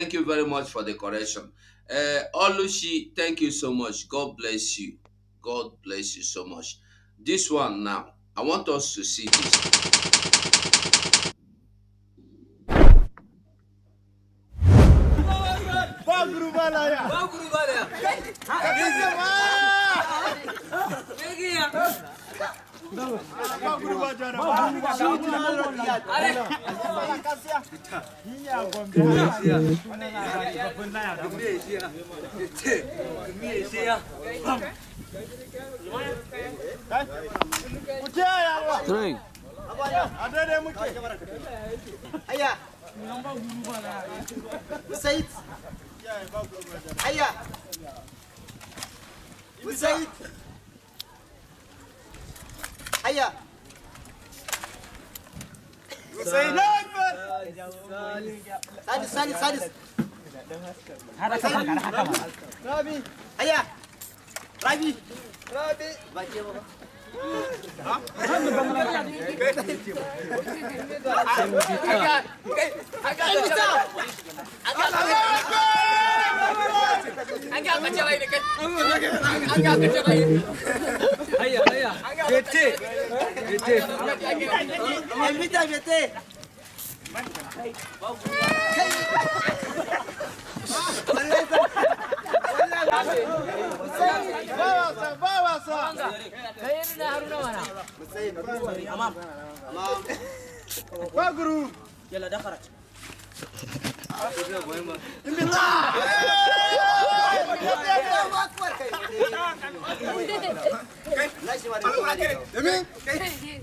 Thank you very much for the correction. Olushi, thank you so much. God bless you. God bless you so much. This one now, I want us to see this. Three. Ayah. Said. Ayah. Said. Ayah. Said. Sadis. Rabi. Ayah. Rabi. Baca apa? Agak kecil ini kan? Agak kecil ini. Ayah. BT. BT. Bawa. Saya ini Haruna mana? Amam. Pak Guru. Yalla dah kharaj.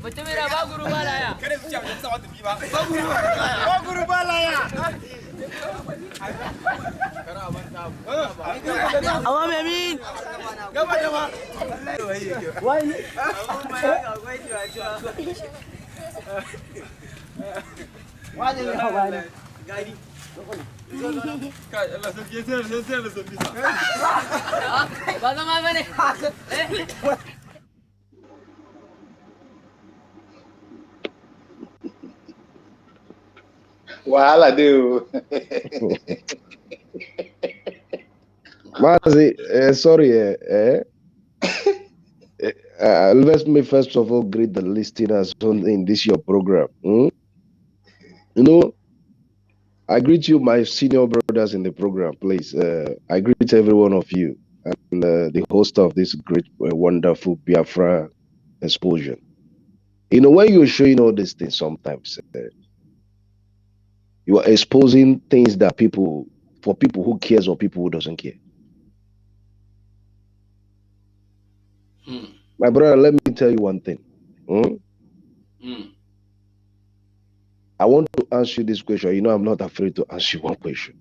बच्चे मेरा बागुरु वाला आया बागुरु वाला आया awam yamin gaba wai wani wani gari kai Allah sauke sai da sauki ba zama bane Wahala do. Mazi, sorry. Let me first of all greet the listeners in this your program. You know, I greet you, my senior brothers in the program, please. I greet every one of you and the host of this great, wonderful Biafra explosion. You know, when you're showing all these things, sometimes you are exposing things that for people who cares or people who doesn't care. My brother, let me tell you one thing. I want to answer this question. You know, I'm not afraid to answer one question.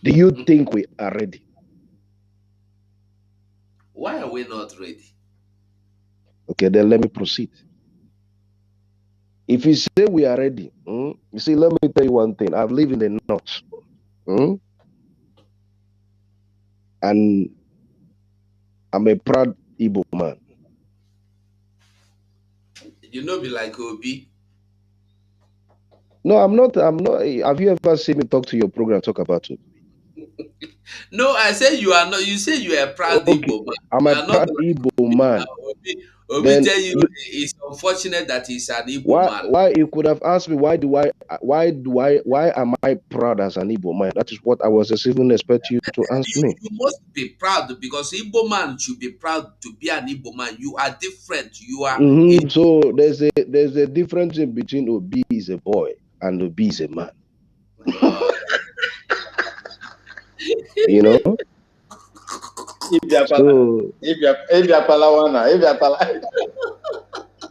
Do you think we are ready? Why are we not ready? Okay, then let me proceed. If you say we are ready, you see, let me tell you one thing. I've lived in the north. And I'm a proud Igbo man. You know, be like Obi. No, I'm not. Have you ever seen me talk to your program, talk about it? No, I say you are not. You say you are a proud Igbo man. I'm a proud Igbo man. Obi tell you it's unfortunate that he's an Igbo man. Why you could have asked me why am I proud as an Igbo man? That is what I was even expecting you to ask me. You must be proud because Igbo man should be proud to be an Igbo man. You are different. You are. So there's a difference between Obi is a boy and Obi is a man. You know. So if you palawana, if you pala.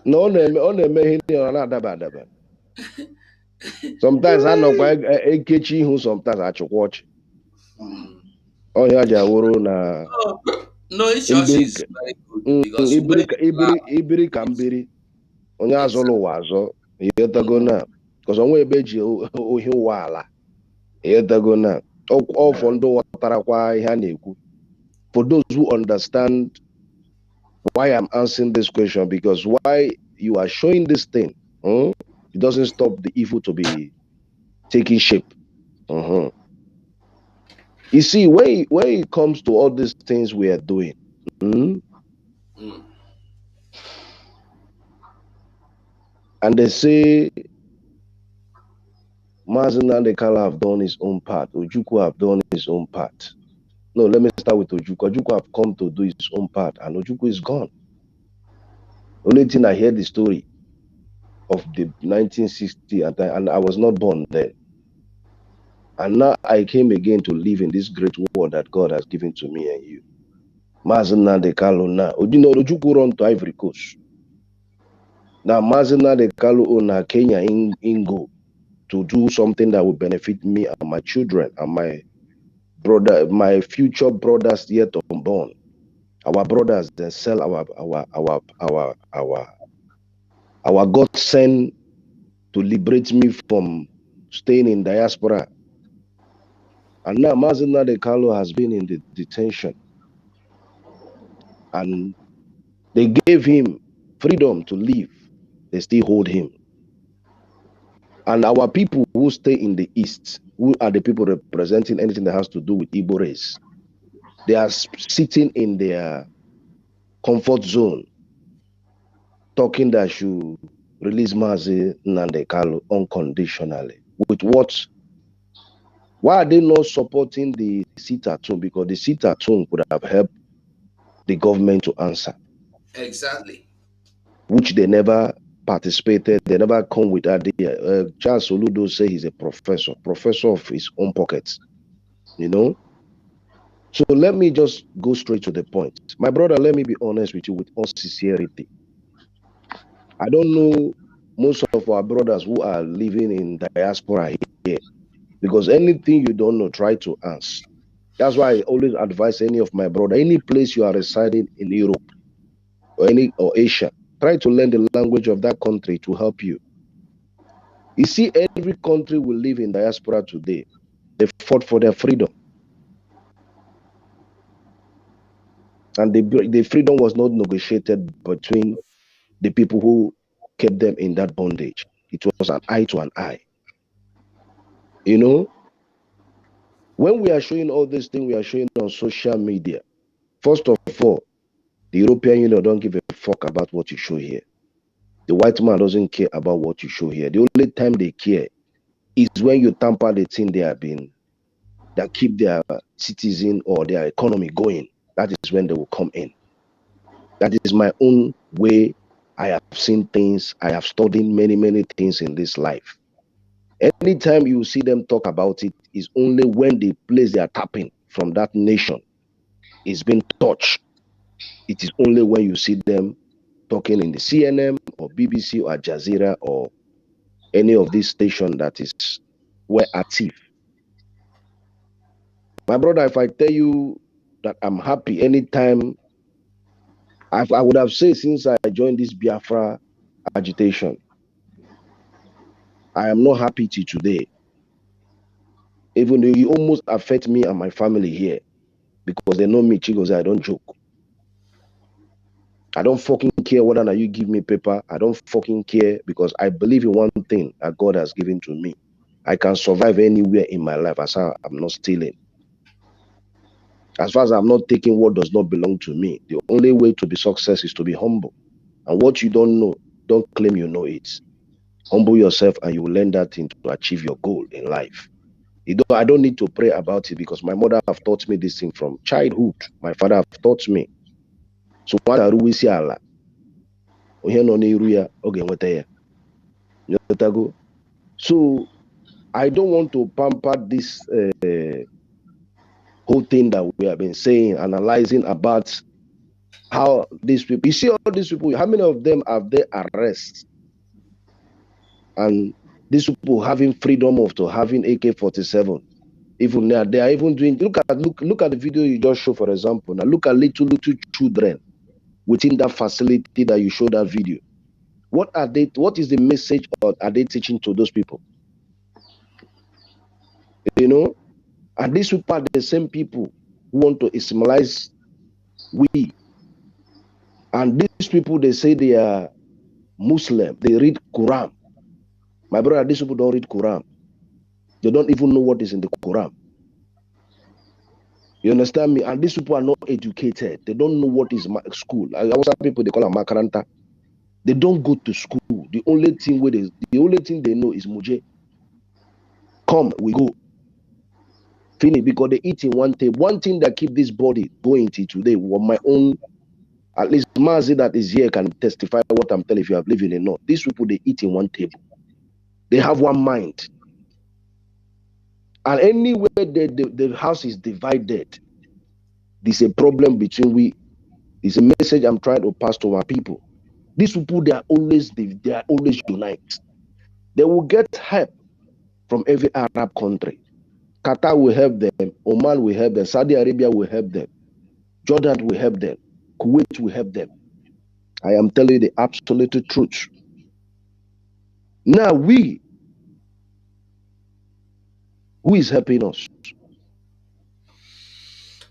No, sometimes I know quite a kitchen who sometimes I should watch. Oh yeah, na. No, it's just very good because ibiri kambiri. Onye azolo wazo. Yetago na. Because onwe ebeji ohi wala. Yetago na. All fondo watara kwa ihe na-ekwu. For those who understand why I'm answering this question, because why you are showing this thing, it doesn't stop the evil to be taking shape. You see, when it comes to all these things we are doing, and they say Mazen Adekala have done his own part, Ojukwu have done his own part. No, let me start with Ojukwu. Ojukwu have come to do his own part, and Ojukwu is gone. Only thing I heard the story of the 1960, and I was not born then. And now I came again to live in this great world that God has given to me and you. Mazen Adekala now. You know, Ojukwu run to Ivory Coast. Now Mazen Adekala na Kenya in go to do something that will benefit me and my children and my future brothers yet unborn. Our brothers then sell our God sent to liberate me from staying in diaspora. And now Mazen Adekala has been in the detention. And they gave him freedom to leave. They still hold him. And our people who stay in the East, who are the people representing anything that has to do with Igbo race, they are sitting in their comfort zone, talking that should release Mazi Nandekalo unconditionally. With what? Why are they not supporting the sit at home? Because the sit at home could have helped the government to answer. Exactly. Which they never participated. They never come with that idea. Charles Oludo say he's a professor of his own pockets. You know? So let me just go straight to the point. My brother, let me be honest with you with all sincerity. I don't know most of our brothers who are living in diaspora here, because anything you don't know, try to ask. That's why I always advise any of my brother, any place you are residing in Europe or Asia, try to learn the language of that country to help you. You see, every country will live in diaspora today. They fought for their freedom. And the freedom was not negotiated between the people who kept them in that bondage. It was an eye to an eye. You know, when we are showing all these things, we are showing on social media. First of all, the European Union don't give a fuck about what you show here. The white man doesn't care about what you show here. The only time they care is when you tamper the thing that keep their citizen or their economy going. That is when they will come in. That is my own way. I have seen things. I have studied many, many things in this life. Anytime you see them talk about it, is only when the place they are tapping from that nation is being touched. It is only when you see them talking in the CNN or BBC or Al Jazeera or any of these stations that is where active. My brother, if I tell you that I'm happy anytime, I would have said since I joined this Biafra agitation, I am not happy till today. Even though it almost affect me and my family here, because they know me, Chigos, I don't joke. I don't fucking care whether you give me paper. I don't fucking care, because I believe in one thing that God has given to me. I can survive anywhere in my life as far as I'm not stealing. As far as I'm not taking what does not belong to me. The only way to be success is to be humble. And what you don't know, don't claim you know it. Humble yourself and you will learn that thing to achieve your goal in life. I don't need to pray about it, because my mother have taught me this thing from childhood. My father have taught me. So what are we see Allah? So I don't want to pamper this whole thing that we have been saying, analyzing about how these people, you see all these people, how many of them have they arrested? And these people having freedom of to having AK-47. Even now, they are even doing, look at the video you just showed, for example. Now look at little children within that facility that you showed that video. What is the message are they teaching to those people? You know? And these people are the same people who want to Islamize we. And these people, they say they are Muslim. They read Quran. My brother, these people don't read Quran. They don't even know what is in the Quran. You understand me? And these people are not educated. They don't know what is school. I was people they call them makaranta. They don't go to school. The only thing they know is muje. Come, we go. Finish because they eat in one table. One thing that keep this body going till today was my own. At least Mazi that is here can testify what I'm telling you. If you have lived in the north, these people they eat in one table. They have one mind. And anywhere the house is divided, there's a problem between we. It's a message I'm trying to pass to our people. These people they are always unite. They will get help from every Arab country. Qatar will help them, Oman will help them, Saudi Arabia will help them, Jordan will help them, Kuwait will help them. I am telling you the absolute truth. Now who is helping us?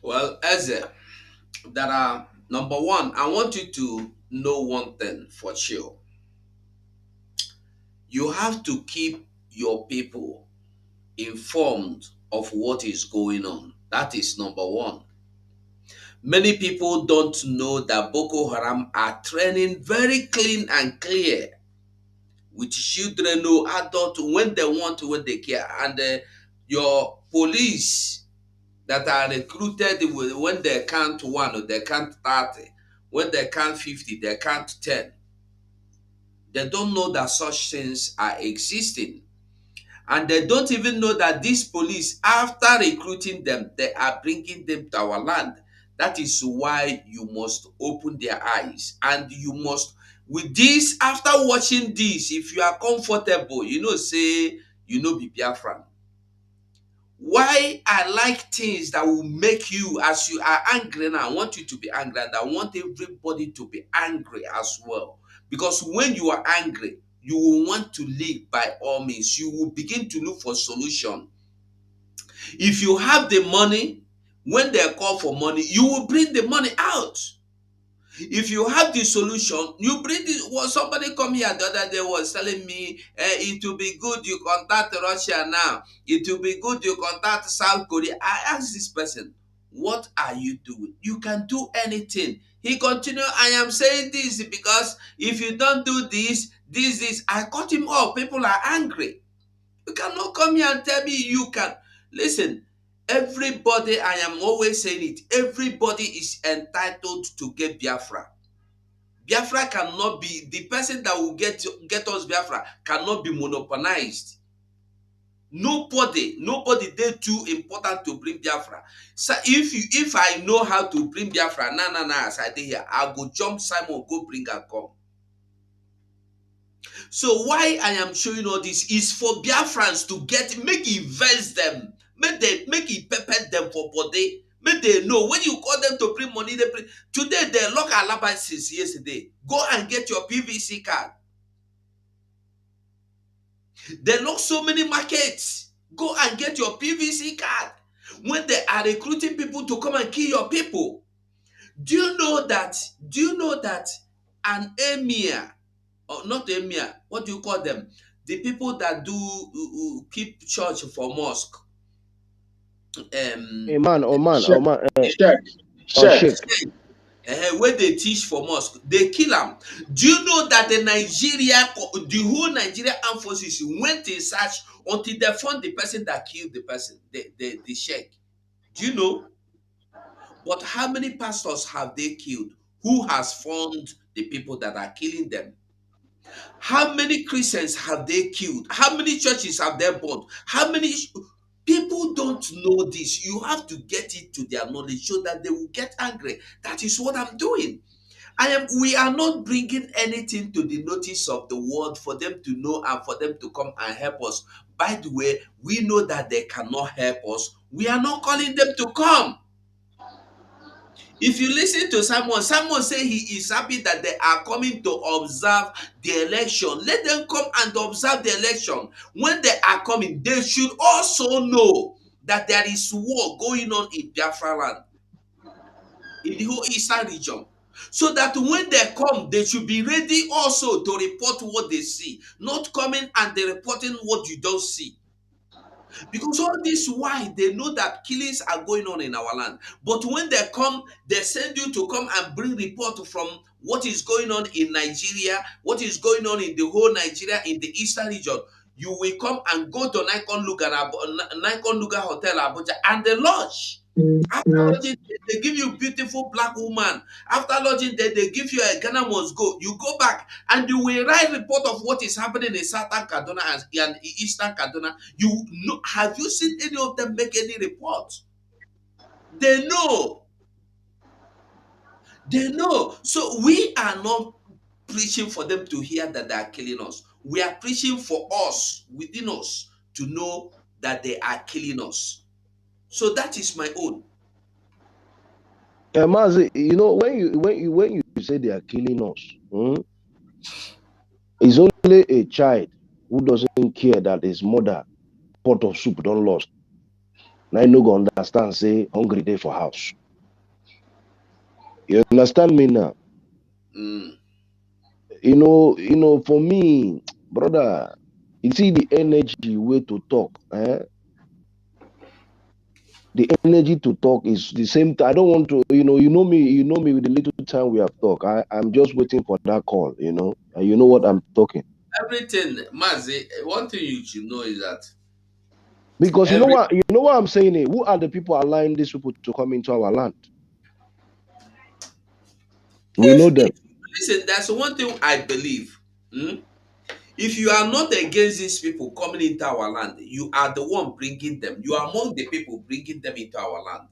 Well, Eze, that are number one, I want you to know one thing for sure. You have to keep your people informed of what is going on. That is number one. Many people don't know that Boko Haram are training very clean and clear with children, no adult, when they want, when they care. And your police that are recruited when they count one or they count 30, when they count 50, they count 10. They don't know that such things are existing. And they don't even know that these police, after recruiting them, they are bringing them to our land. That is why you must open their eyes. And you must, with this, after watching this, if you are comfortable, say, be Biafran. Why I like things that will make you, as you are angry now, I want you to be angry, and I want everybody to be angry as well. Because when you are angry, you will want to live by all means. You will begin to look for solution. If you have the money, when they call for money, you will bring the money out. If you have the solution, you bring this. Well, somebody come here the other day was telling me, it will be good you contact Russia now. It will be good you contact South Korea. I asked this person, what are you doing? You can do anything. He continued, I am saying this because if you don't do this, I cut him off. People are angry. You cannot come here and tell me you can. Listen, everybody, I am always saying it, everybody is entitled to get Biafra. Biafra cannot be, the person that will get us Biafra cannot be monopolized. Nobody, they too important to bring Biafra. So if I know how to bring Biafra, as I did here, I'll go jump Simon, go bring and come. So why I am showing all this is for Biafrans to make it vex them, make it pepper them for body, make they know when you call them to bring money, they bring. Today they lock Alaba since yesterday. Go and get your PVC card. They lock so many markets. Go and get your PVC card. When they are recruiting people to come and kill your people, do you know that an emir, or not emir, what do you call them? The people that do keep church for mosque. Oman, Check, Oman, check, or check. Sheikh. Where they teach for mosque, they kill them. Do you know that the whole Nigeria armed forces went in search until they found the person that killed the person, the sheikh? Do you know? But how many pastors have they killed? Who has found the people that are killing them? How many Christians have they killed? How many churches have they burned? How many people don't know this? You have to get it to their knowledge so that they will get angry. That is what I'm doing. We are not bringing anything to the notice of the world for them to know and for them to come and help us. By the way, we know that they cannot help us. We are not calling them to come. If you listen to someone say he is happy that they are coming to observe the election. Let them come and observe the election. When they are coming, they should also know that there is war going on in Biafra land, in the whole eastern region. So that when they come, they should be ready also to report what they see. Not coming and they reporting what you don't see. Because all this why they know that killings are going on in our land. But when they come, they send you to come and bring report from what is going on in Nigeria, what is going on in the whole Nigeria in the eastern region. You will come and go to Nikon Lugar Hotel Abuja and they lodge. After lodging, they give you beautiful black woman. After lodging, they give you a Ghana must go. You go back and you will write report of what is happening in Southern Kaduna and Eastern Kaduna. You know, have you seen any of them make any report? They know. They know. So we are not preaching for them to hear that they are killing us. We are preaching for us within us to know that they are killing us. So that is my own. Mazi, you know, when you say they are killing us, it's only a child who doesn't care that his mother pot of soup don't lost. Now I no go understand, say hungry day for house. You understand me now? Mm. You know, for me, brother, you see the energy way to talk, the energy to talk is the same. I don't want to, you know me with the little time we have talked. I'm just waiting for that call, and you know what I'm talking. Everything, Mazi, one thing you should know is that Because every you know what I'm saying here? Who are the people allowing these people to come into our land? We know them. if listen, that's one thing I believe. Hmm? If you are not against these people coming into our land, you are the one bringing them. You are among the people bringing them into our land.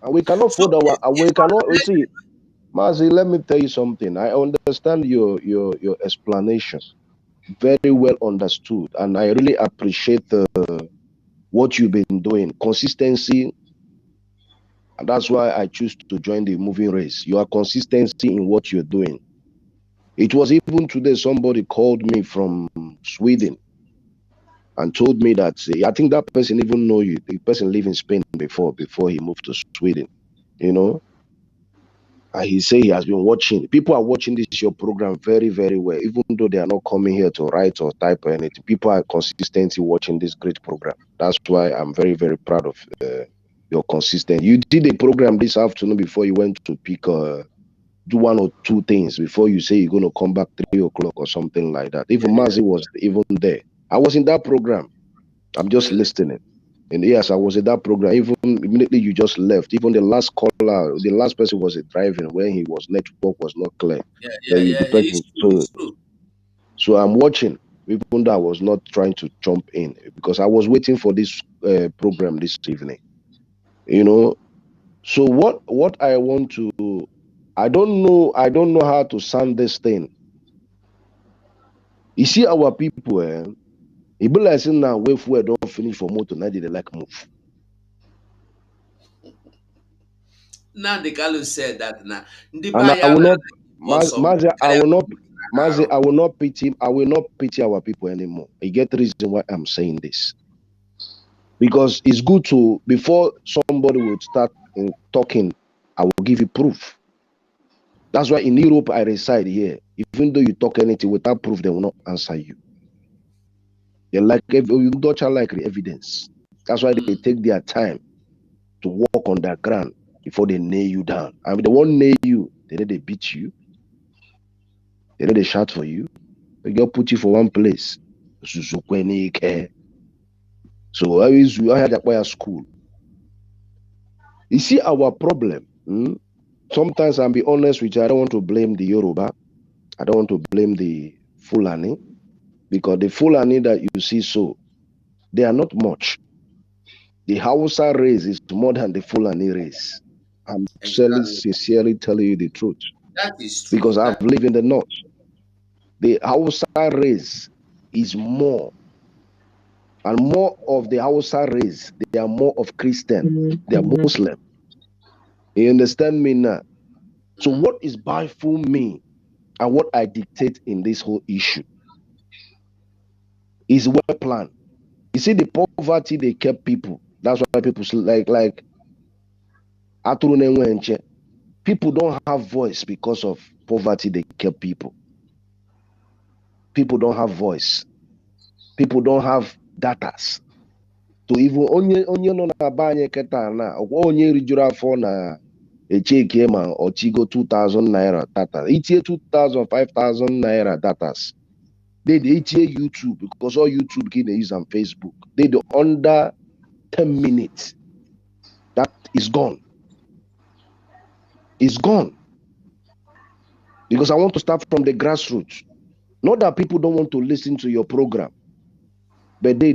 And we cannot So afford we cannot let, see, Mazi, let me tell you something. I understand your explanation. Very well understood. And I really appreciate what you've been doing. Consistency. And that's why I choose to join the moving race. Your consistency in what you're doing. It was even today somebody called me from Sweden and told me that I think that person even know you. The person lived in Spain before he moved to Sweden. You know, and he say he has been watching. People are watching this your program very very well, even though they are not coming here to write or type or anything. People are consistently watching this great program. That's why I'm very very proud of your consistency. You did a program this afternoon before you went to pick. Do one or two things before you say you're going to come back 3 o'clock or something like that. Even Mazi was even there. I was in that program. I'm just really, listening. And yes, I was in that program. Even immediately you just left. Even the last caller, the last person was driving when he was network was not clear. The it's person. true, it's true. So I'm watching. Even though I was not trying to jump in because I was waiting for this program this evening. You know. So what I want to, I don't know how to sound this thing. You see our people, it be like saying now wait for don't finish for motor, now they like move. Now the Galo said that now. Ndị be And anyị I will not, anaghị ọsọ Mazi, karịa Mazi, arụ. I will not pity our people anymore. You get the reason why I'm saying this. Because it's good to, before somebody would start talking, I will give you proof. That's why in Europe I reside here. Even though you talk anything without proof, they will not answer you. They like Dutch are like the evidence. That's why they Mm. take their time to walk on the ground before they nail you down. I mean, they won't nail you. They beat you. They shout for you. They just put you for one place. So I had a school. You see our problem. Sometimes I'll be honest with you. I don't want to blame the Yoruba. I don't want to blame the Fulani because the Fulani that you see they are not much. The Hausa race is more than the Fulani race. I'm Exactly. sincerely telling you the truth That is because true. I've That lived in the north. The Hausa race is more, and more of the Hausa race, they are more of Christian, they are Muslim. You understand me now? So, mm, what is baffle me and what I dictate in this whole issue is well planned. You see, the poverty they kept people. That's why people like Aturu. People don't have voice because of poverty they kept people. People don't have voice. People don't have datas. So even onye no na banye keta na onye rijuru afọ na echeke ma ochigo 2,000 naira data. Itie 2,000, 5,000 naira datas. They itie YouTube because all YouTube can use on Facebook. They do under 10 minutes. That is gone. It's gone. Because I want to start from the grassroots. Not that people don't want to listen to your program, but they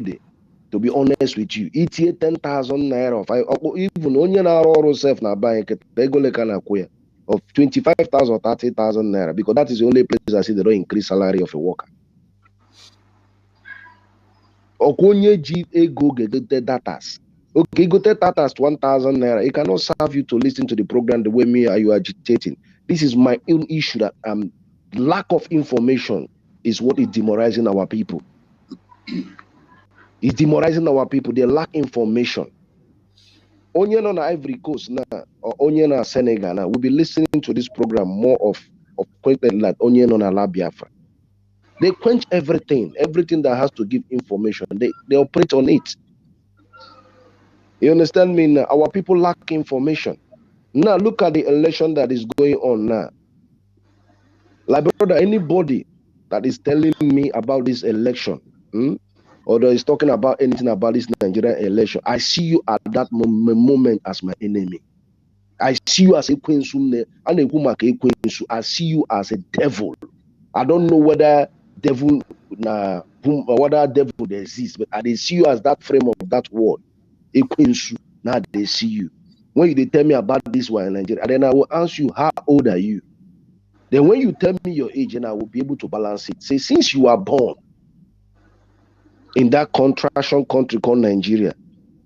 to be honest with you, ETA 10,000 naira of even onion or self na buying they go like an of 25,000 or 30,000 naira because that is the only place I see they don't increase salary of a worker. Okonye G ego get the datas. Okay, go take datas 1,000 naira. It cannot serve you to listen to the program the way me are you agitating. This is my own issue that lack of information is what is demoralizing our people. It's demoralizing our people. They lack information. Onion on Ivory Coast now, or Onion on Senegal now, we'll be listening to this program more of content like Onion on Alabiafra. They quench everything that has to give information. They operate on it. You understand me now? Our people lack information. Now look at the election that is going on now. Like brother, anybody that is telling me about this election, or that is talking about anything about this Nigerian election, I see you at that moment as my enemy. I see you as a queen. I see you as a devil. I don't know whether devil whether devil exists, but I see you as that frame of that word. A queen. Now they see you. When they tell me about this one in Nigeria, and then I will ask you, how old are you? Then when you tell me your age, and I will be able to balance it. Say, since you are born in that contraction country called Nigeria,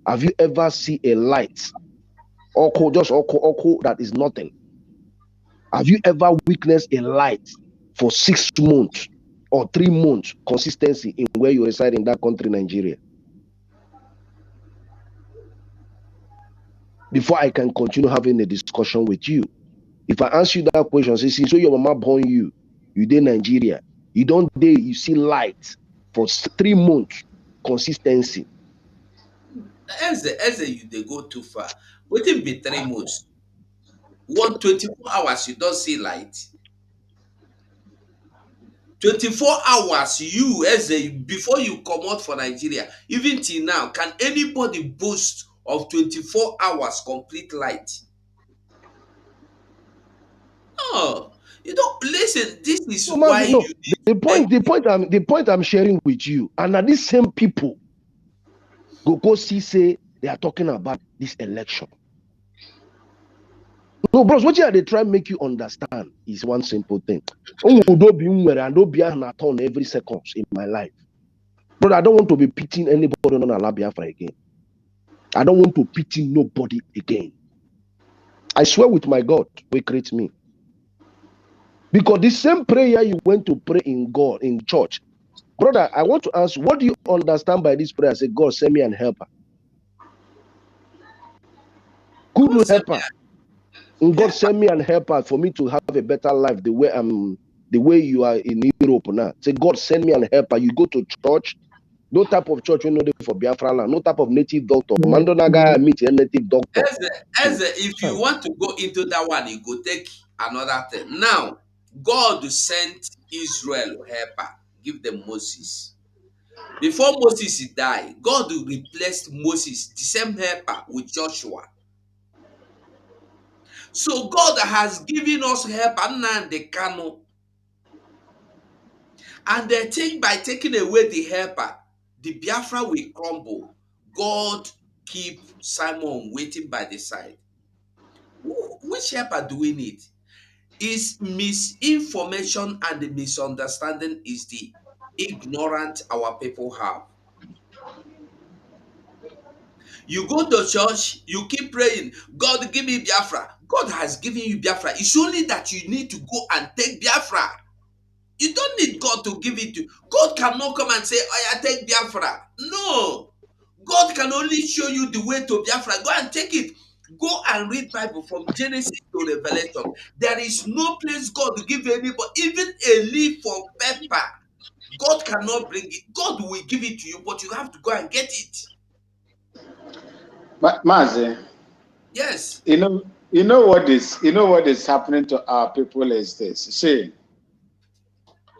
have you ever seen a light? Oko that is nothing. Have you ever witnessed a light for 6 months or 3 months consistency in where you reside in that country, Nigeria? Before I can continue having a discussion with you, if I ask you that question, say, so your mama born you did Nigeria, you don't dare you see light for 3 months consistency. As you they go too far. Within be 3 months. 124 hours you don't see light. 24 hours you as a before you come out for Nigeria, even till now, can anybody boast of 24 hours complete light? No, you don't listen. This is why you No, need the point I'm sharing with you, and are these same people go see say they are talking about this election. No, bros, what they try to make you understand is one simple thing. I don't be on every second in my life. But I don't want to be pitying anybody on Alabiafra again. I don't want to pity nobody again. I swear with my God, will create me. Because the same prayer you went to pray in God, in church, brother, I want to ask, what do you understand by this prayer? Say, God, send me an helper. Good helper. And God send me an helper for me to have a better life the way you are in Europe now. Say, God, send me an helper. You go to church, no type of church we know for Biafra land, no type of native doctor. Mandonaga meet a native doctor. if you want to go into that one, you go take another thing. Now, God sent Israel helper, give them Moses. Before Moses died, God replaced Moses, the same helper, with Joshua. So God has given us helper Nnamdi Kanu. And they think by taking away the helper, the Biafra will crumble. God keep Simon waiting by the side. Which helper do we need? Is misinformation and the misunderstanding is the ignorant our people have. You go to church, you keep praying, God give me Biafra. God has given you Biafra. It's only that you need to go and take Biafra. You don't need God to give it to you. God cannot come and say, oh, yeah, take Biafra. No. God can only show you the way to Biafra. Go and take it. Go and read Bible from Genesis to Revelation. There is no place God will give anybody, even a leaf of pepper. God cannot bring it. God will give it to you, but you have to go and get it. Mazi, Yes. you know what is happening to our people is this. See,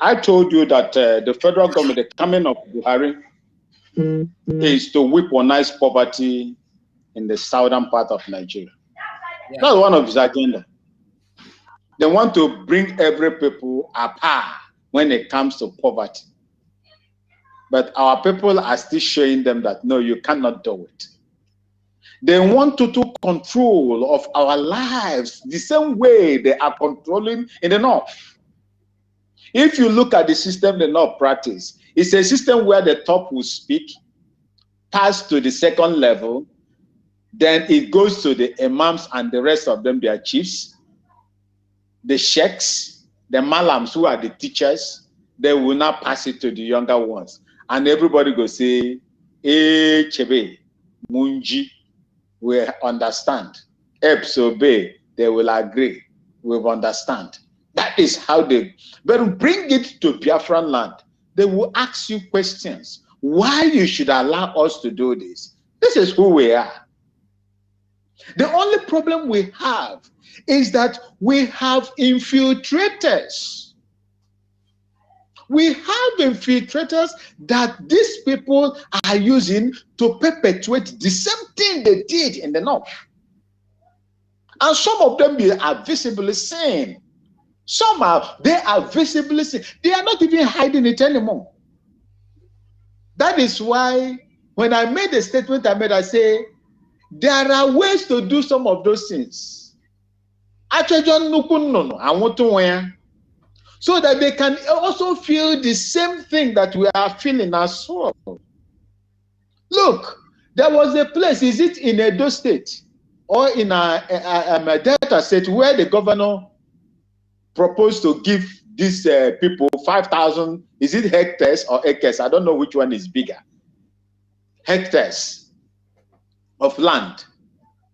I told you that the federal government, the coming of Buhari, is to weaponize poverty in the southern part of Nigeria. Yeah. That's one of his agenda. They want to bring every people apart when it comes to poverty. But our people are still showing them that, no, you cannot do it. They want total control of our lives the same way they are controlling in the north. If you look at the system the north practice, it's a system where the top will speak, pass to the second level, then it goes to the imams and the rest of them, their chiefs, the sheikhs, the malams who are the teachers. They will not pass it to the younger ones. And everybody go say, eh, chebe, munji, we understand. Eps obey, they will agree. We understand. That is how they, but bring it to Biafran land. They will ask you questions. Why you should allow us to do this? This is who we are. The only problem we have is that we have infiltrators. We have infiltrators that these people are using to perpetuate the same thing they did in the north. And some of them are visibly seen. They are visibly seen. They are not even hiding it anymore. That is why when I made a statement I say, there are ways to do some of those things. So that they can also feel the same thing that we are feeling as well. Look, there was a place, is it in Edo State or in a Delta State, where the governor proposed to give these people 5,000, is it hectares or acres? I don't know which one is bigger. Hectares of land.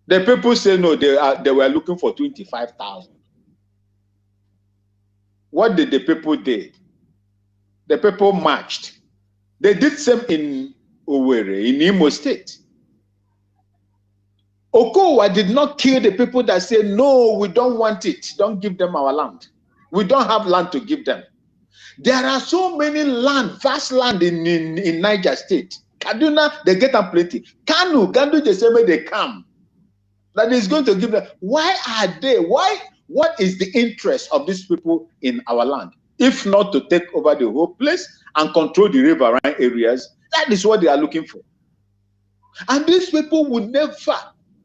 The people say no, they were looking for 25,000. What did the people do? The people marched. They did same in Owerri, in Imo State. Okowa did not kill the people that say, no, we don't want it. Don't give them our land. We don't have land to give them. There are so many land, vast land in Niger State. Kaduna, they get them plenty. Kanu, Gandu, they come. That is going to give them. Why are they? What is the interest of these people in our land? If not to take over the whole place and control the riverine areas, that is what they are looking for. And these people will never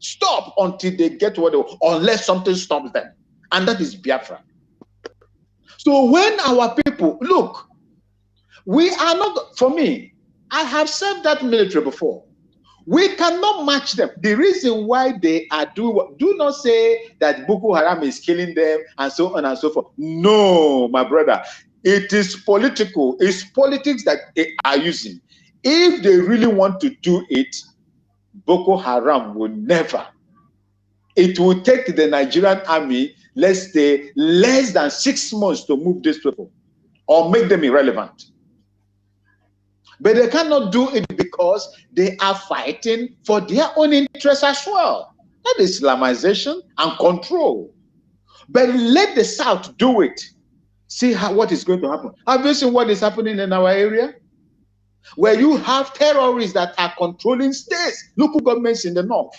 stop until they get what they want, unless something stops them. And that is Biafra. So when our people, look, we are not, for me, I have served that military before. We cannot match them. The reason why they are do not say that Boko Haram is killing them and so on and so forth. No, my brother. It is political. It's politics that they are using. If they really want to do it, Boko Haram will never. It will take the Nigerian army, let's say, less than 6 months to move these people or make them irrelevant. But they cannot do it because they are fighting for their own interests as well. That is Islamization and control. But let the South do it. See what is going to happen. Have you seen what is happening in our area? Where you have terrorists that are controlling states, local governments in the north,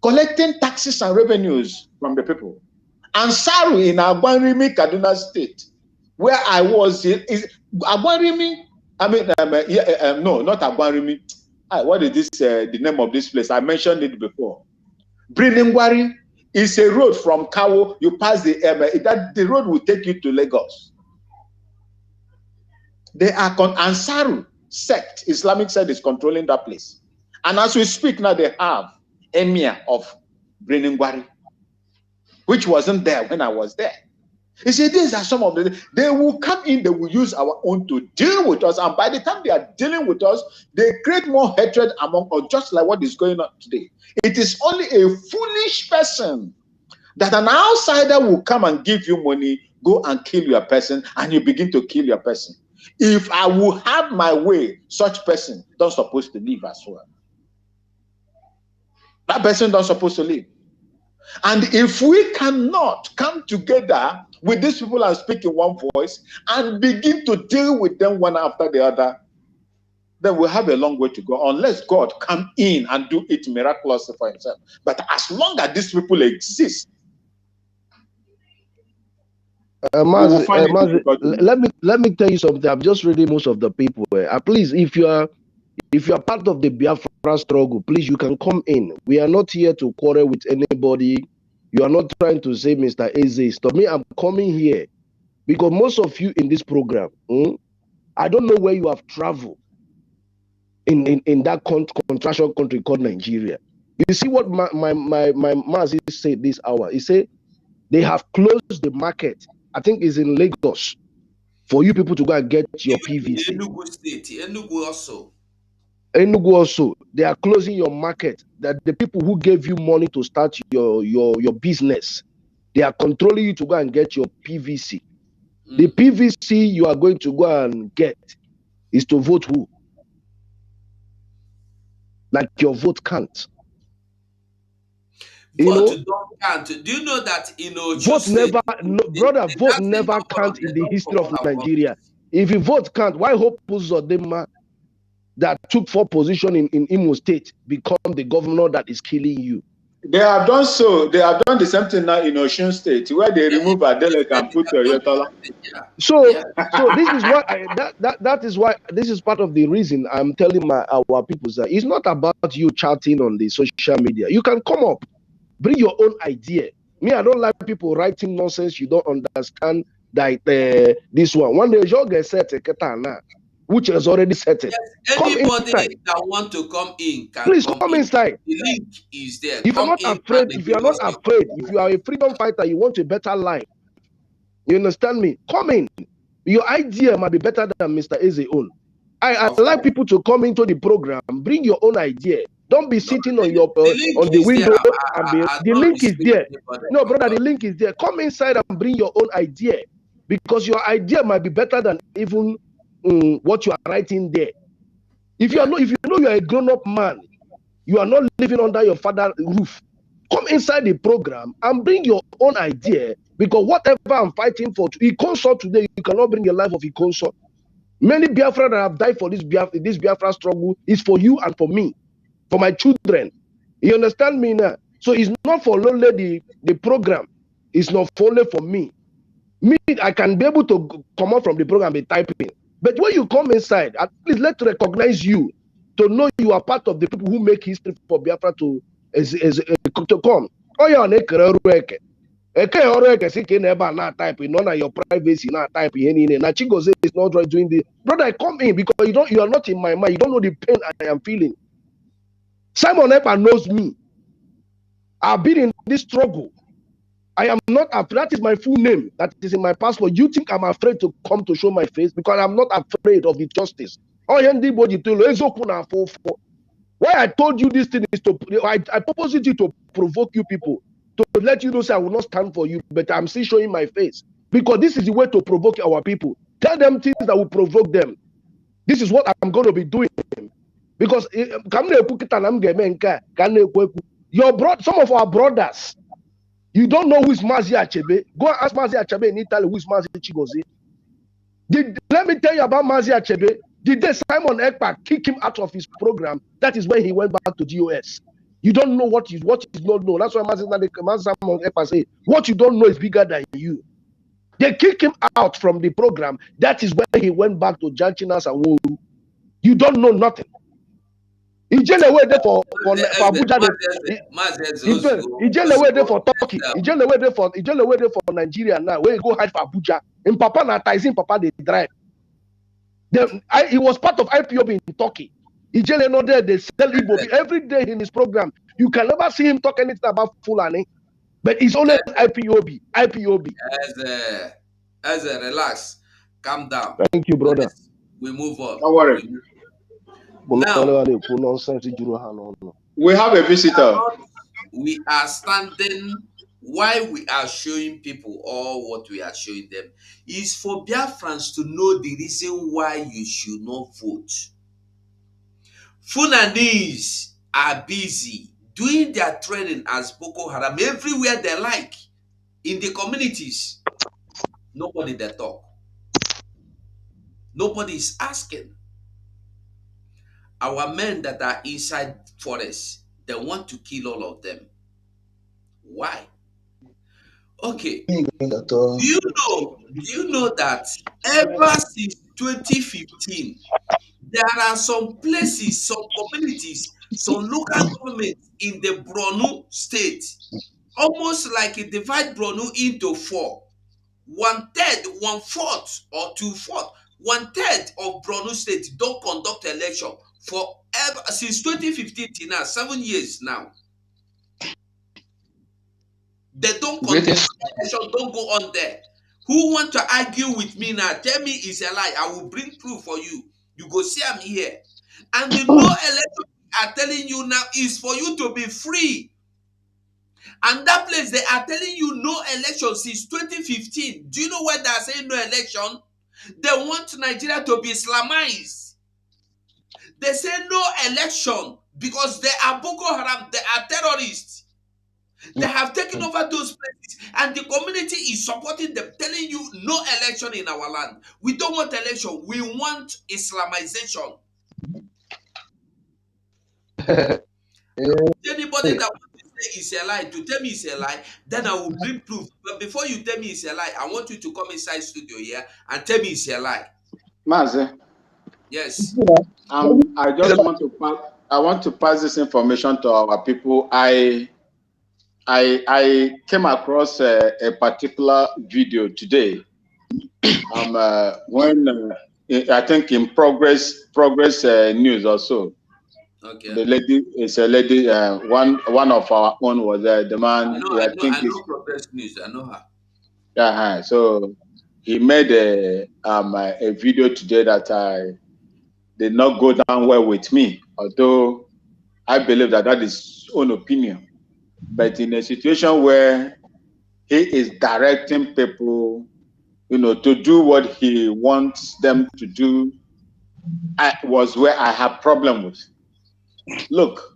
collecting taxes and revenues from the people. And Saru in Agbanrimi, Kaduna State, where I was, is Agbanrimi. I mean, no, not Agbanrimi. What is this? The name of this place? I mentioned it before. Briningwari is a road from Kawo. You pass the road will take you to Lagos. They are Ansaru sect, Islamic sect is controlling that place. And as we speak now, they have Emir of Briningwari, which wasn't there when I was there. You see, these are some of the, they will come in, they will use our own to deal with us. And by the time they are dealing with us, they create more hatred among us, just like what is going on today. It is only a foolish person that an outsider will come and give you money, go and kill your person, and you begin to kill your person. If I will have my way, such person don't supposed to live as well. That person don't supposed to live. And if we cannot come together with these people and speak in one voice and begin to deal with them one after the other, then we'll have a long way to go unless God come in and do it miraculously for himself. But as long as these people exist, let me tell you something. I'm just reading most of the people. Please, if you are part of the Biafra struggle, please, you can come in. We are not here to quarrel with anybody. You are not trying to say, Mr. Eze, stop me. I'm coming here because most of you in this program, I don't know where you have traveled in that contractual country called Nigeria. You see what my Mazi said this hour? He said they have closed the market. I think it's in Lagos for you people to go and get your PVC. Enugu State, Enugu also. Enugu also, they are closing your market. That the people who gave you money to start your business, they are controlling you to go and get your PVC. The PVC you are going to go and get is to vote who? Like your vote can't. Vote don't count. Do you know that vote never, brother, vote never count in the history of Nigeria. If you vote can't, why Hope Uzodinma that took 4th position in Imo State become the governor that is killing you? They have done so. They have done the same thing now in Osun State, where they remove Adeleke and put Yotola. So this is why that is why this is part of the reason I'm telling our people that it's not about you chatting on the social media. You can come up, bring your own idea. Me, I don't like people writing nonsense you don't understand. That this one day you'll get set which is already settled. Yes, anybody that want to come in can please come inside. The link is there. If you're not afraid, if you are a freedom fighter, you want a better life. You understand me? Come in. Your idea might be better than Mr. Eze own. I like people to come into the program, bring your own idea. Don't be sitting on your on the window the link is there. No, brother, the link is there. Come inside and bring your own idea, because your idea might be better than even what you are writing there. If you know you are a grown-up man, you are not living under your father's roof, come inside the program and bring your own idea, because whatever I'm fighting for, Ikonso today, you cannot bring a life of Ikonso. Many Biafra that have died for this Biafra struggle is for you and for me, for my children. You understand me now? So it's not for only the program. It's not only for me. Me, I can be able to come out from the program and typing. But when you come inside, at least let's recognize you, to know you are part of the people who make history for Biafra to come. Oh, yeah, type your privacy type Chigoze is not doing the brother. Come in because you are not in my mind. You don't know the pain I am feeling. Simon Ekpa knows me. I've been in this struggle. I am not afraid. That is my full name. That is in my passport. You think I'm afraid to come to show my face? Because I'm not afraid of the justice. Why I told you this thing is I purposed it to provoke you people, to let you know say I will not stand for you, but I'm still showing my face. Because this is the way to provoke our people. Tell them things that will provoke them. This is what I'm going to be doing. Because some of our brothers, you don't know who is Mazi Achebe. Go and ask Mazi Achebe in Italy who is Mazi Chigozie. Let me tell you about Mazi Achebe. The day Simon Ekpa kicked him out of his program, that is when he went back to GOS. You don't know what is not known. That's why Simon Ekpa say, what you don't know is bigger than you. They kicked him out from the program. That is when he went back to Janchinas and Woru. You don't know nothing. He jailed away there for Abuja. He jailed away there for Turkey. He jailed away there for Nigeria now. Where he go hide for Abuja. In Papa na Tyson, Papa they drive. He was part of IPOB in Turkey. He jailed another there. They sell Igbo every day in his program. You can never see him talk anything about Fulani, but it's only IPOB. As a relax, calm down. Thank you, brother. We move on. Don't worry. Now, we have a visitor. We are standing why we are showing people all what we are showing them is for Biafrans to know the reason why you should not vote. Fulanese are busy doing their training as Boko Haram everywhere they like in the communities. Nobody they talk. Nobody is asking. Our men that are inside forests, they want to kill all of them. Why? Okay. Do you know that ever since 2015, there are some places, some communities, some local governments in the Borno state, almost like it divide Borno into four. One third, one fourth, or two fourth, one third of Borno state don't conduct election for ever since 2015 till now, 7 years now. They don't conduct election, don't go on there. Who want to argue with me now? Tell me it's a lie. I will bring proof for you. You go see I'm here. And the no election are telling you now is for you to be free. And that place they are telling you no election since 2015. Do you know why they are saying no election? They want Nigeria to be Islamized. They say no election because they are Boko Haram, they are terrorists. They have taken over those places, and the community is supporting them, telling you no election in our land. We don't want election. We want Islamization. Anybody that wants to say it's a lie, to tell me it's a lie, then I will bring proof. But before you tell me it's a lie, I want you to come inside studio here and tell me it's a lie. Maze, Yes. I just want to pass this information to our people. I came across a particular video today. When I think in progress news also. Okay. The lady is a lady. One of our own was the man. I know Progress News. I know her. Yeah. So he made a video today that did not go down well with me, although I believe that is his own opinion. But in a situation where he is directing people, to do what he wants them to do, was where I have problem with. Look,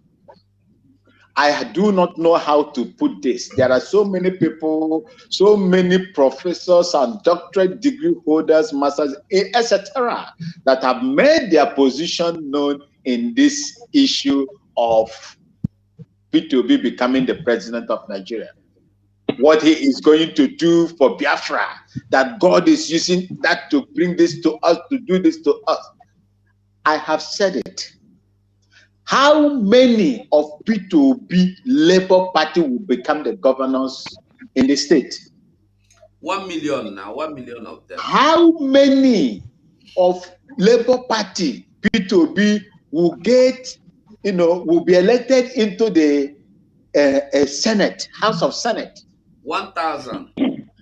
I do not know how to put this. There are so many people, so many professors and doctorate degree holders, masters, etc., that have made their position known in this issue of P2B becoming the president of Nigeria. What he is going to do for Biafra, that God is using that to bring this to us, to do this to us. I have said it. How many of P2B Labour Party will become the governors in the state? 1 million now, 1 million of them. How many of Labour Party P2B will get, will be elected into the Senate, House of Senate? 1,000.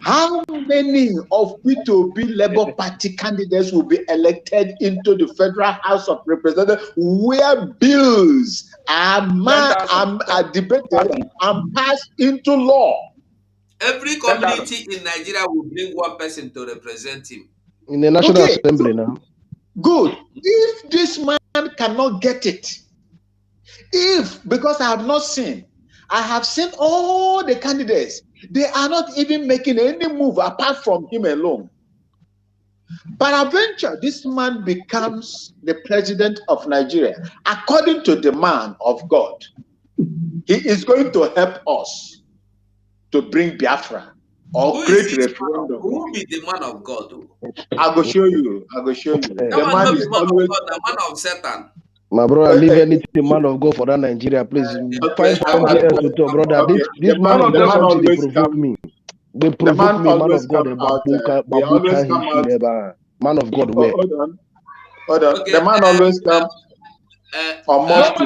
How many of P2B Labour Party candidates will be elected into the Federal House of Representatives, where bills are debated and passed into law? Every community in Nigeria will bring one person to represent him. In the National Assembly now. Good. If this man cannot get it, because I have seen all the candidates, they are not even making any move apart from him alone. Peradventure, this man becomes the president of Nigeria. According to the man of God, he is going to help us to bring Biafra or create referendum. Who will be the man of God? I will show you. The man is always the man of Satan. My brother, leave anything man of God for that Nigeria, please. Find something else to talk, brother. This man is just something they provoke me. They provoke me, man of God. Man of God, where? Hold on. Okay, the man always comes on most.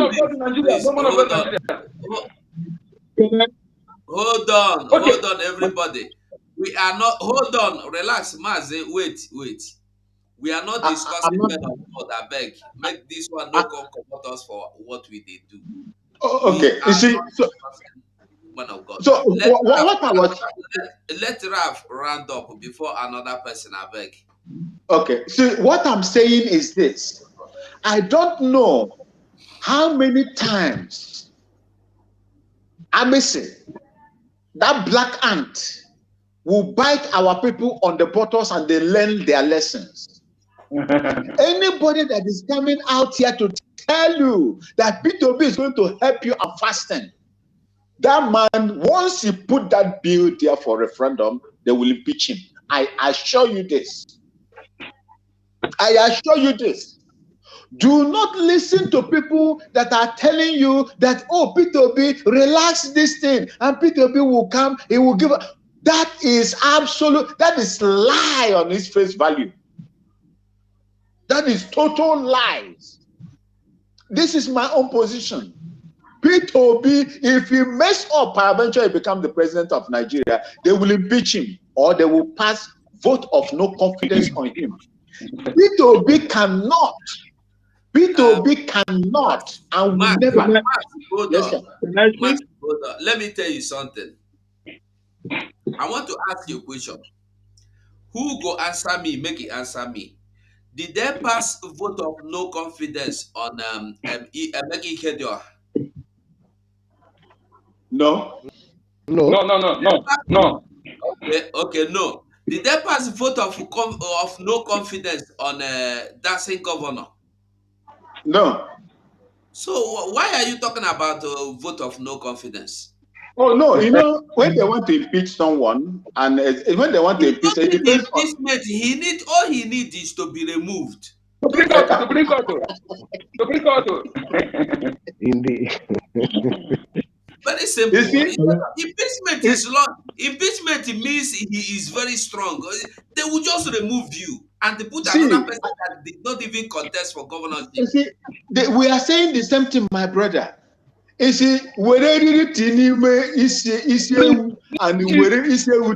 Hold on, everybody. We are not. Hold on, relax, Mazi. Wait. We are not discussing men of God. I beg, make this one no come us for what we did do. Okay, you see. man of God. So what I was Let Ralph round up before another person, I beg. okay. See, what I'm saying is this: I don't know how many times Amisi, that black ant, will bite our people on the buttocks and they learn their lessons. Anybody that is coming out here to tell you that P2B is going to help you on fasting, that man, once he put that bill there for referendum, they will impeach him. I assure you this. I assure you this. Do not listen to people that are telling you that, oh, P2B, relax this thing, and P2B will come, he will give. That is absolute, that is lie on its face value. That is total lies. This is my own position. P2B, if he mess up, eventually become the president of Nigeria, they will impeach him or they will pass vote of no confidence on him. P2B cannot. P2B cannot and will never. Hold on. Let me tell you something. I want to ask you a question. Who go answer me? Make it answer me. Did they pass vote of no confidence on Emeki Ihedioha? No. No. Okay, no. Did they pass vote of no confidence on dancing governor? No. So why are you talking about vote of no confidence? Oh no, you know, when they want to impeach someone, and when they want to impeach, it depends on. All he needs is to be removed. Supreme Court. Indeed. Very simple. You see? Impeachment is long. Impeachment means he is very strong. They will just remove you and they put another person that did not even contest for governorship. You see, we are saying the same thing, my brother. You see, wherever it is and wherever is all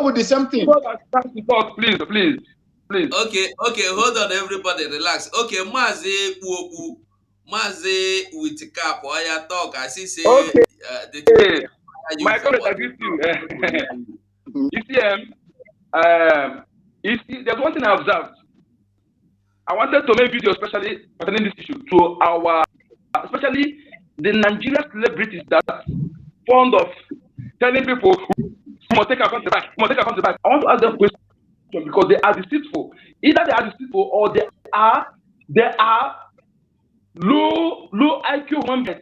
with the same thing. Please. Okay, hold on, everybody, relax. Okay, Mazi with cap or I talk. I see say okay. My comment against you. You see, there's one thing I observed. I wanted to make video especially concerning this issue to our, especially the Nigerian celebrities that fond of telling people we must take our country back. I want to ask them a question because they are deceitful. Either they are deceitful or they are low IQ women.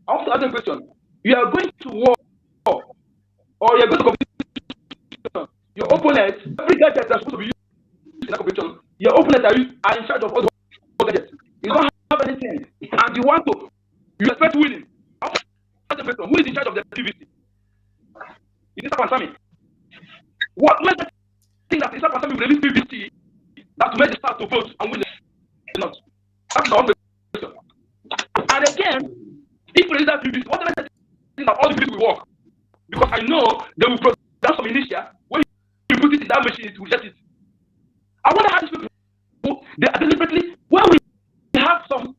I want to ask them a question. You are going to war or you're going to competition. Your opponent, every gadget that's supposed to be used in that competition, your opponent are in charge of all the gadgets. You don't have anything, and you expect winning. Who is in charge of the activity? It is Sami. What makes the thing that is Sami will release PVC that will make the start to vote and win the not? That's the one question. And again, if we release that PVC, what makes the thing that all the people will work? Because I know they will program some inertia. When you put it in that machine, it will get it. I wonder how these people, they are deliberately, when we have some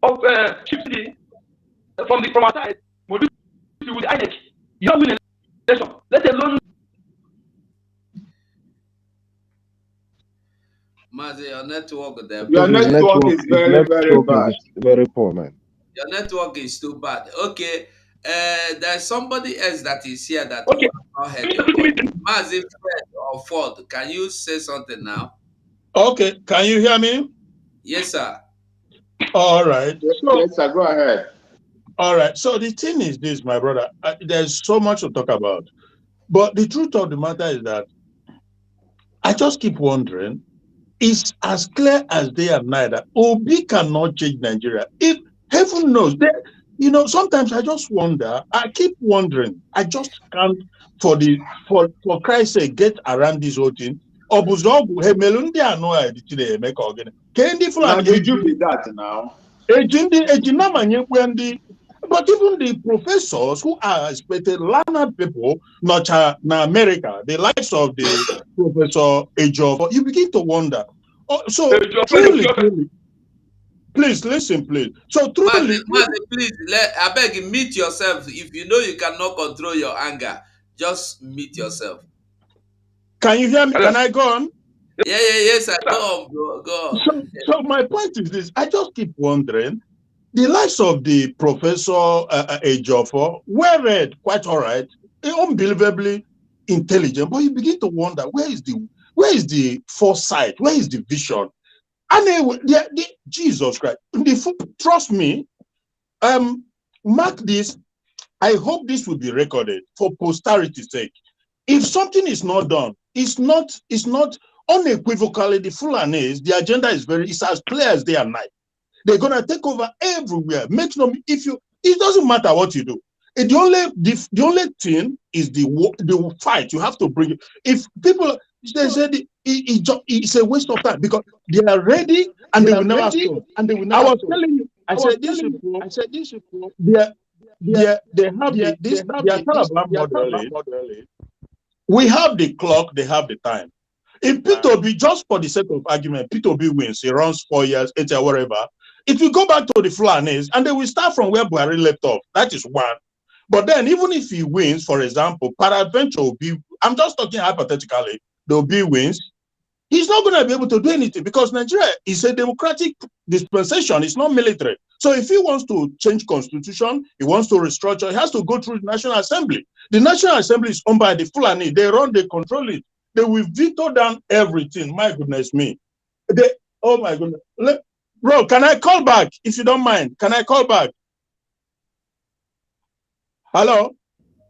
of chips from our side, we'll do with the INEC. You don't win an election. Let alone. Mazi, your network there. Your network is very, very bad. Very poor, man. Your network is too bad. Okay. There's somebody else that is here that Okay. will not help your voice. Mazi, Fred or Ford, can you say something now? Okay, can you hear me? Yes, sir. All right. Yes, sir, go ahead. All right. So the thing is this, my brother, there's so much to talk about. But the truth of the matter is that I just keep wondering, it's as clear as day and night that Obi cannot change Nigeria. If heaven knows, sometimes I just wonder, I keep wondering, I just can't, for Christ's sake, get around this whole thing. But did you be that now? But even the professors who are expected learned people, not in America, the likes of the Professor Ejof, you begin to wonder. So truly, Please listen, please. So truly, Mazi, please, I beg you, mute yourself. If you know you cannot control your anger, just mute yourself. can you hear me? Hello. Can I go on? Yes, sir. Go on, bro. Go on. So my point is this: I just keep wondering. The likes of the Professor Ejiofor were read quite all right, unbelievably intelligent, but you begin to wonder where is the foresight, where is the vision? Anyway, Jesus Christ, trust me, mark this. I hope this will be recorded for posterity's sake. If something is not done, it's not unequivocally the Fulanis. The agenda is it's as clear as day and night. They're gonna take over everywhere. Make no, it doesn't matter what you do. The only thing is the fight. You have to bring it. If people they said it's a waste of time because they are ready and they will never stop. I was telling you, I said these people, they have their Taliban model. We have the clock, they have the time. If P2B, just for the sake of argument, P2B wins, he runs 4 years, 8 years, whatever, it will go back to the Fulanis and they will start from where Buhari left off. That is one. But then, even if he wins, for example, peradventure will be, I'm just talking hypothetically, there will be wins. He's not going to be able to do anything because Nigeria is a democratic dispensation, it's not military. So if he wants to change constitution, he wants to restructure, he has to go through the National Assembly. The National Assembly is owned by the Fulani. They run, they control it. They will veto down everything. My goodness me. Oh my goodness. Bro, can I call back if you don't mind? Can I call back? Hello?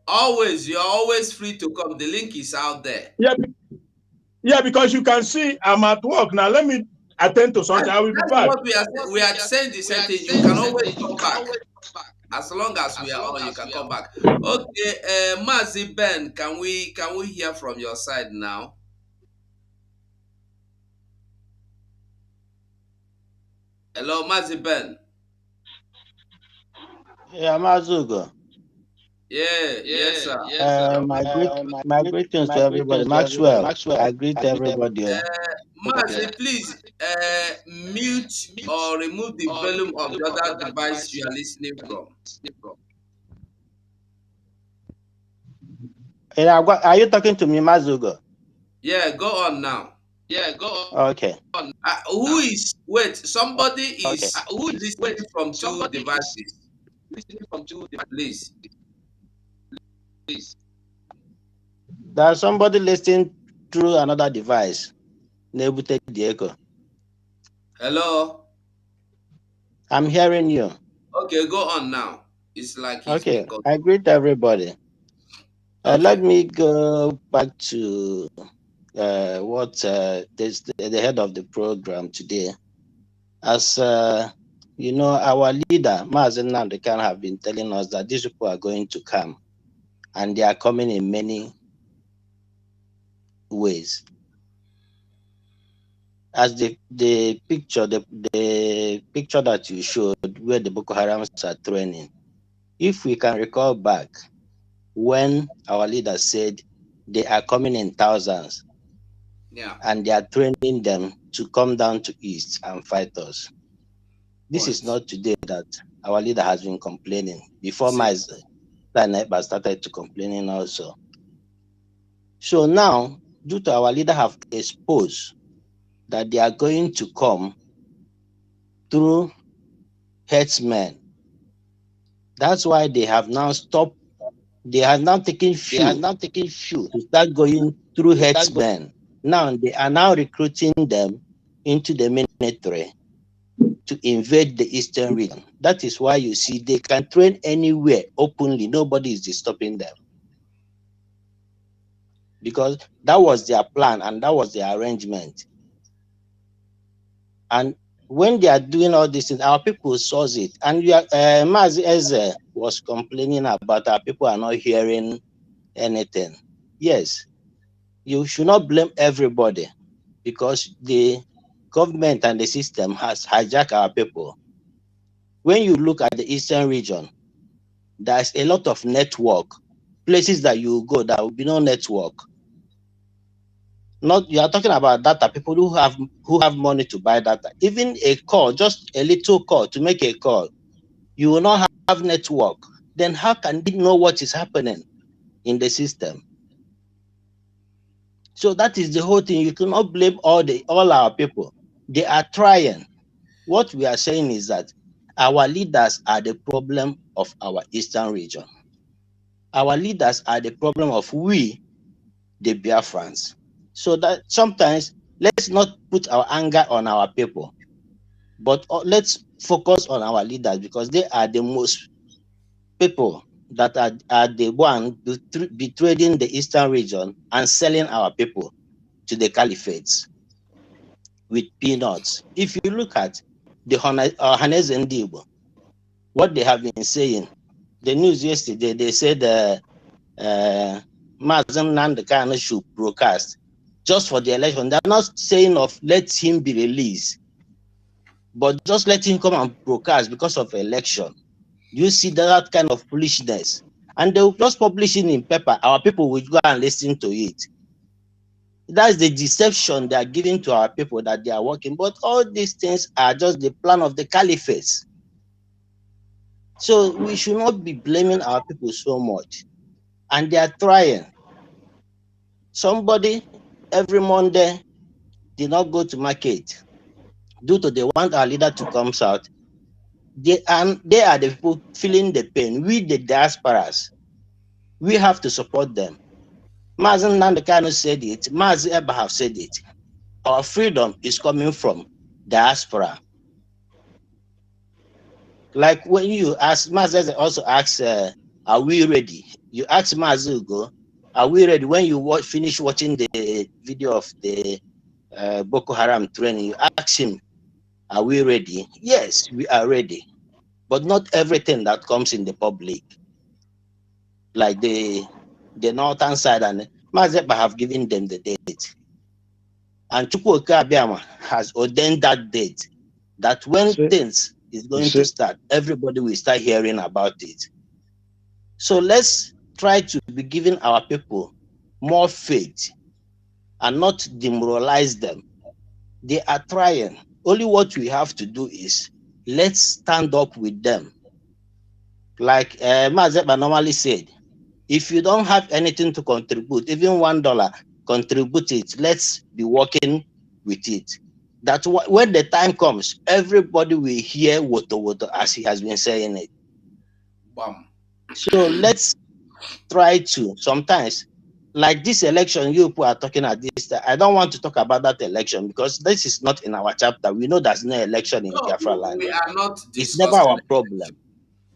Always, you're always free to come. The link is out there. Yeah, because you can see I'm at work now. Let me attend to something. I will be back. What we are saying the same thing. You can always come back. As long as we are on, you can come back. Okay, Mazi Ben, can we hear from your side now? Hello, Mazi Ben. Yeah, Mazugo. Yes, sir. My greetings to everybody. Maxwell, I greet everybody. Mazi, please mute or remove the volume of the other device you are listening from. Are you talking to me, Mazugo? Yeah, go on now. Okay. Somebody is listening from two devices. Please. There's somebody listening through another device. Nebute Diego. Hello? I'm hearing you. Okay, go on now. It's like okay. I greet everybody. Let me go back to what the head of the program today. As you know, our leader, Mazen Nandekan, have been telling us that these people are going to come, and they are coming in many ways. As the picture, the picture that you showed, where the Bokoharams are training, if we can recall back when our leader said they are coming in thousands, and they are training them to come down to East and fight us. This is not today that our leader has been complaining. Before my neighbor started to complaining also. So now, due to our leader have exposed that they are going to come through headsmen, that's why they have now stopped. They have now taken few to start going through headsmen. Now they are now recruiting them into the military to invade the eastern region. That is why you see they can train anywhere openly. Nobody is stopping them. Because that was their plan and that was their arrangement. And when they are doing all these things, our people saw it. And Mazi Eze was complaining about our people are not hearing anything. Yes, you should not blame everybody because the government and the system has hijacked our people. When you look at the eastern region, there's a lot of network. Places that you go, there will be no network. Not you are talking about data. People who have money to buy data. Even a call, just a little call to make a call, you will not have network. Then how can they know what is happening in the system? So that is the whole thing. You cannot blame all our people. They are trying. What we are saying is that our leaders are the problem of our eastern region. Our leaders are the problem of we, the Biafrans. So that sometimes let's not put our anger on our people, but let's focus on our leaders, because they are the most people that are the one betraying the eastern region and selling our people to the caliphates with peanuts. If you look at the Hanez Ndibo, what they have been saying, the news yesterday, they said Mazen Nandekano should broadcast just for the election. They're not saying of let him be released, but just let him come and broadcast because of election. You see that kind of foolishness, and they'll just publish it in paper. Our people will go and listen to it. That's the deception they are giving to our people, that they are working. But all these things are just the plan of the caliphates. So we should not be blaming our people so much. And they are trying. Somebody every Monday did not go to market due to they want our leader to come out. They are the people feeling the pain. We, the diasporas, we have to support them. Mazen Nandekano said it. Mazi Eba have said it. Our freedom is coming from diaspora. Like when you ask, Mazi also asks, are we ready? You ask Mazi Ugo, are we ready? When you finish watching the video of the Boko Haram training, you ask him, are we ready? Yes, we are ready. But not everything that comes in the public, like the northern side, and Mazepa have given them the date. And Chukwuka Abiyama has ordained that date, that when things is going to start, everybody will start hearing about it. So let's try to be giving our people more faith and not demoralize them. They are trying. Only what we have to do is let's stand up with them. Like Mazepa normally said, if you don't have anything to contribute, even $1, contribute it. Let's be working with it. That's when the time comes, everybody will hear woto woto, as he has been saying it. Bam. So let's try to sometimes, like this election you people are talking at this time. I don't want to talk about that election because this is not in our chapter. We know there's no election in Biafra land. We are not It's never discussing our problem.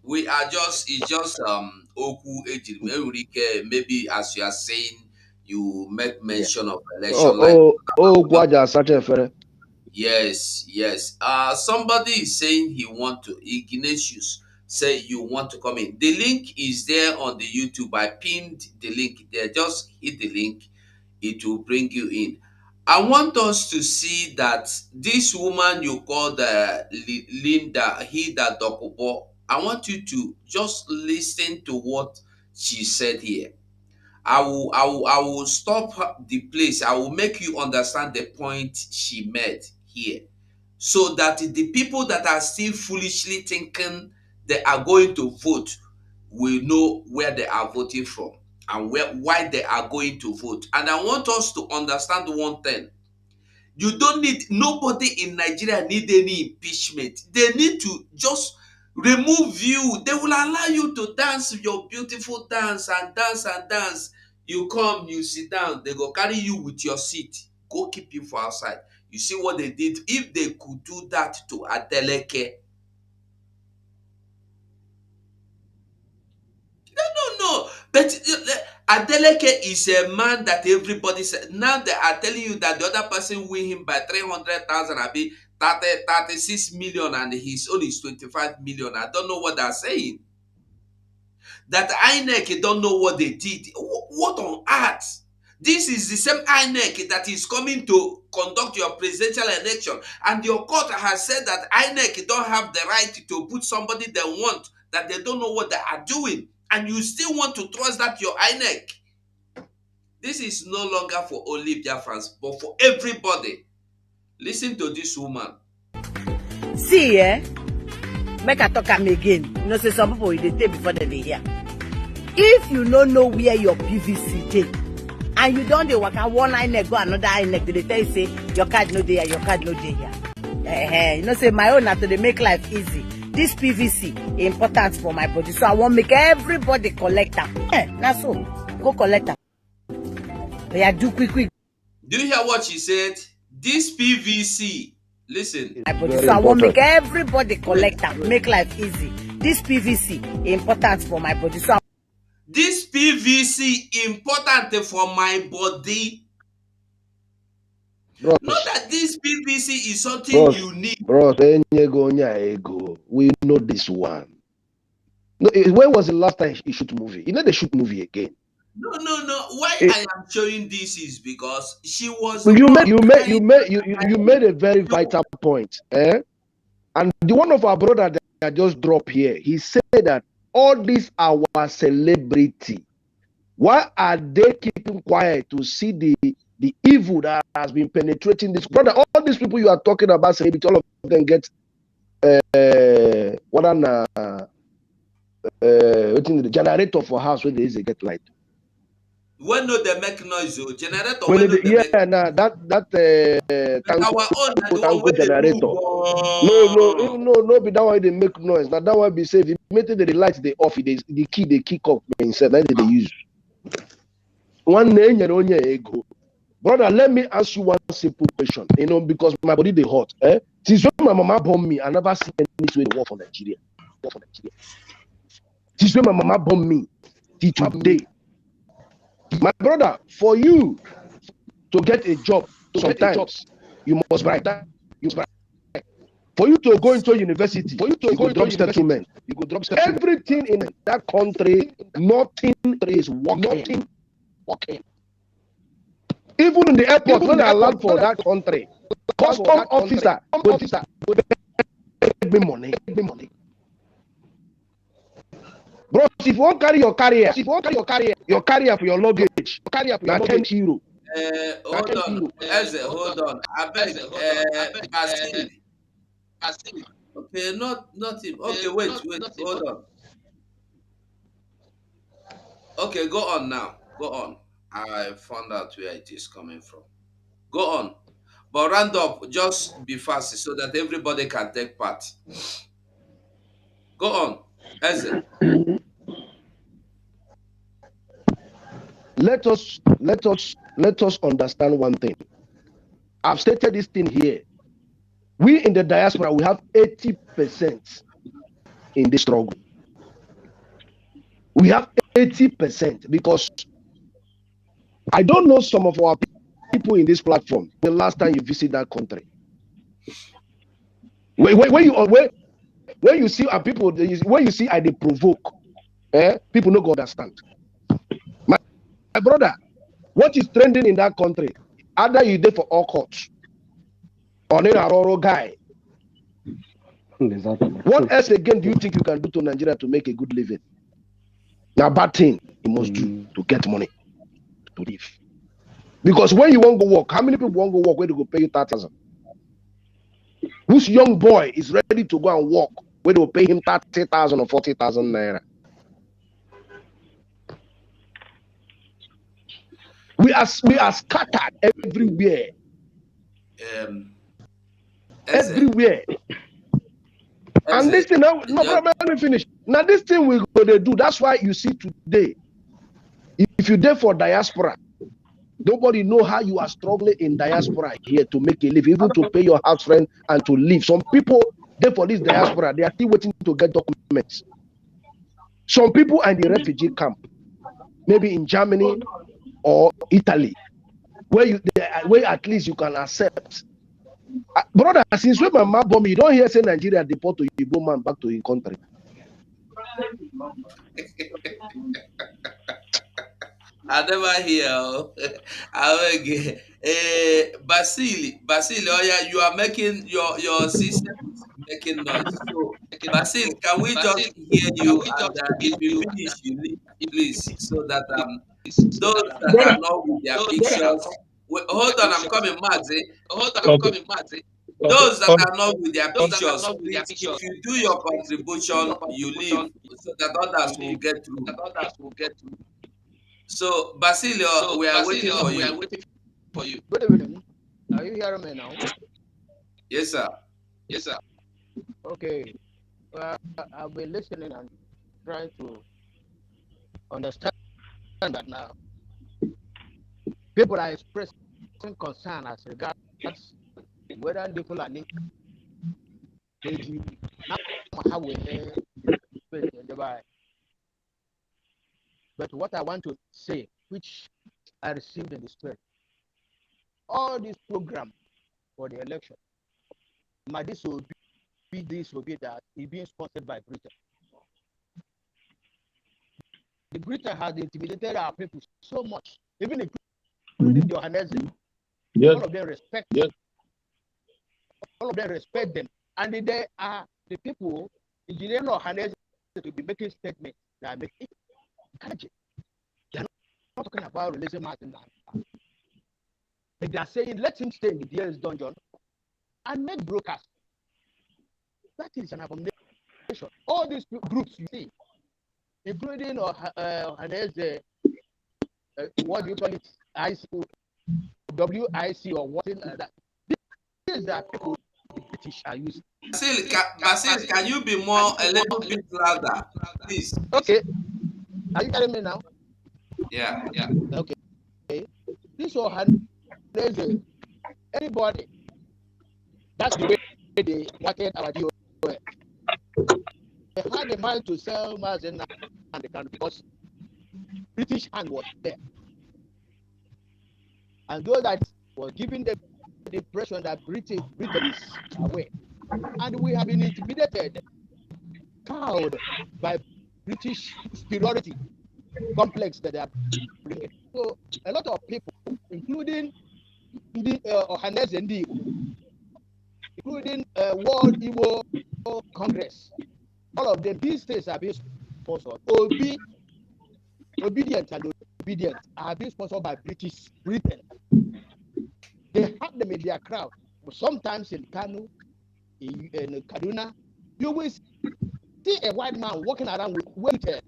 We are just it's just oku maybe as you are saying you make mention of election like yes. Somebody is saying he want to Ignatius say you want to come in. The link is there on the YouTube. I pinned the link there. Just hit the link, it will bring you in. I want us to see that this woman you call the Linda Hida Dokubo, I want you to just listen to what she said here. I will stop the place. I will make you understand the point she made here, so that the people that are still foolishly thinking they are going to vote will know where they are voting from and why they are going to vote. And I want us to understand one thing. You don't need nobody in Nigeria need any impeachment. They need to just remove you. They will allow you to dance your beautiful dance and dance and dance. You come, you sit down, they go carry you with your seat, go keep you for outside. You see what they did? If they could do that to Adeleke, no. But Adeleke is a man that everybody said. Now they are telling you that the other person win him by 300,000, I be 36 million, and his own is 25 million. I don't know what they're saying. That INEC don't know what they did. What on earth? This is the same INEC that is coming to conduct your presidential election, and your court has said that INEC don't have the right to put somebody they want, that they don't know what they are doing, and you still want to trust that your INEC. This is no longer for only Biafrans, but for everybody. Listen to this woman. See, make I talk am again. You know, say some people they take before they hear. If you don't know where your PVC dey, and you don't dey waka one INEC go another INEC, they tell you say your card no dey here, your card no dey here. You know, say my own na to dey make life easy. This PVC important for my body, so I want make everybody collect am. Na so go collect am. Yeah, do quick. Do you hear what she said? This PVC. Listen. My body, so I want make everybody collect am, make life easy. This PVC important for my body, so this PVC important for my body. Bros, Not that this PVC is something unique. Bros, we know this one. No, when was the last time he shoot movie? You know they shoot movie again. No. Why I am showing this is because she was. You made a very vital point, eh? And the one of our brother that just dropped here, he said that all these are our celebrity. Why are they keeping quiet to see the evil that has been penetrating this brother? All these people you are talking about, celebrity, all of them get the generator for house when there is a get light. When no they make noise, generator. When that tanko generator. No, be that why they make noise. Now that why be safe. Immediately the light they off, the key they kick up instead. That they use. One name ego. Brother, let me ask you one simple question. You know, because my body they hot. Since when my mama born me, I never seen any way to work for Nigeria. Since when my mama born me, till today. My brother, for you to get a job, sometimes you must write. For you to go into university, you go drop settlement. You go drop settlement. Everything in that country, nothing is working. Even in the airport, when they allowed for that country, custom officer give me money. Bro, if you want carry your carrier, for your luggage, na 10 euro. Hold on. I beg, okay, not him. Okay, wait, hold on. Okay, go on now. Go on. I found out where it is coming from. Go on. But round up, just be fast so that everybody can take part. Go on. Eze. Let us understand one thing. I've stated this thing here. We in the diaspora, we have 80% in this struggle. We have 80% because I don't know some of our people in this platform the last time you visit that country. When you see our people, when you see how they provoke, people no go understand. My brother, what is trending in that country? Either you there for all courts or then a rural guy. What else again do you think you can do to Nigeria to make a good living? Now, bad thing you must do to get money to live. Because when you won't go work, how many people won't go work where they go pay you 30,000? Whose young boy is ready to go and work where they will pay him 30,000 or 40,000 naira? We are scattered everywhere. Everywhere. And this thing now, no problem, let me finish. Now, this thing we're going to do, that's why you see today, if you're there for diaspora, nobody know how you are struggling in diaspora here to make a live, even to pay your house rent and to live. Some people there for this diaspora, they are still waiting to get documents. Some people are in the refugee camp, maybe in Germany or Italy, where at least you can accept. Brother, since when my mom born me, you don't hear say Nigeria deport to Igbo man back to his country. I never hear. Basile, oh yeah, you are making your system is making noise. So Basil, can we just hear you? And if you finish, you leave, please, so that those that Brother, are not with their pictures. Wait, hold on, I'm coming, Mazi. okay. Those that Okay. are not with their pictures, please, if you do your contribution, you leave, so that others will get through. So, Basilio, we are waiting for you. Good evening. Are you hearing me now? Yes, sir. Okay. I've been listening and trying to understand that now. People are expressing concern as regards whether people are engaging how we but what I want to say, which I received in the spirit, all this program for the election, this will be that, is being sponsored by Britain. The Britain has intimidated our people so much, even including the Johannesburg. Yes. All of them respect. All of them respect them, and they are the people in the name of Johannesburg to be making statements that make it encouraging. They are not talking about releasing Martin. They are saying let him stay in the DL's dungeon and make broadcasts. That is an abomination. All these groups you see, including Johannesburg, what do you call it? WIC or what like that. These are people the British are using. Basil, can you be a little bit louder, please? Okay. Are you hearing me now? Yeah. Okay. This Johannesburg, anybody, that's the way they market our DOL. They had a mind to sell Mazen and the country because British hand was there. And those that were giving them the impression that Britain is away. And we have been intimidated, cowed by British superiority complex that they are bringing. So a lot of people, including the Johannesburg, including World Igbo Congress, all of them, these states are being sponsored. Obedient and obedient are being sponsored by Britain. They have them in their crowd. Sometimes in Kanu, in Kaduna, you will see a white man walking around with weighted.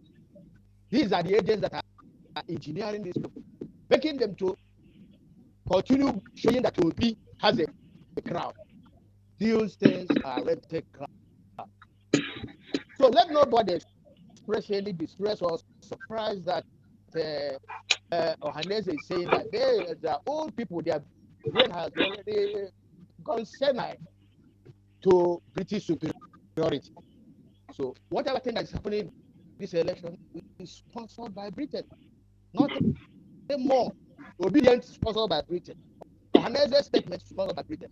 These are the agents that are engineering this, making them to continue showing that Obi has a crowd. These things are red tape crowd. So let nobody express any distress or surprise that Ohanes is saying that the old people, their brain has already gone senile to British superiority. So whatever thing that is happening in this election is sponsored by Britain, not more obedient sponsored by Britain. Ohanes' statement sponsored by Britain.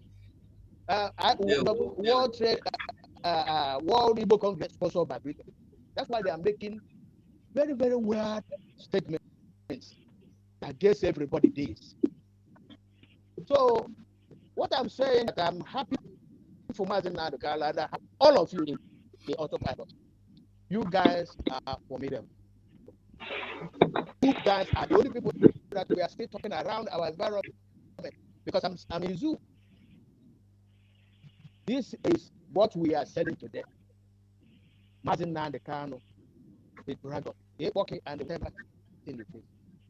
World Trade, World Igbo Congress sponsored by Britain. That's why they are making very, very weird statements against everybody this. So what I'm saying that I'm happy for Martin Nadokala that all of you in the autopilot, you guys are formidable. You guys are the only people that we are still talking around our environment because I'm in zoo. This is what we are selling today. Martin Nadokala, the dragon, the walking and whatever thing it is.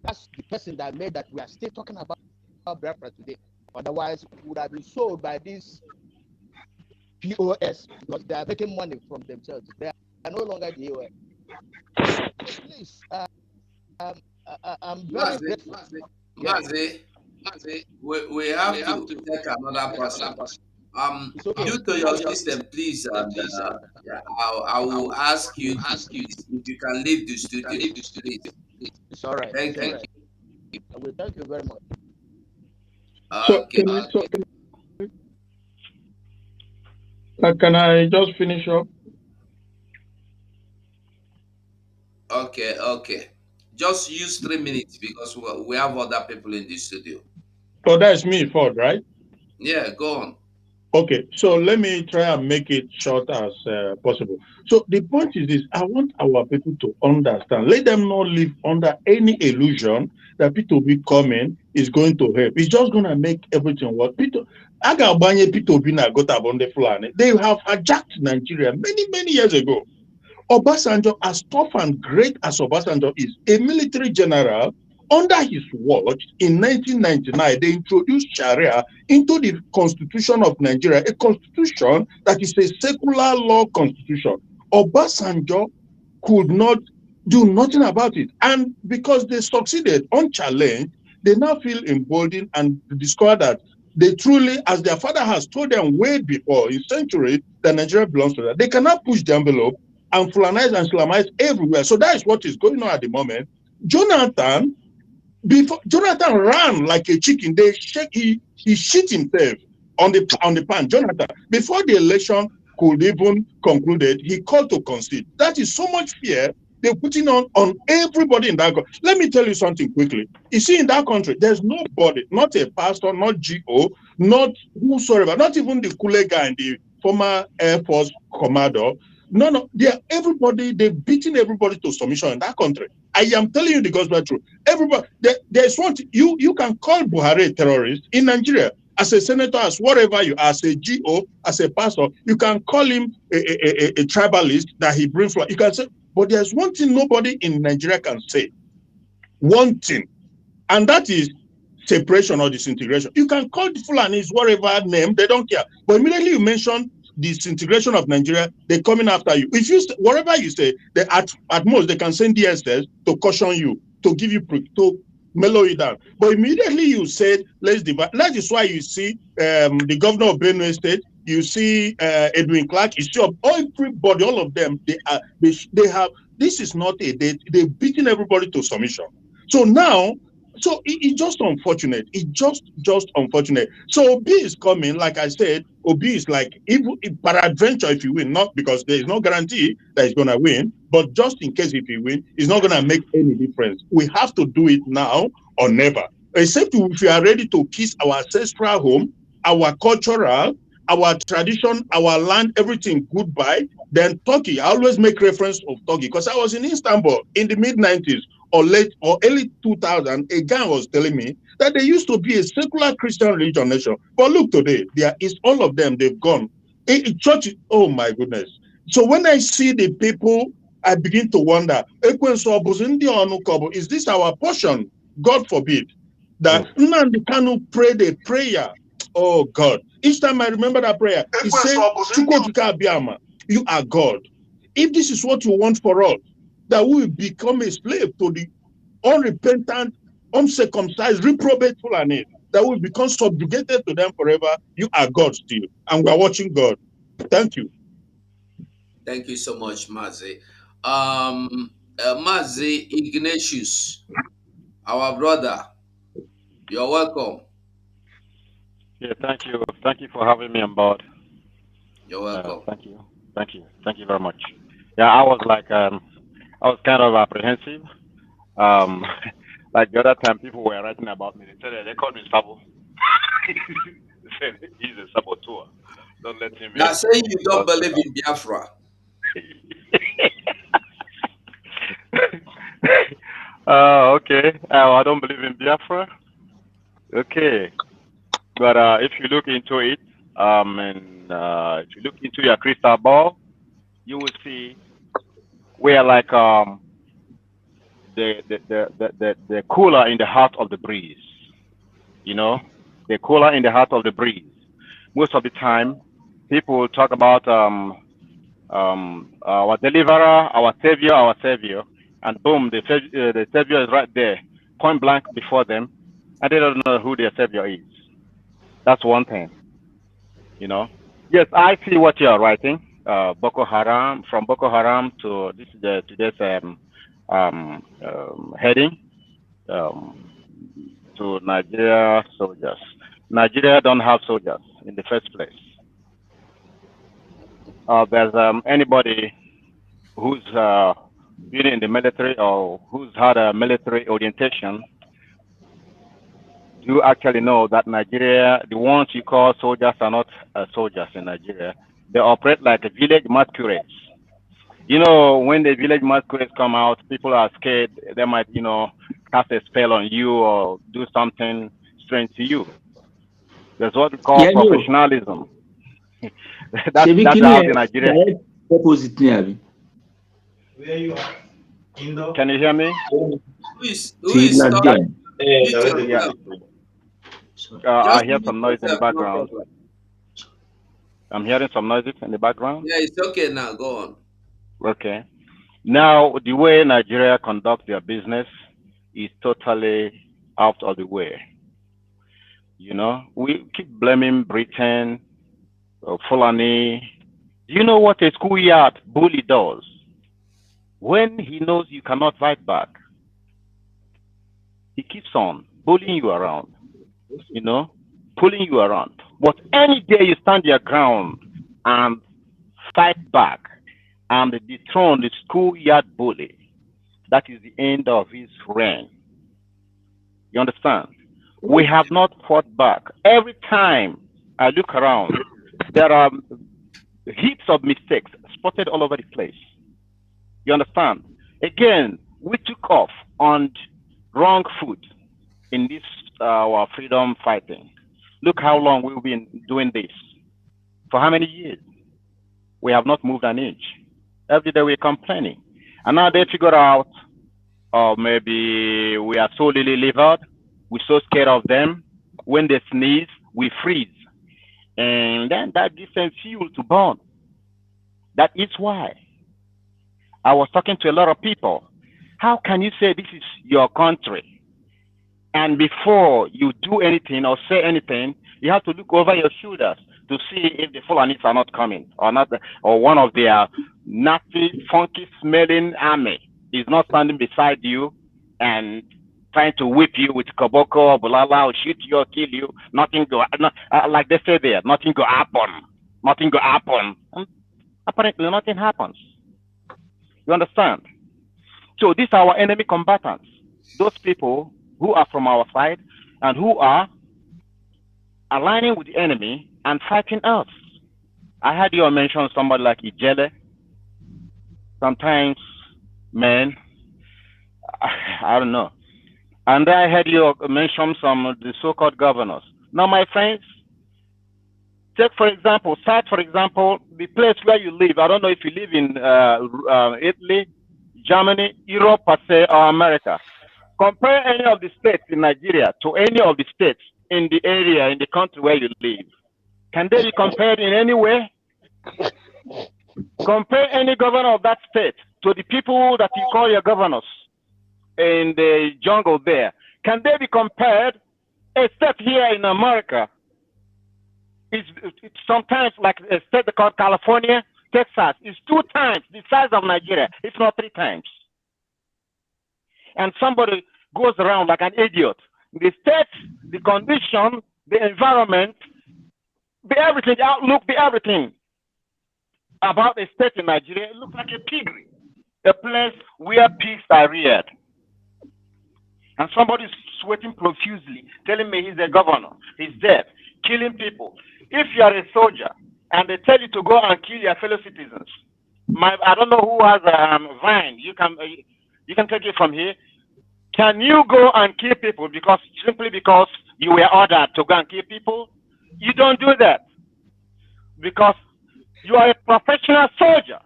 That's the person that made that we are still talking about Biafra today. Otherwise, it would have been sold by this POS because they are making money from themselves. They are no longer the OS. Please, I'm very grateful. Mazi, we have to take another person. Okay. Due to your system, please, and I will ask you to please, if you can leave the studio, please. It's all right. Thank you. Right. I will thank you very much. Okay. Can I just finish up? Okay. Just use 3 minutes because we have other people in the studio. So that's me, Ford, right? Yeah, go on. Okay, so let me try and make it short as possible. So the point is this: I want our people to understand. Let them not live under any illusion that P2B coming is going to help. It's just going to make everything work. P2B na Gotabonde Fulani. They have hijacked Nigeria many years ago. Obasanjo, as tough and great as Obasanjo is, a military general, under his watch in 1999, they introduced Sharia into the Constitution of Nigeria, a constitution that is a secular law constitution. Obasanjo could not do nothing about it. And because they succeeded unchallenged, they now feel emboldened and discover that they truly, as their father has told them way before, in centuries, that Nigeria belongs to them. They cannot push the envelope and Fulanize and Islamize everywhere. So that is what is going on at the moment. Jonathan ran like a chicken. He shit himself on the pan. Jonathan, before the election could even concluded, he called to concede. That is so much fear they're putting on everybody in that country. Let me tell you something quickly. You see, in that country, there's nobody, not a pastor, not GO, not whosoever, not even the Kule guy, the former Air Force commander. No, they've beaten everybody to submission in that country. I am telling you the gospel truth. Everybody, there's one thing, you can call Buhari a terrorist in Nigeria. As a senator, as whatever you are, as a GO, as a pastor, you can call him a tribalist that he brings from. You can say, but there's one thing nobody in Nigeria can say. One thing, and that is separation or disintegration. You can call the Fulanis whatever name, they don't care. But immediately you mention disintegration of Nigeria, they're coming after you. If you whatever you say, they at most they can send DSS to caution you, to give you to mellow you down. But immediately you said, let's divide. That is why you see the governor of Benue State, you see Edwin Clark, you see everybody, all of them, they have, this is not a date, they're beating everybody to submission. So now, so it's just unfortunate. It's just unfortunate. So Obi is coming, like I said, Obi is like, if peradventure, if you win, not because there is no guarantee that he's going to win, but just in case if he win, it's not going to make any difference. We have to do it now or never. Except if we are ready to kiss our ancestral home, our cultural, our tradition, our land, everything goodbye, then Turkey. I always make reference of Turkey because I was in Istanbul in the mid-90s. Or late or early 2000, a guy was telling me that they used to be a secular Christian religion nation. But look today, all of them, they've gone. Church, oh my goodness. So when I see the people, I begin to wonder, is this our portion? God forbid. That Nnamdi Kanu prayed a prayer. Oh God. Each time I remember that prayer, he said, you are God. If this is what you want for us, that we will become a slave to the unrepentant, uncircumcised, reprobate Fulani, that will become subjugated to them forever. You are God still, and we are watching God. Thank you. Thank you so much, Mazi. Mazi Ignatius, our brother, you're welcome. Yeah, thank you. Thank you for having me on board. You're welcome. Thank you. Thank you. Thank you very much. Yeah, I was like, I was kind of apprehensive. Like the other time, people were writing about me. They said they called me Sabo. They said he's a saboteur. Don't let him in. Now, saying you don't believe in Biafra. Okay. I don't believe in Biafra. Okay. But if you look into it, and if you look into your crystal ball, you will see we are like the cooler in the heart of the breeze. You know, the cooler in the heart of the breeze. Most of the time, people talk about our deliverer, our savior, and boom, the savior is right there, point blank before them, and they don't know who their savior is. That's one thing. You know. Yes, I see what you are writing. Bokoharam, from Bokoharam to today's heading to Nigeria soldiers. Nigeria don't have soldiers in the first place. There's anybody who's been in the military or who's had a military orientation do actually know that Nigeria, the ones you call soldiers are not soldiers in Nigeria. They operate like a village masquerades. You know, when the village masquerades come out, people are scared. They might, cast a spell on you or do something strange to you. That's what we call Yeah, no. professionalism. Ṣebí That's kíní how ẹ̀ the Nigeria. direct opposite ni àbí? Can you hear me? Who Ṣé is na That talking? there? Mute yeah. yourself. I Just hear mute some noise in the yourself, no background. problem. I'm hearing some noises in the background. Yeah, it's okay now. Go on. Okay. Now, the way Nigeria conducts their business is totally out of the way. We keep blaming Britain, Fulani. Do you know what a schoolyard bully does? When he knows you cannot fight back, he keeps on bullying you around, pulling you around. But any day you stand your ground and fight back and dethrone the schoolyard bully, that is the end of his reign. You understand? We have not fought back. Every time I look around, there are heaps of mistakes spotted all over the place. You understand? Again, we took off on wrong foot in this our freedom fighting. Look how long we've been doing this. For how many years? We have not moved an inch. Every day we're complaining. And now they figure out, maybe we are so lily-livered, we're so scared of them. When they sneeze, we freeze. And then that gives them fuel to burn. That is why I was talking to a lot of people. How can you say this is your country? And before you do anything or say anything, you have to look over your shoulders to see if the Fulanis are not coming or not, or one of their nasty, funky smelling army is not standing beside you and trying to whip you with koboko or bulala or shoot you or kill you. Nothing go, like they say there, nothing go happen. Nothing go happen. And apparently nothing happens. You understand? So these are our enemy combatants. Those people who are from our side and who are aligning with the enemy and fighting us. I heard you mention somebody like Ijele. Sometimes, man, I don't know. And I heard you mention some of the so-called governors. Now, my friends, take for example, the place where you live. I don't know if you live in Italy, Germany, Europe, per se, or America. Compare any of the states in Nigeria to any of the states in the area, in the country where you live. Can they be compared in any way? Compare any governor of that state to the people that you call your governors in the jungle there. Can they be compared? Except here in America, it's sometimes like a state called California, Texas, is 2 times the size of Nigeria, if not 3 times. And somebody goes around like an idiot. The state, the condition, the environment, the everything, the outlook, the everything about a state in Nigeria, it looks like a piggery, a place where pigs are reared. And somebody's sweating profusely, telling me he's a governor, he's dead, killing people. If you are a soldier and they tell you to go and kill your fellow citizens, I don't know who has a vine. You can take it from here. Can you go and kill people simply because you were ordered to go and kill people? You don't do that because you are a professional soldier.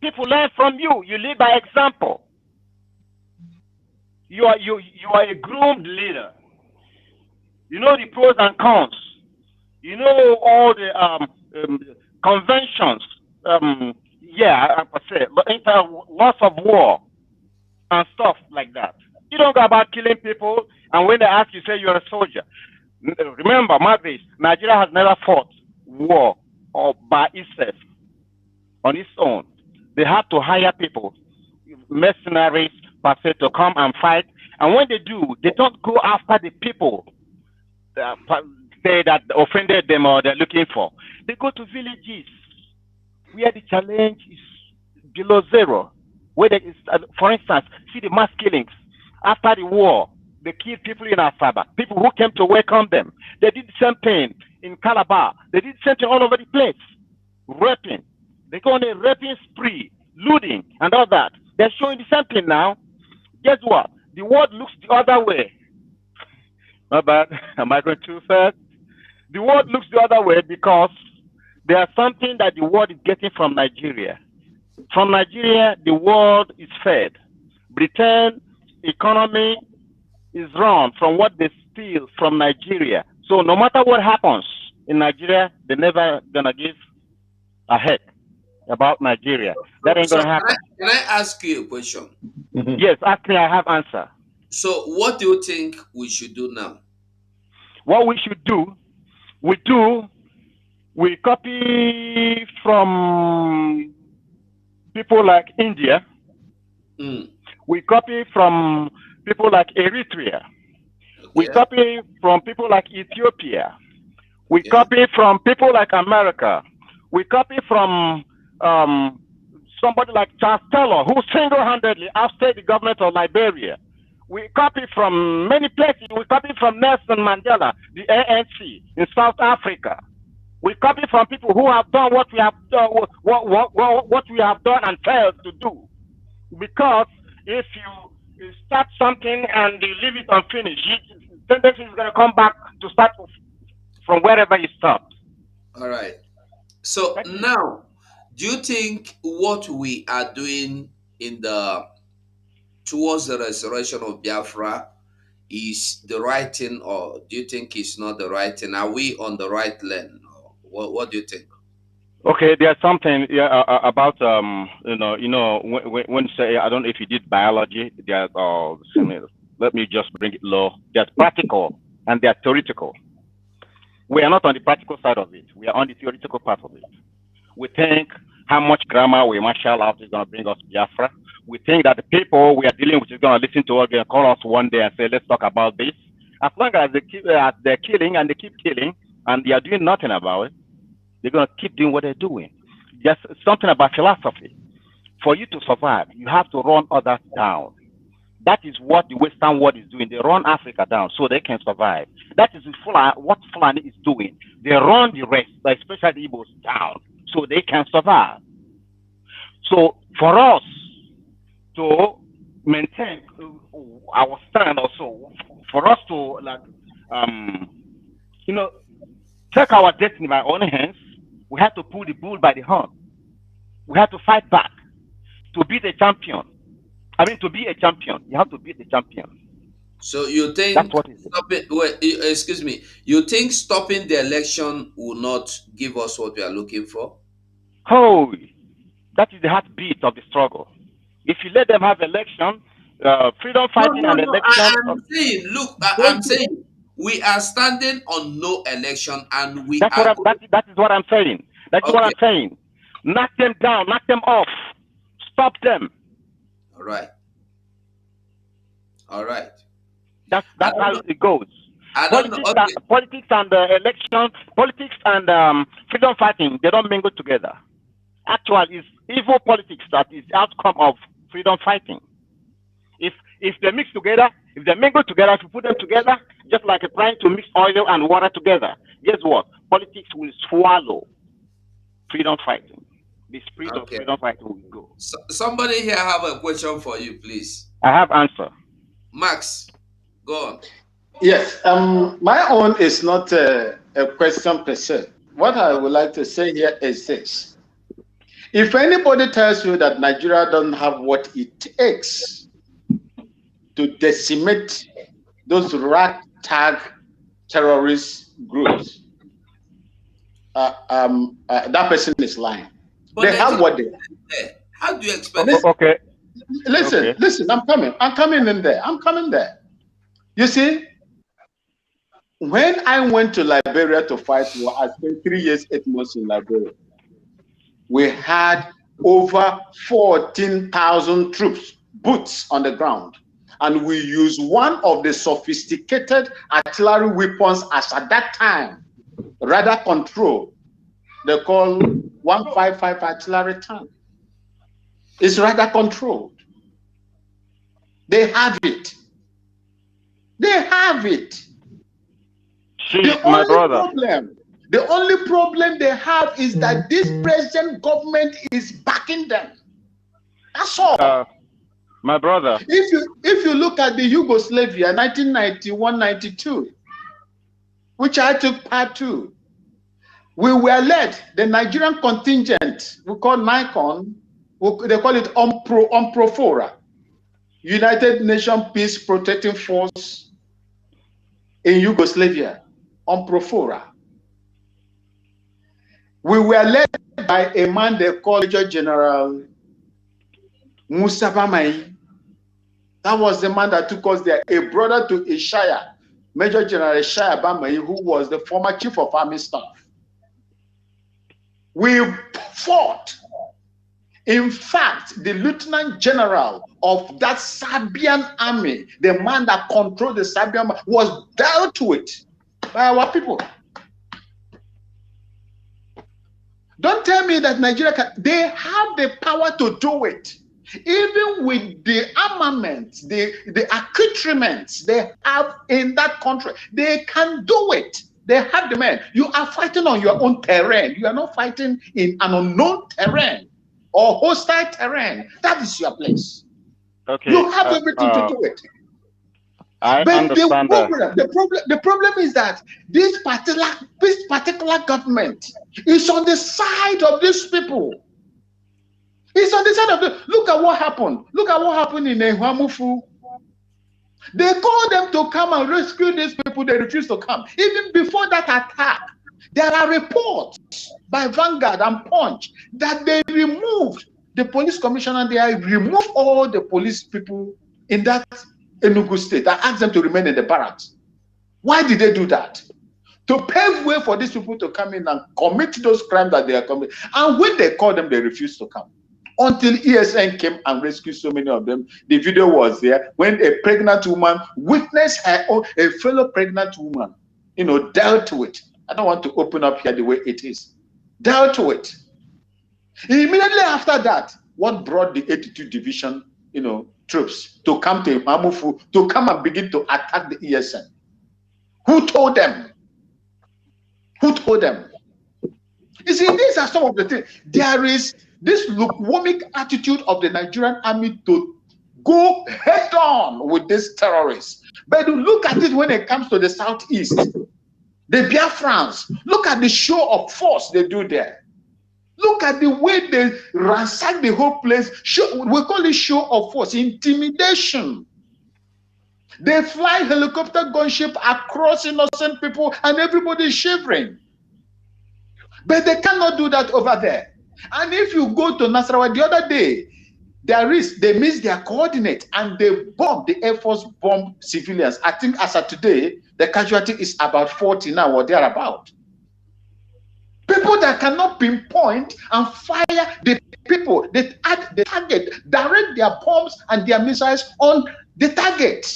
People learn from you. You lead by example. You are a groomed leader. You know the pros and cons. You know all the conventions. I say, lots of war and stuff like that. You don't go about killing people, and when they ask you, say you're a soldier. Remember, Nigeria has never fought war or by itself on its own. They have to hire people, mercenaries, per se, to come and fight. And when they do, they don't go after the people say that offended them or they're looking for. They go to villages where the challenge is below zero. Where there is, for instance, see the mass killings after the war. They killed people in Asaba, people who came to welcome them. They did the same thing in Calabar. They did the same thing all over the place. Raping. They go on a raping spree, looting, and all that. They're showing the same thing now. Guess what? The world looks the other way. Not bad. Am I going too fast? The world looks the other way because there's something that the world is getting from Nigeria. From Nigeria, the world is fed. Britain economy is run from what they steal from Nigeria. So no matter what happens in Nigeria, they're never gonna give a heck about Nigeria. That ain't gonna happen. Can I ask you a question? Yes, ask me, I have answer. So what do you think we should do now? What we should do, we copy from people like India. We copy from people like Eritrea. We copy from people like Ethiopia. We copy from people like America. We copy from somebody like Charles Taylor, who single-handedly ousted the government of Liberia. We copy from many places. We copy from Nelson Mandela, the ANC in South Africa. We copy from people who have done what we have done, what we have done and failed to do. Because if you start something and you leave it unfinished, tendency is going to come back to start from wherever you stopped. All right. So now, do you think what we are doing towards the restoration of Biafra is the right thing, or do you think it's not the right thing? Are we on the right lane? What do you think? Okay, there's something about when you say, I don't know if you did biology. There's let me just bring it low. There's practical and there's theoretical. We are not on the practical side of it. We are on the theoretical part of it. We think how much grammar we marshal out is going to bring us Biafra. We think that the people we are dealing with is going to listen to us, going to call us one day and say, let's talk about this. As long as they're killing and they keep killing and they are doing nothing about it, they're going to keep doing what they're doing. Just something about philosophy. For you to survive, you have to run others down. That is what the Western world is doing. They run Africa down so they can survive. That is what Fulani is doing. They run the rest, especially the Igbos, down so they can survive. So for us to maintain our stand also, for us to take our destiny by our own hands, we have to pull the bull by the horn. We have to fight back to be the champion. I mean, to be a champion, you have to be the champion. So you think that's what is excuse me, you think stopping the election will not give us what we are looking for? Oh, that is the heartbeat of the struggle. If you let them have election, freedom fighting and election. I'm saying, look, I'm saying we are standing on no election, and we that is what I'm saying. That's what I'm saying. Knock them down, knock them off, stop them. All right. All right. That's how it goes. Politics and election, politics and freedom fighting, they don't mingle together. Actually, it's evil politics that is the outcome of freedom fighting. If they mix together, if they mingle together, if you put them together, just like trying to mix oil and water together, guess what? Politics will swallow freedom fighting. The spirit of freedom fighting will go. Somebody here have a question for you, please. I have answer. Max, go on. Yes, my own is not a question per se. What I would like to say here is this. If anybody tells you that Nigeria doesn't have what it takes to decimate those ragtag terrorist groups, that person is lying. But they have what they have. How do you expect? Okay. Listen, I'm coming in there. I'm coming there. You see, when I went to Liberia to fight war, I spent 3 years, 8 months in Liberia. We had over 14,000 troops, boots on the ground. And we used one of the sophisticated artillery weapons as at that time, radar control. They call 155 artillery tank. It's radar controlled. They have it. have it. She's my brother. The only problem they have is that this present government is backing them. That's all. My brother. If you look at the Yugoslavia 1991-92, which I took part to, we were led, the Nigerian contingent, we call NICON, they call it UNPROFORA, United Nations Peace Protecting Force in Yugoslavia, UNPROFORA. We were led by a man they call Major General Musa Bamai. That was the man that took us there, a brother to Ishaya, Major General Ishaya Bamai, who was the former Chief of Army Staff. We fought. In fact, the Lieutenant General of that Serbian army, the man that controlled the Serbian army, was dealt with by our people. Don't tell me that Nigeria they have the power to do it. Even with the armaments, the accoutrements they have in that country, they can do it. They have the men. You are fighting on your own terrain. You are not fighting in an unknown terrain or hostile terrain. That is your place. Okay. You have everything to do it. But the problem is that this particular government is on the side of these people. It's on the side of the. Look at what happened. Look at what happened in Ehuamufu. They called them to come and rescue these people. They refused to come. Even before that attack, there are reports by Vanguard and Punch that they removed the police commissioner. They removed all the police people in that Enugu state. I asked them to remain in the barracks. Why did they do that? To pave way for these people to come in and commit those crimes that they are committing. And when they called them, they refused to come. Until ESN came and rescued so many of them. The video was there when a pregnant woman witnessed her own, a fellow pregnant woman, dealt with. I don't want to open up here the way it is. Dealt with. Immediately after that, what brought the 82 Division, troops to come to Mamufu, to come and begin to attack the ESN? Who told them? Who told them? You see, these are some of the things. There is this lukewarm attitude of the Nigerian army to go head on with these terrorists. But look at it when it comes to the southeast. The Biafrans, look at the show of force they do there. Look at the way they ransack the whole place. We call it show of force, intimidation. They fly helicopter gunship across innocent people and everybody is shivering. But they cannot do that over there. And if you go to Nasarawa the other day, they missed their coordinate and they bombed, the Air Force bombed civilians. I think as of today, the casualty is about 40 now or thereabout. People that cannot pinpoint and fire the people, the target, direct their bombs and their missiles on the target.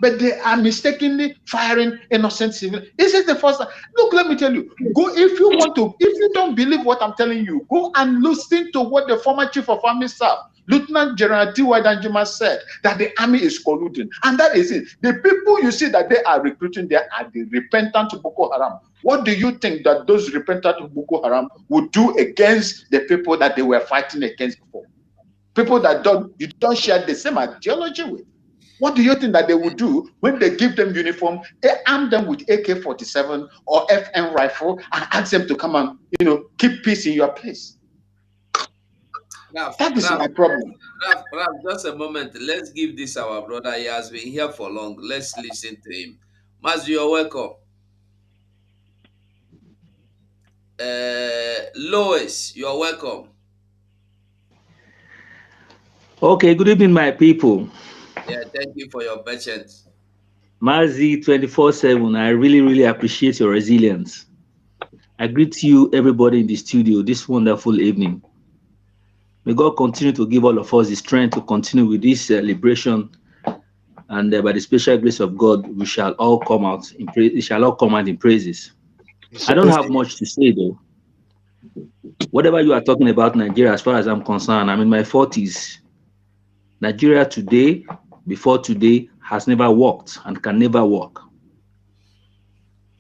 But they are mistakenly firing innocent civilians. This is the first time. Look, let me tell you, if you don't believe what I'm telling you, go and listen to what the former Chief of Army Staff, Lieutenant General T.Y. Danjuma, said, that the army is colluding. And that is it. The people you see that they are recruiting there are the repentant Boko Haram. What do you think that those repentant Boko Haram would do against the people that they were fighting against before? People that you don't share the same ideology with. What do you think that they would do when they give them uniform, they arm them with AK-47 or FN rifle and ask them to come and, keep peace in your place? That is my problem. Raf, just a moment. Let's give this our brother. He has been here for long. Let's listen to him. Mazu, you're welcome. Lois, you're welcome. Okay, good evening, my people. Yeah, thank you for your patience. Mazi 24/7, I really, really appreciate your resilience. I greet you, everybody in the studio, this wonderful evening. May God continue to give all of us the strength to continue with this liberation, and by the special grace of God, we shall all come out in praise. We shall all come out in praises. I don't have much to say though. Whatever you are talking about Nigeria, as far as I'm concerned, I'm in my 40s. Nigeria today, before today, has never worked and can never work.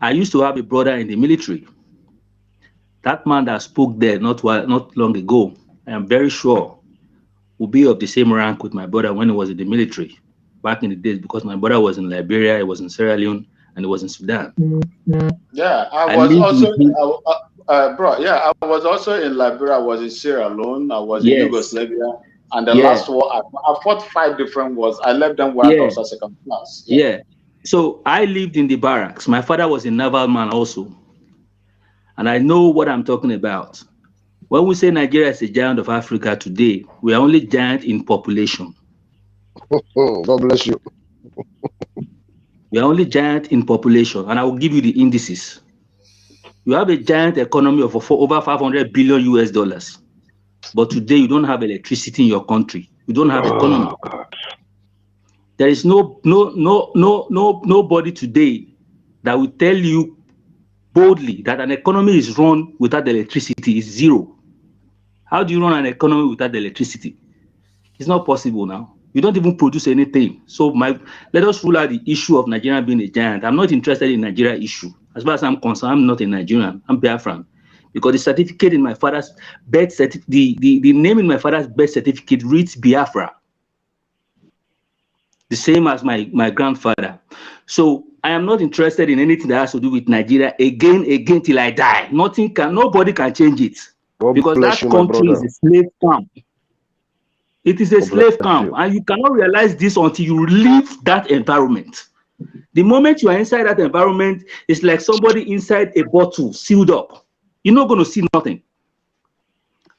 I used to have a brother in the military. That man that spoke there not long ago, I am very sure, will be of the same rank with my brother when he was in the military back in the days, because my brother was in Liberia, he was in Sierra Leone, and he was in Sudan. Yeah, I I was lived also, with him. bro. Yeah, I was also in Liberia. I was in Sierra Leone. I was in Yes. Yugoslavia, and the Yeah. last war, I fought 5 different wars. I left them while I Yeah. was a second class. Yeah. So I lived in the barracks. My father was a naval man also, and I know what I'm talking about. When we say Nigeria is a giant of Africa today, we are only giant in population. God bless you. We are only giant in population, and I will give you the indices. You have a giant economy of over 500 billion US dollars, but today you don't have electricity in your country. You don't have economy. There is nobody today that will tell you boldly that an economy is run without electricity. Is zero. How do you run an economy without electricity? It's not possible now. You don't even produce anything. So let us rule out the issue of Nigeria being a giant. I'm not interested in Nigeria issue. As far as I'm concerned, I'm not a Nigerian. I'm Biafran. Because the certificate in my father's birth certificate, the name in my father's birth certificate reads Biafra. The same as my grandfather. So I am not interested in anything that has to do with Nigeria again till I die. Nobody can change it. God because bless that you, my country is brother. a slave camp. It is a God slave bless camp, you. and you cannot realize this until you leave that environment. The moment you are inside that environment, it's like somebody inside a bottle sealed up. You're not going to see nothing.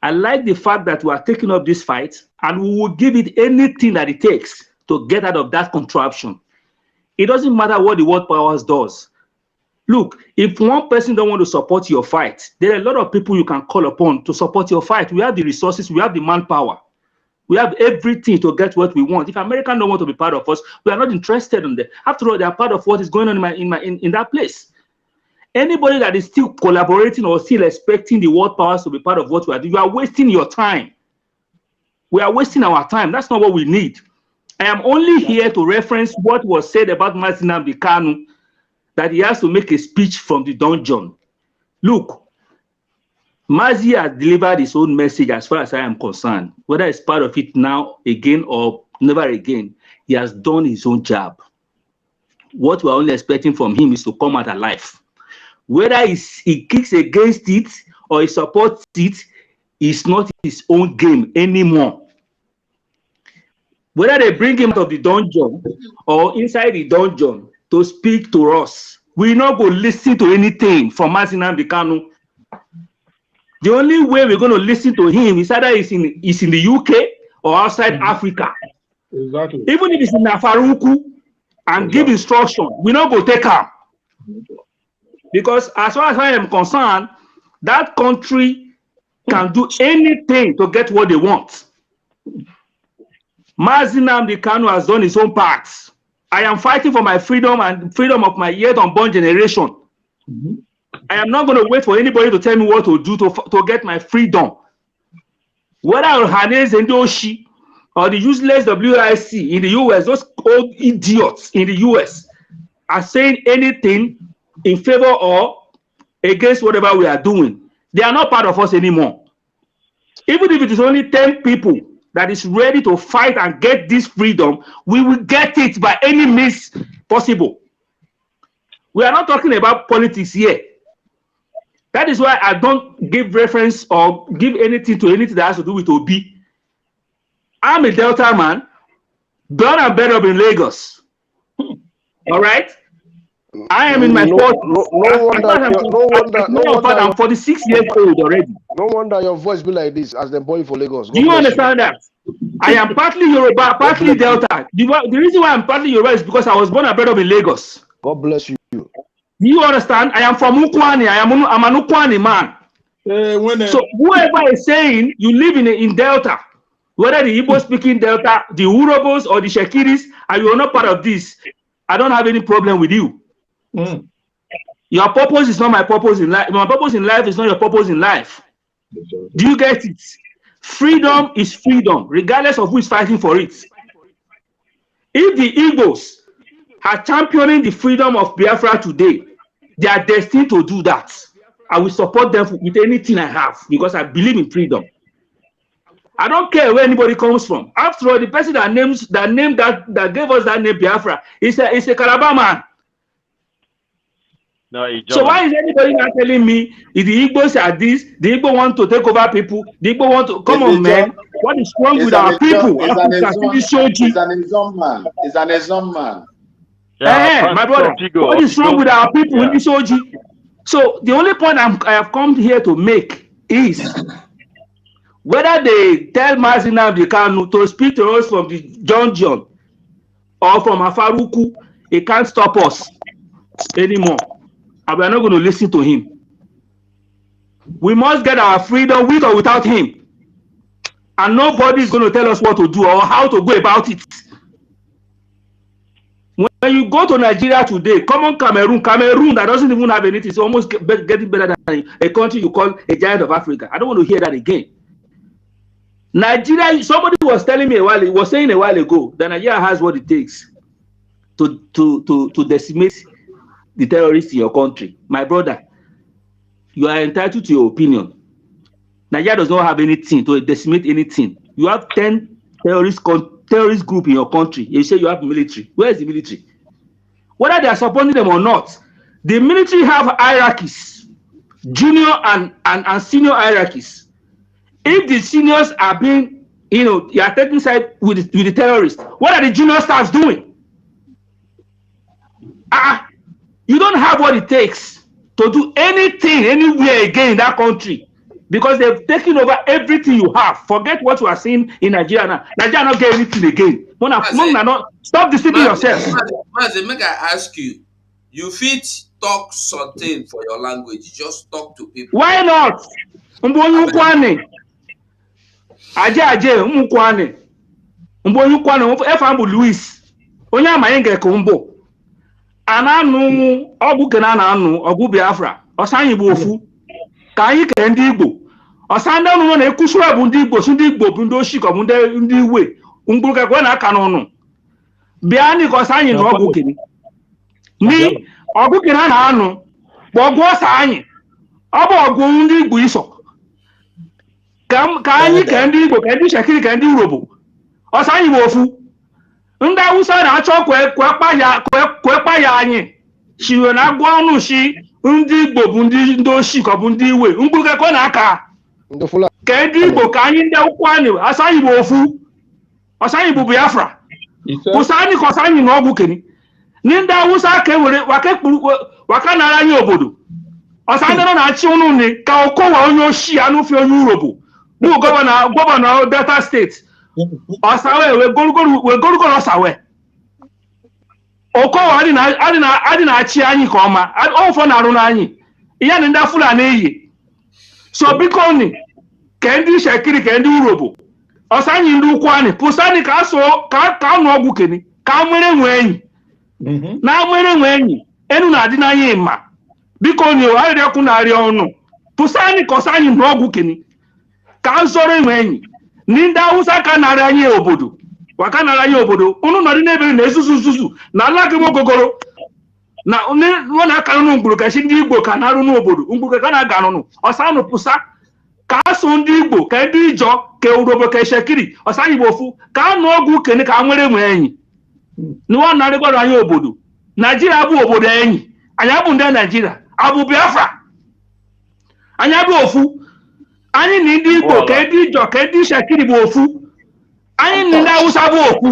I like the fact that we are taking up this fight, and we will give it anything that it takes to get out of that contraption. It doesn't matter what the world powers does. Look, if one person don't want to support your fight, there are a lot of people you can call upon to support your fight. We have the resources, we have the manpower. We have everything to get what we want. If Americans don't want to be part of us, we are not interested in them. After all, they are part of what is going on in that place. Anybody that is still collaborating or still expecting the world powers to be part of what we are doing, you are wasting your time. We are wasting our time. That's not what we need. I am only here to reference what was said about Mazi Nnamdi Kanu, that he has to make a speech from the dungeon. Look, Mazi has delivered his own message as far as I am concerned. Whether it's part of it now, again, or never again, he has done his own job. What we're only expecting from him is to come out alive. Whether he kicks against it or he supports it, is not his own game anymore. Whether they bring him out of the dungeon or inside the dungeon to speak to us, we not go listen to anything from Mazi Nnamdi Kanu. The only way we're going to listen to him is either he's in the UK or outside Africa. Exactly. Even if it's in Afaruku and give instruction, we're not going to take him. Because as far as I am concerned, that country can do anything to get what they want. Mazi Nnamdi Kanu has done his own part. I am fighting for my freedom and freedom of my yet unborn generation. I am not going to wait for anybody to tell me what to do to get my freedom. Whether Hanez Ndoshi or the useless WIC in the US, those old idiots in the US are saying anything in favor or against whatever we are doing, they are not part of us anymore. Even if it is only 10 people that is ready to fight and get this freedom, we will get it by any means possible. We are not talking about politics here. That is why I don't give reference or give anything to anything that has to do with Obi. I'm a Delta man, born and bred up in Lagos. All right? I am in my 40s. I'm 46 years old already. No wonder your voice be like this as the boy for Lagos. Do you understand that? I am partly Yoruba, partly Delta. The reason why I'm partly Yoruba is because I was born and bred up in Lagos. God bless you. Do you understand? I am from Ukwani. I'm an Ukwani man. So whoever is saying you live in Delta, whether the Igbo speaking Delta, the Urobos or the Shekiris, and you are not part of this, I don't have any problem with you. Your purpose is not my purpose in life. My purpose in life is not your purpose in life. Do you get it? Freedom is freedom, regardless of who is fighting for it. If the Igbos are championing the freedom of Biafra today, They are destined to do that. I will support them with anything I have because I believe in freedom. I don't care where anybody comes from. After all, the person that gave us that name Biafra is a Calabar man. No, So why is anybody not telling me if the Igbos are this, the Igbo want to take over people, the Igbo want to come on, man? What is wrong with our people? He's an Islam man. He's an Islam man. Yeah, my brother, what is wrong with our people in this OG? So the only point I have come here to make is whether they tell Mazina Kanu to speak to us from the John or from Afaruku, he can't stop us anymore. And we are not going to listen to him. We must get our freedom with or without him. And nobody is going to tell us what to do or how to go about it. When you go to Nigeria today, common Cameroon that doesn't even have anything, it's almost getting better than a country you call a giant of Africa. I don't want to hear that again. Nigeria, somebody was saying a while ago that Nigeria has what it takes to decimate the terrorists in your country. My brother, you are entitled to your opinion. Nigeria does not have anything to decimate anything. You have 10 terrorist group in your country. You say you have military. Where is the military? Whether they are supporting them or not, the military have hierarchies, junior and senior hierarchies. If the seniors are being, you are taking side with the terrorists, what are the junior staffs doing? You don't have what it takes to do anything anywhere again in that country because they've taken over everything you have. Forget what you are seeing in Nigeria now. Nigeria not get anything again. Stop deceiving yourself. Mazi, make I ask you, you fit talk something for your language, just talk to people. Why not? Aje umukwane. Mbonyukwane efambu Louis. Onye amanye kumbo. Ananu ogu kenana anu ogu Biafra. Osanyi bu ofu. Ka anyi ke ndi Igbo. Osanda nu na ekusura bu ndi Igbo, ndi Igbo bu ndi oshiko bu ndi Iwe. Ngburuka kwa na aka n'onu. Bịa ni ko sanyi no ogu keni. Ni ogu kenana anu. Ogu osanyi. Obu ogu ndi Igbo iso. Ka anyị ka ndị Igbo ka ndị Shekiri ka ndị Urobo ọsọ anyị bụ ofu ndị Awụsa na-achọ kwekpa ya anyị shiwe na agwa ọnụ shi ndị Igbo bụ ndị oshi ka bụ ndị Iwe mgbukekọ na aka ka ndị Igbo ka anyị ndị akwụkwọ anyị ọsọ anyị bụ ofu ọsọ anyị bụ Biafra kwụsa anyị ka ọsọ anyị na ọgwụ keni ndị Awụsa ka ewere waka nara anyị obodo ọsọ ndị nọ na-achị ụnụ nri ka ọkọwa onye oshi anụfe onye Urobo bụ gọvanọ Delta steeti ọsawe we gorugoro ọsawe okowa adị na-achị anyị ka ọma ọfọ na-arụ n'anyị ihe na ndị Fulani eyi so biko ni ka ndị Shekiri ka ndị Urobo ọsa anyị ndị ukwu anyị pụsani ka anụ ọgwụ keni ka nwere nwe enyi na nwere nwe enyi enu na-adị n'anya mma biko ni arịrịọkụ na-arịọ ọnụ pụsani ka ọsa anyị ndụ ọgwụ keni ka nsọrọ enwe enyi ndị Awụsa ka narị anyị obodo waka narị anyị obodo unu nọdị n'ebe na ezuzu na ala gị mogogoro na nọ na aka nụ mgburu kachi ndị Igbo ka na-arụ n'obodo mgburu ka na-aga nụnụ ọsa nụ pụsa ka asụ ndị Igbo ka ndị Ijọ ka Urobo ka Shekiri ọsa anyị bụ ofu ka anụ ọgwụ kene ka nwere enwe enyi nwa narịgwara anyị obodo Naijiria bụ obodo enyi anyị abụ ndị Naijiria abụ Biafra anyị abụ ofu anyị na ndị Igbo ka ndị Ijọ ka ndị Shekiri bụ ofu anyị na ndị Awụsa bụ ofu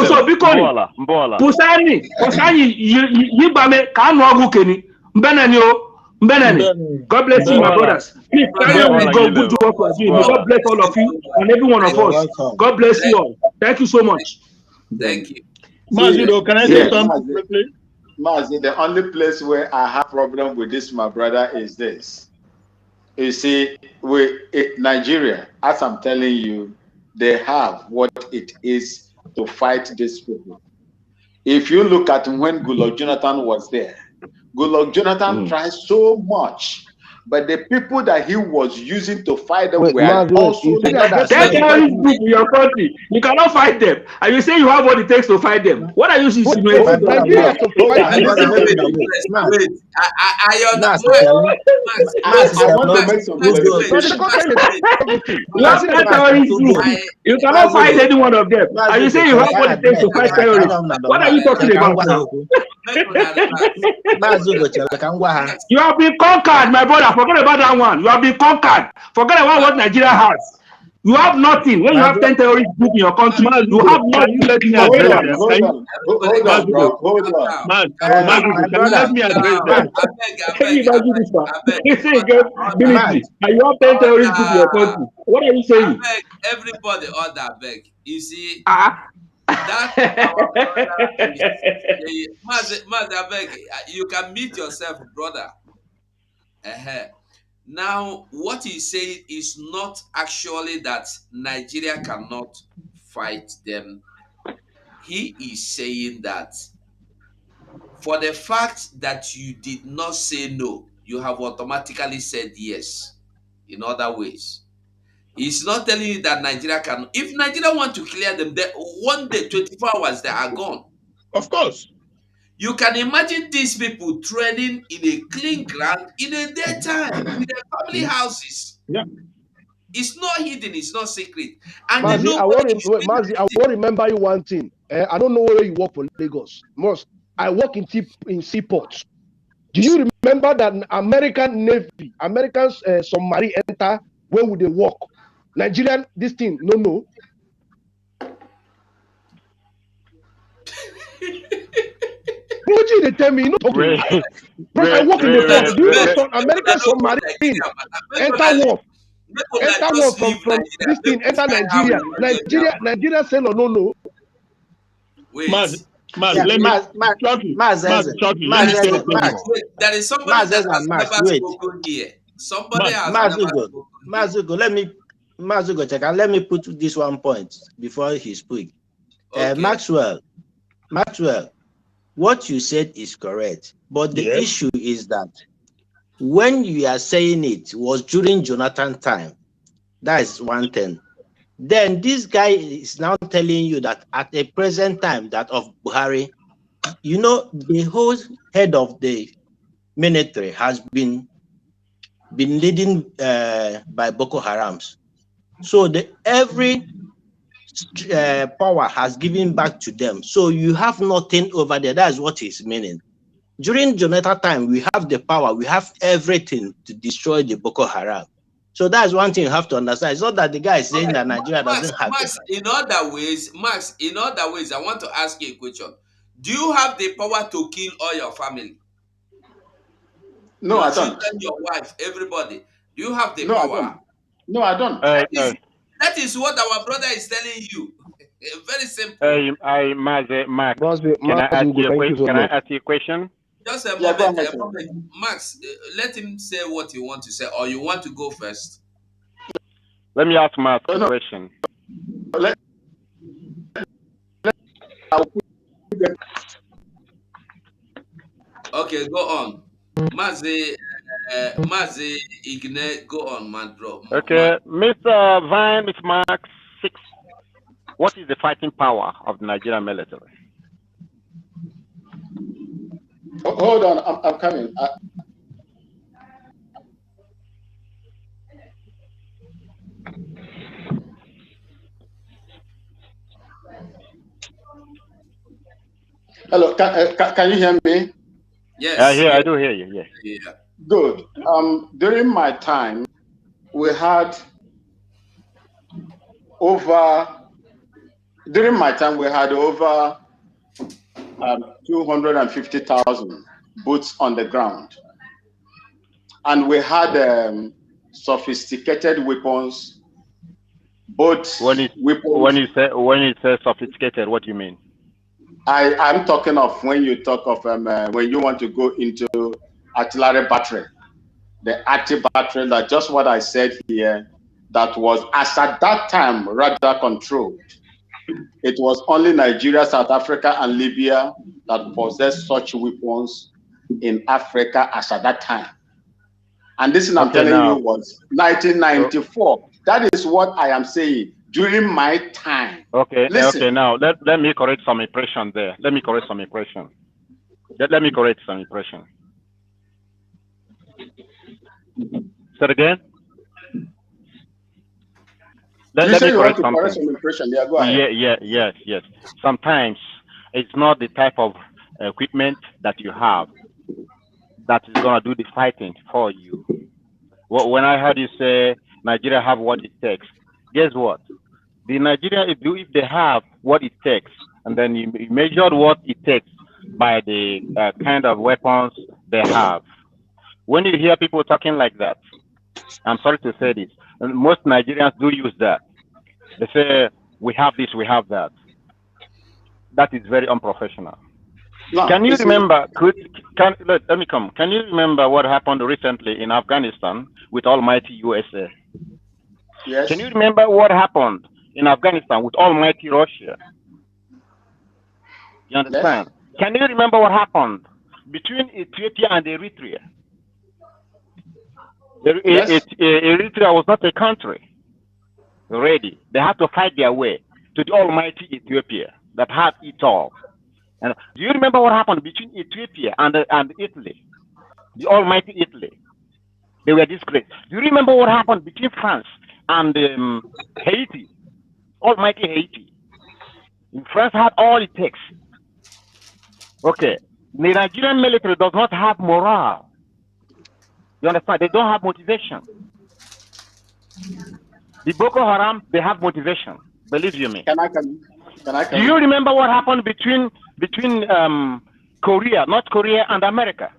so biko pụsani yibame ka anụ ọgwụ keni mbeneni God bless you my brothers. Please carry on with God good work for you. God bless all of you and every one of us. God bless you all. Thank you so much. Thank you. Mazi, can I say something quickly? Mazi, the only place where I have problem with this, my brother, is this. You see, Nigeria, as I'm telling you, they have what it is to fight these people. If you look at when Goodluck Jonathan was there, Goodluck Jonathan tried so much but the people that he was using to fight them Wait, were Maz, also you said leaders. Then terrorist group in your country, you cannot fight them, and you say you have what it takes to fight them. What are you insinuating? Wait, Nigeria to fight Wait, them. wait. Max, I want to make some Max, clarification. No, the government is everything. You have that terrorist group. You cannot fight any one of them, and you say you have what it takes to fight terrorists. What are you talking about now? You have been conquered, my brother. Forget about that one. You have been conquered. Forget about what Nigeria has. You have nothing. When you have 10 terrorist groups in your country, you have nothing. Let me Hold address on, them. hold on, hold on, bro. Hold on. Let me address them. Can you imagine this one? You say you get military, and you have 10 terrorist groups in your country. What are you saying? Everybody order beg. You see, Ah. that Maz, beg, you can meet yourself, brother. Now, what he's saying is not actually that Nigeria cannot fight them. He is saying that for the fact that you did not say no, you have automatically said yes in other ways. He's not telling you that Nigeria can. If Nigeria want to clear them, one day, 24 hours, they are gone. Of course. You can imagine these people training in a clean ground in a daytime with their family houses. Yeah. It's not hidden, it's not secret. And Mazi, I want to remember you one thing. I don't know whether you work for Lagos. Most I work in seaports. Do you remember that American Navy, American submarine enter? Where would they work? Nigerian, this thing, no. What did they tell me? You know, okay. Because I work in the port. Do you know some American submarine enter work? Enter work from this thing, enter Nigeria. Nigeria say no. Wait. Maz, let me there is somebody that has never spoken here. Somebody has never spoken. Mazugo, let me put this one point before he speaks. Okay. Maxwell, what you said is correct, but the issue is that when you are saying it was during Jonathan time. That is one thing. Then this guy is now telling you that at the present time, that of Buhari, you know, the whole head of the military has been leading by Boko Harams. So every power has given back to them. So you have nothing over there. That's what he's meaning. During Jonathan time, we have the power, we have everything to destroy the Boko Haram. So that's one thing you have to understand. It's not that the guy is saying that Nigeria doesn't have Max, in other ways, I want to ask you a question. Do you have the power to kill all your family? No, I don't. Children, your wife, everybody. Do you have the power? No, I don't. That is what our brother is telling you. Very simple. Max, can I ask you a question? Just a moment. Max, let him say what you want to say, or you want to go first? Let me ask Max a question. Okay, go on. Mazi Igne, go on, man, bro. Okay, Mr. Vine, Mr. Max 6. What is the fighting power of the Nigerian military? Hold on, I'm coming. Hello, can you hear me? Yes. I do hear you. Yes. Yeah. Good. During my time, we had over 250,000 boots on the ground, and we had sophisticated weapons. Both when you say sophisticated, what do you mean? I'm talking of when you talk of when you want to go into artillery battery, the artillery battery, that just what I said here, that was as at that time rather controlled. It was only Nigeria, South Africa, and Libya that possessed such weapons in Africa as at that time. And this thing I'm telling you was 1994. That is what I am saying during my time. Okay, Listen. okay. Now let me correct some impression there. Let me correct some impression. Let me correct some impression. Say it again. Let me correct something. Some impression. Yeah, go ahead. Yes. Sometimes it's not the type of equipment that you have that is gonna do the fighting for you. Well, when I heard you say Nigeria have what it takes, guess what? The Nigeria, if they have what it takes, and then you measure what it takes by the kind of weapons they have. When you hear people talking like that, I'm sorry to say this, most Nigerians do use that. They say, we have this, we have that. That is very unprofessional. No, can you remember, let me come. Can you remember what happened recently in Afghanistan with almighty USA? Yes. Can you remember what happened in Afghanistan with almighty Russia? You understand? Yes. Can you remember what happened between Ethiopia and Eritrea? Yes. Eritrea was not a country already. They had to fight their way to the almighty Ethiopia that had it all. And do you remember what happened between Ethiopia and Italy? The almighty Italy. They were disgraced. Do you remember what happened between France and Haiti? Almighty Haiti. France had all it takes. Okay. The Nigerian military does not have morale. You understand? They don't have motivation. The Bokoharam, they have motivation. Believe you me. Can I come? Do you remember what happened between Korea, North Korea, and America?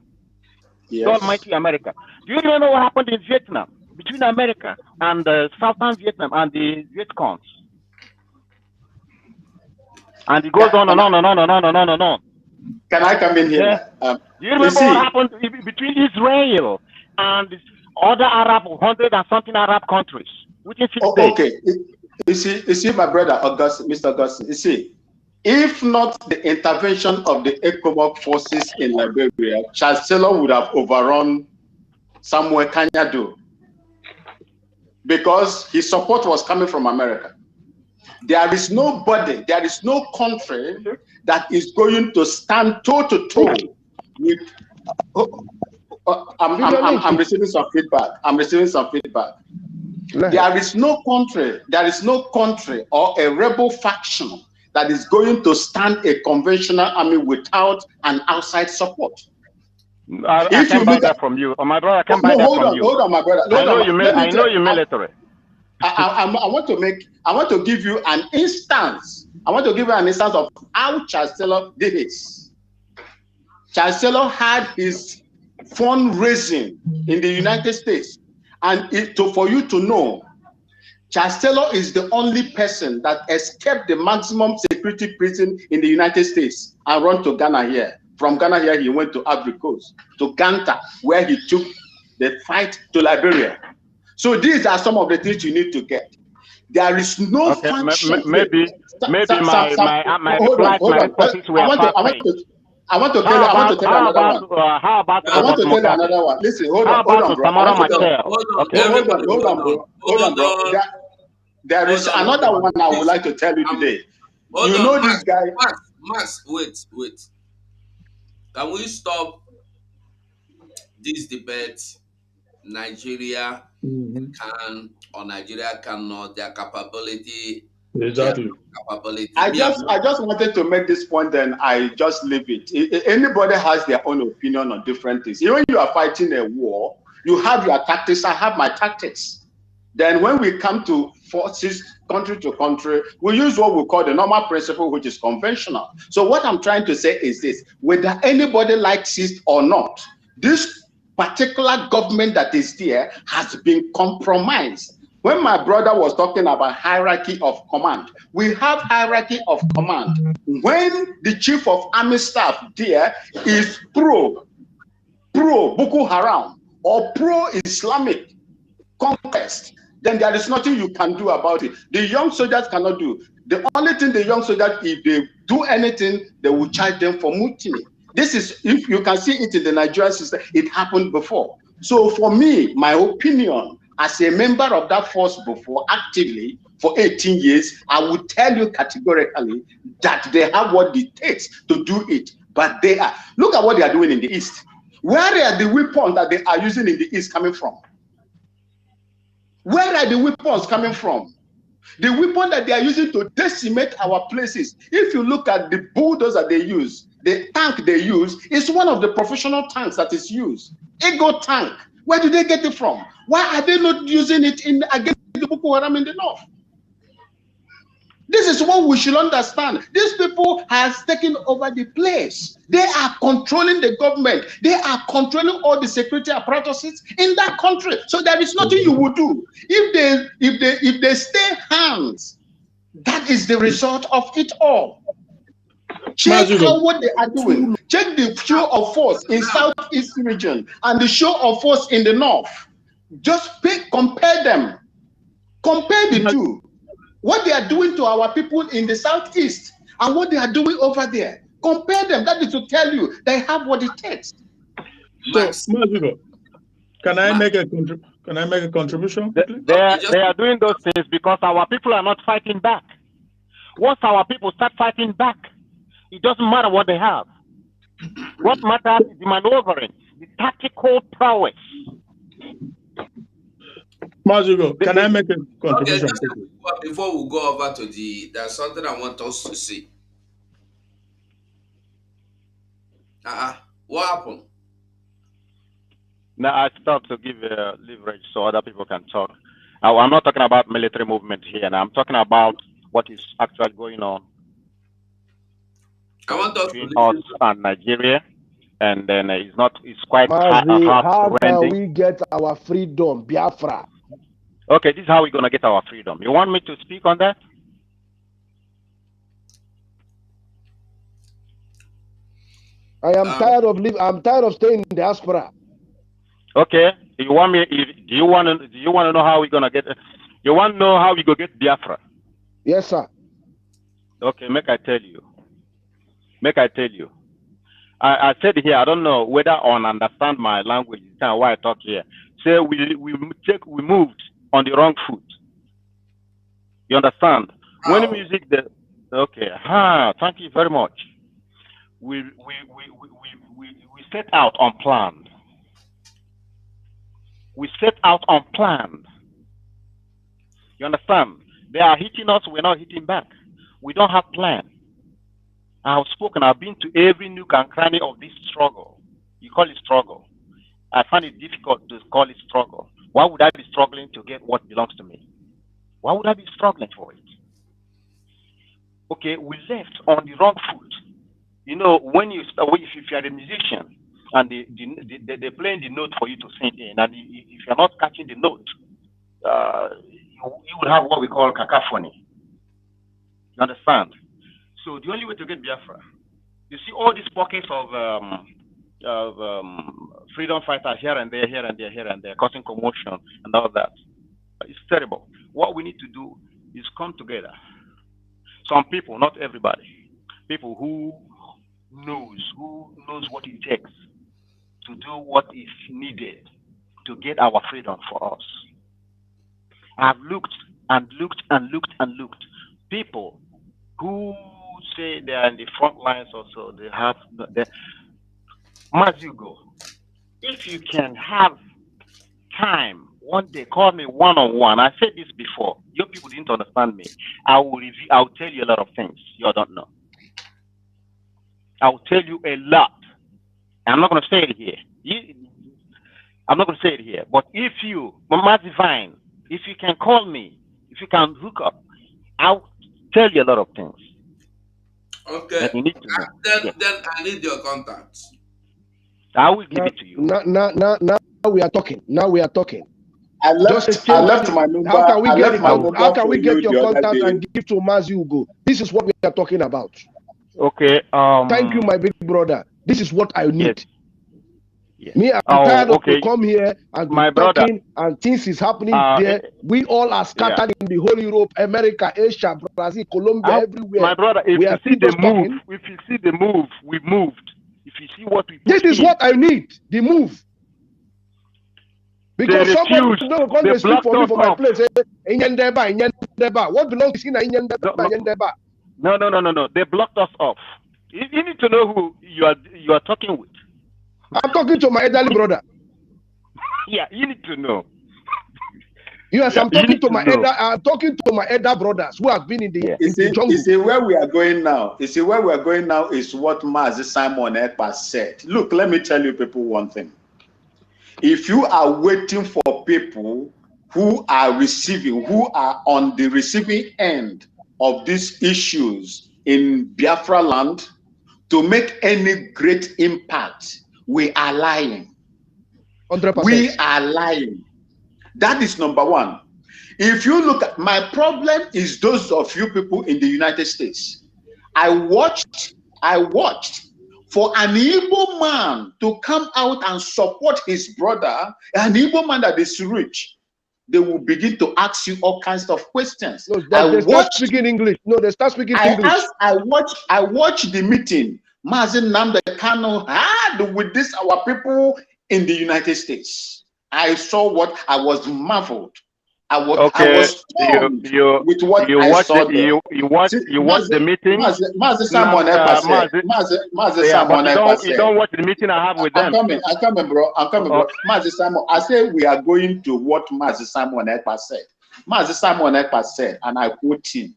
Yes. Almighty America. Do you remember what happened in Vietnam between America and Southern Vietnam and the Vietcongs? And it goes on and on and on and on and on and on. Can I come in here? Yeah. Do you remember what happened between Israel and other Arab, 100 and something Arab countries? Okay. You see, my brother, Mr. Augustine, you see, if not the intervention of the ECOMOG forces in Liberia, Charles Taylor would have overrun Samuel Kanyadu because his support was coming from America. There is nobody, there is no country that is going to stand toe-to-toe with... I'm receiving some feedback. There is no country or a rebel faction that is going to stand a conventional army without an outside support. I can't buy that from you. Oh, my brother, I can't buy that from you. Hold on, my brother. I know you're military. I want to give you an instance. I want to give you an instance of how Charles Taylor did it. Charles Taylor had his fundraising in the United States. And for you to know, Charles Taylor is the only person that escaped the maximum security prison in the United States and run to Ghana here. From Ghana here, he went to Ivory Coast, to Ganta, where he took the fight to Liberia. So these are some of the things you need to get. There is no function. Maybe my responses were I want to tell you another one. How about I want to tell you another one. Listen, hold on, bro. There is another one I would like to tell you today. You know this guy. Max, wait. Can we stop this debate? Nigeria can or Nigeria cannot, their capability. Exactly. I just wanted to make this point, and I just leave it. Anybody has their own opinion on different things. Even when you are fighting a war, you have your tactics. I have my tactics. Then when we come to forces country to country, we use what we call the normal principle, which is conventional. So what I'm trying to say is this: whether anybody likes it or not, this particular government that is there has been compromised. When my brother was talking about hierarchy of command, we have hierarchy of command. When the chief of army staff there is pro Boko Haram or pro-Islamic conquest, then there is nothing you can do about it. The young soldiers cannot do. The only thing the young soldiers, if they do anything, they will charge them for mutiny. This is, if you can see it in the Nigerian system, it happened before. So for me, my opinion, as a member of that force before, actively for 18 years, I would tell you categorically that they have what it takes to do it. But they are, look at what they are doing in the East. Where are the weapons that they are using in the East coming from? Where are the weapons coming from? The weapon that they are using to decimate our places. If you look at the bulldozer they use, the tank they use is one of the professional tanks that is used. Ego tank. Where do they get it from? Why are they not using it against the Boko Haram in the north? This is what we should understand. These people has taken over the place. They are controlling the government. They are controlling all the security apparatuses in that country. So there is nothing you would do. If they stay hands, that is the result of it all. Check out what they are doing. Check the show of force in Southeast region and the show of force in the north. Just compare them. Compare the two. What they are doing to our people in the Southeast and what they are doing over there. Compare them. That is to tell you they have what it takes. So, can I make a contribution? They are doing those things because our people are not fighting back. Once our people start fighting back, it doesn't matter what they have. What matters is the maneuvering, the tactical prowess. Mazugo, can I make a contribution? Okay, before we go over to there's something I want us to see. What happened? Now I stopped to give leverage so other people can talk. I'm not talking about military movement here. Now I'm talking about what is actually going on. I want us between us and Nigeria, and then it's quite hard. How can we get our freedom, Biafra? Okay, this is how we're gonna get our freedom. You want me to speak on that? I am tired of I'm tired of staying in diaspora. Okay, you want me? Do you want to know how we're gonna get? You want to know how we go get Biafra? Yes, sir. Okay, make I tell you. I said here, I don't know whether on understand my language, why I talk here. Say we moved on the wrong foot. You understand? When the music okay, thank you very much. We set out unplanned. We set out unplanned. You understand? They are hitting us, we're not hitting back. We don't have plan. I've been to every nook and cranny of this struggle. You call it struggle. I find it difficult to call it struggle. Why would I be struggling to get what belongs to me? Why would I be struggling for it? Okay, we left on the wrong foot. You know, if you're a musician and they're playing the note for you to sing in, and if you're not catching the note, you will have what we call cacophony. You understand? So the only way to get Biafra, you see all these pockets of freedom fighters here and there, causing commotion and all that. It's terrible. What we need to do is come together. Some people, not everybody, people who knows what it takes to do what is needed to get our freedom for us. I've looked and looked and looked and looked. People who say they are in the front lines also, they have as you go. If you can have time, one day call me one-on-one. I said this before. Your people didn't understand me. I'll tell you a lot of things you don't know. I'll tell you a lot. I'm not going to say it here. I'm not going to say it here. But if you, Mama Divine, if you can call me, if you can hook up, I'll tell you a lot of things. Okay. You need to know. Then I need your contacts. I will give it to you. Now we are talking. I left my number. How can we get your contact and give to Mazi Ugo? This is what we are talking about. Okay. Thank you, my big brother. This is what I need. Yes. Me, I'm tired of to come here and my talking and things is happening there. We all are scattered in the whole Europe, America, Asia, Brazil, Colombia, everywhere. My brother, if you see the move, we moved. If you see what we this is what I need, the move. Because somebody refused. no come They to speak blocked for me us for my off. place. Inyendeba. What belongs to Inyendeba? No. They blocked us off. You need to know who you are talking with. I'm talking to my elderly brother. Yeah, you need to know. Yes, I'm talking to my elder brothers who have been in the jungle. You see where we are going now. You see where we are going now is what Mazi Simon Ekpa said. Look, let me tell you people one thing. If you are waiting for people who are on the receiving end of these issues in Biafra land to make any great impact, we are lying. 100%. We are lying. That is number one. If you look at my problem is those of you people in the United States. I watched for an Igbo man to come out and support his brother, an Igbo man that is rich. They will begin to ask you all kinds of questions. No, they start speaking English. No, they start speaking English. I watched the meeting Mazi Nnamdi Kanu had with this our people in the United States. I saw what I was marveled. I was stunned with what I saw there. You watch the meeting. Mazi Simon Ekpa said. Mazi Simon Ekpa said. You don't watch the meeting I have with them. I'm coming, bro. Mazi Simon, I say we are going to what Mazi Simon Ekpa said. Mazi Simon Ekpa said, and I quote him: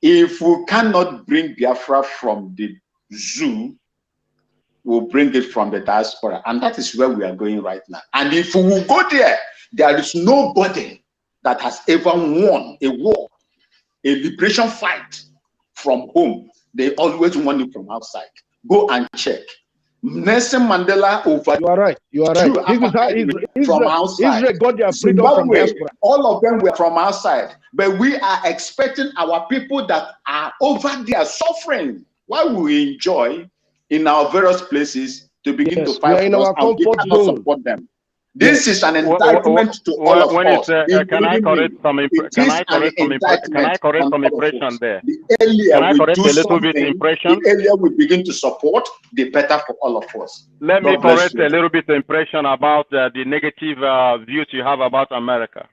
"If we cannot bring Biafra from the zoo, we'll bring it from the diaspora," and that is where we are going right now. And if we will go there is nobody that has ever won a war, a liberation fight from home. They always won it from outside. Go and check. Nelson Mandela over. You are right. This is how from outside. Israel got their freedom from diaspora. All of them were from outside, but we are expecting our people that are over there suffering while we enjoy in our various places to begin to fight for us, and we cannot support them. This is an indictment to all of us. Can I correct some impression there? The earlier can I we correct do a little something, bit impression? the earlier we begin to support, the better for all of us. Let me correct a little bit impression about the negative views you have about America.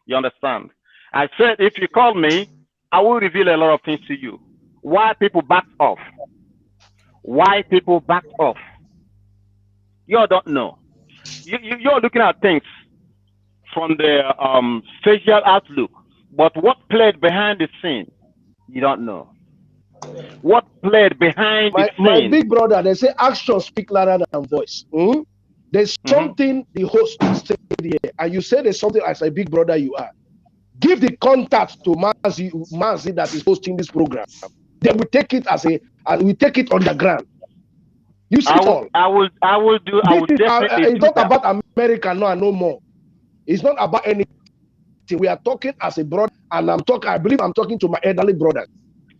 You understand? I said if you call me, I will reveal a lot of things to you. Why people backed off? Why people backed off? You don't know. You're looking at things from the facial outlook, but what played behind the scene, you don't know. What played behind the scene? My big brother, they say actions speak louder than voice. There's something the host said here, and you say there's something as a big brother you are. Give the contact to Mazi that is hosting this program. They will take it and we take it on the ground. You see I will definitely. It's not about America no more. It's not about anything. We are talking as a brother, and I believe I'm talking to my elderly brothers.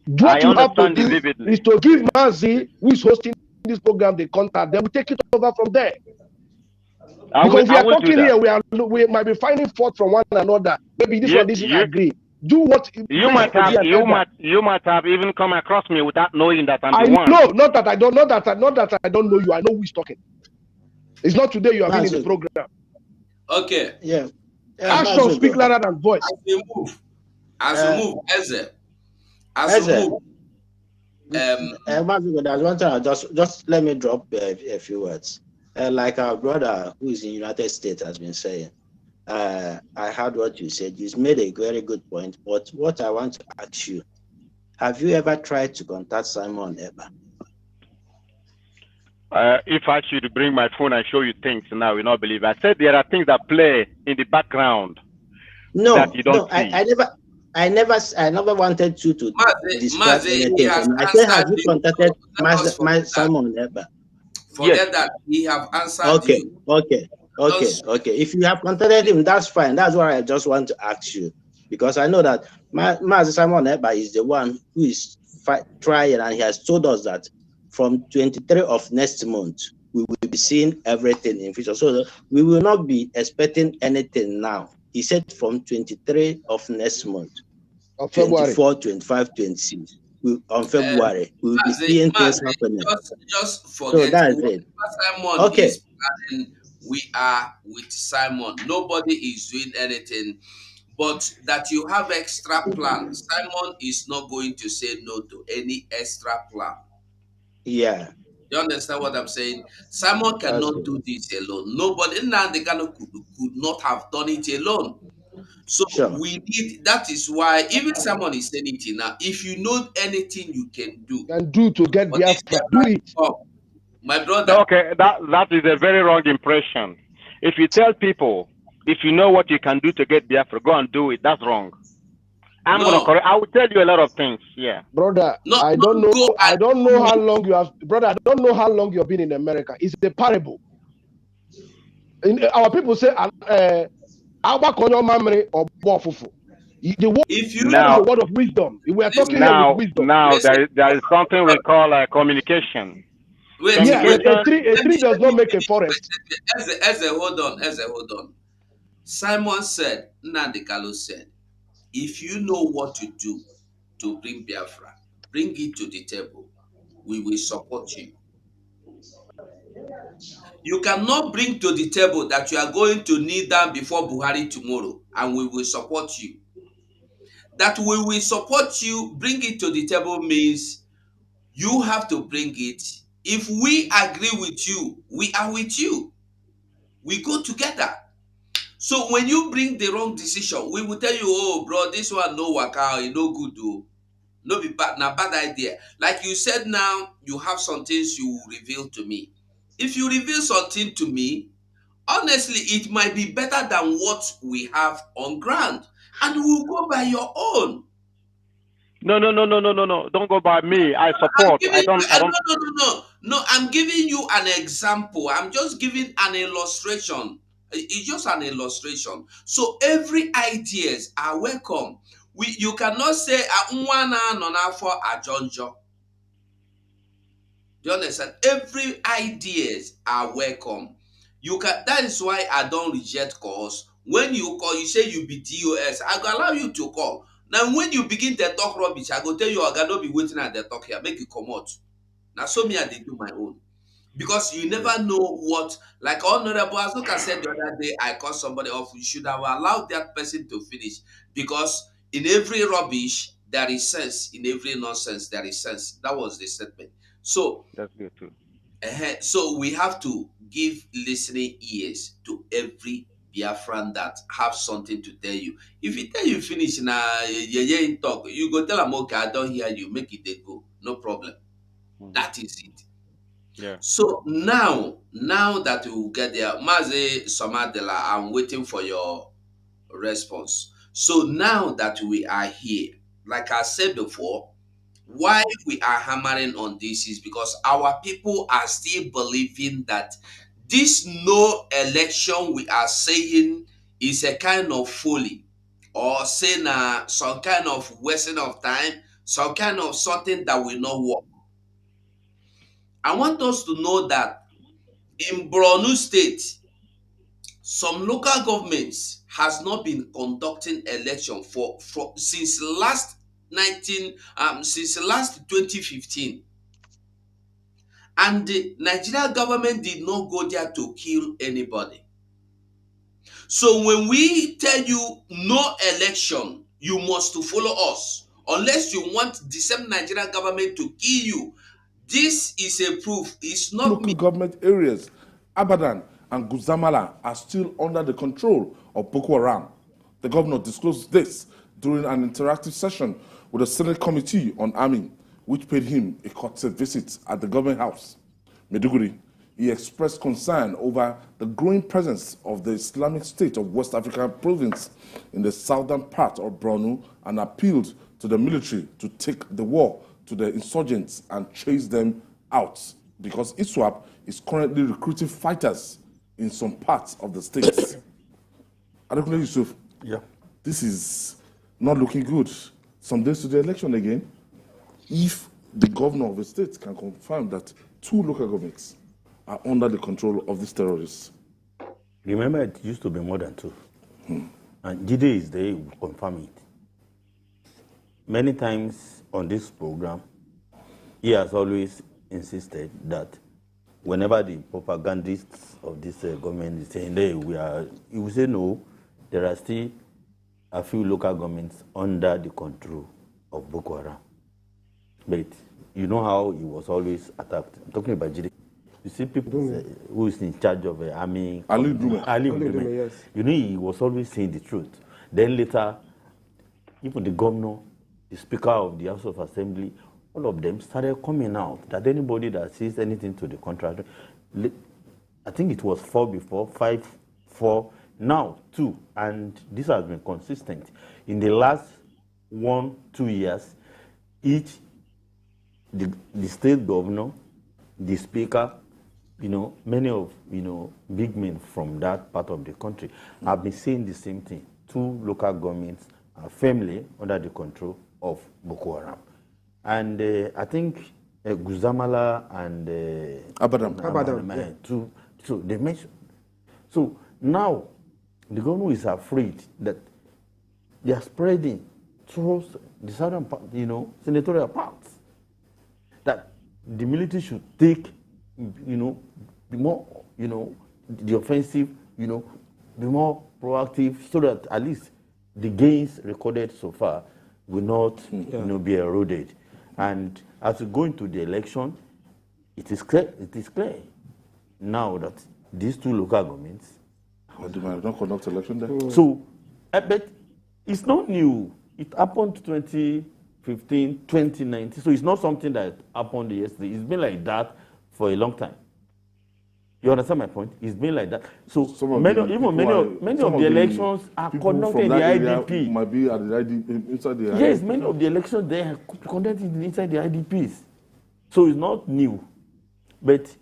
What you have to do is to give Mazi, who is hosting this program, the contact. Then we take it over from there. Because we are talking here, we might be finding fault from one another. Maybe this one doesn't agree. Do what you might have even come across me without knowing that I'm the one. No, not that I don't know you. I know who is talking. It's not today you have been in the program. Okay. Yeah. Action speak louder than voice. As we move, as we move. There's one thing. Just let me drop a few words. Like our brother who is in the United States has been saying. I heard what you said. You made a very good point. But what I want to ask you, have you ever tried to contact Simon Ekpa? If I should bring my phone and show you things now, you will not believe. I said there are things that play in the background that you don't see. I never wanted you to discuss anything. I said, have you contacted Simon Ekpa? Forget that. He have answered you. Okay. If you have contacted him, that's fine. That's what I just want to ask you. Because I know that Mazi Simon Ekpa is the one who is trying, and he has told us that from 23 of next month, we will be seeing everything in future. So we will not be expecting anything now. He said from 23 of next month, of February. 24, 25, 26. On February, we will be seeing things happening. Just forget. So that's it. Simon okay. we are with Simon. Nobody is doing anything, but that you have extra plan. Simon is not going to say no to any extra plan. Yeah, You understand what I'm saying? Simon that's cannot good. do this alone. Nobody Nnamdi Kanu could not have done it alone. So Sure. we need, that is why even Simon is saying it now. If you know anything you can do Can do to get for this Biafra, do Biafra to it. come, my No, brother, okay, that is a very wrong impression. If you tell people, if you know what you can do to get Biafra, go and do it. That's wrong. I'm gonna no, correct. I will tell you a lot of things. Yeah. Brother, not go and I don't know do how it. long you have, brother, I don't know how long you've been in America. It's a parable. Our people say, Agbakonyo mamre or bofufu. The word If you is a Now, word of wisdom. We are talking listen, here with now, wisdom. now listen, there is something we call communication. wait, Yeah, wait, a Communication. tree, a let me tree does not make a finish. forest. Eze, hold on. Simon said, Nnamdi Kanu said, if you know what to do to bring Biafra, bring it to the table. We will support you. You cannot bring to the table that you are going to kneel down before Buhari tomorrow and we will support you. That we will support you, bring it to the table means you have to bring it. If we agree with you, we are with you. We go together. So when you bring the wrong decision, we will tell you, oh, bro, this one no work out, e no good, though. No be bad, na bad idea. Like you said now, you have some things you will reveal to me. If you reveal something to me, honestly, it might be better than what we have on ground. And we'll go by your own. No. Don't go by me. I I'm support. giving I you, don't. I don't. no, I'm giving you an example. I'm just giving an illustration. It's just an illustration. So every ideas are welcome. You cannot say "Nwana no na for ajonjo." Do you understand? Every ideas are welcome. You can. That is why I don't reject calls. When you call, you say you be DOS. I go allow you to call. Now, when you begin to talk rubbish, I go tell you, I gotta be waiting at the talk here. Make you come out. Now, so me, I dey do my own. Because you Yeah. never know what, like Honorable Azuka said the other day, I cut somebody off. You should have allowed that person to finish. Because in every rubbish, there is sense. In every nonsense, there is sense. That was the statement. So, That's good too. so we have to give listening ears to every Biafran that have something to tell you. If he tell you finish na in talk, you go tell him, okay, I don't hear you, make it they go. No problem. Mhm. That is it. Yeah. So now that we will get there, Mazi Somadela, I'm waiting for your response. So now that we are here, like I said before, why we are hammering on this is because our people are still believing that this no election we are saying is a kind of folly or saying some kind of wasting of time, some kind of something that will not work. I want us to know that in Borno State, some local governments has not been conducting election for since last 2015, and the Nigerian government did not go there to kill anybody. So when we tell you no election, you must to follow us unless you want the same Nigerian government to kill you. This is a proof. It's not Local me. government areas, Abadan and Guzamala, are still under the control of Bokoharam. The governor disclosed this during an interactive session with the Senate Committee on Army, which paid him a courtesy visit at the government house, Maiduguri. He expressed concern over the growing presence of the Islamic State of West African province in the southern part of Borno and appealed to the military to take the war to the insurgents and chase them out because ISWAP is currently recruiting fighters in some parts of the states. Adekunle Yusuf, Yeah. this is not looking good. Some days to the election again. If the governor of the state can confirm that 2 local governments are under the control of these terrorists. Remember, it used to be more than 2. And Jide is there, he will confirm it. Many times on this program, he has always insisted that whenever the propagandists of this government is saying, hey, you will say no, there are still a few local governments under the control of Boko Haram. But you know how he was always attacked. I'm talking about Jide. You see people who is in charge of army. Ali Dume. Yes. You know, he was always saying the truth. Then later, even the governor, the speaker of the House of Assembly, all of them started coming out that anybody that says anything to the contrary, I think it was 4 before, 5, 4, now 2, and this has been consistent. In the last 1-2 years, each, the state governor, the speaker, many of, big men from that part of the country have been saying the same thing. 2 local governments are firmly under the control of Boko Haram. And I think Guzamala and Abadam. So they mentioned. So now the government is afraid that they are spreading towards the southern part, senatorial parts, that the military should take, be more, the offensive, be more proactive, so that at least the gains recorded so far will not, be eroded. And as we go into the election, it is clear now that these 2 local governments they might not conduct election there. So, but it's not new. It happened 2015, 2019. So it's not something that happened yesterday. It's been like that for a long time. You understand my point? It's been like that. So many of the elections are conducted in the IDP. Might be at the inside the yes, many of the elections they are conducted inside the IDPs. So it's not new. But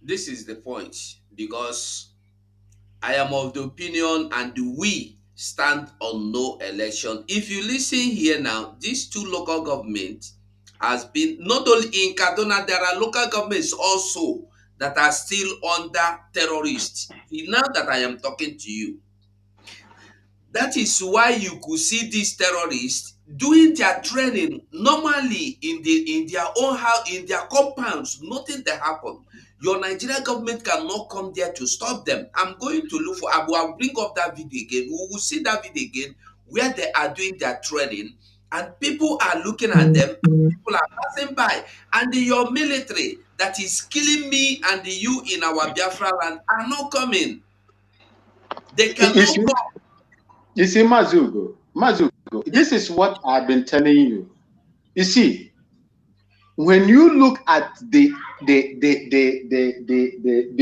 this is the point, because I am of the opinion, and we stand on no election. If you listen here now, these 2 local governments has been, not only in Kaduna, there are local governments also that are still under terrorists. Now that I am talking to you, that is why you could see these terrorists doing their training normally in their own house, in their compounds. Nothing that happen. Your Nigerian government cannot come there to stop them. I'm going to look for, I will bring up that video again. We will see that video again where they are doing their training, and people are looking at them. People are passing by, and your military that is killing me and you in our Biafra land are not coming. They cannot come. You see, Mazugo, this is what I've been telling you. You see, when you look at the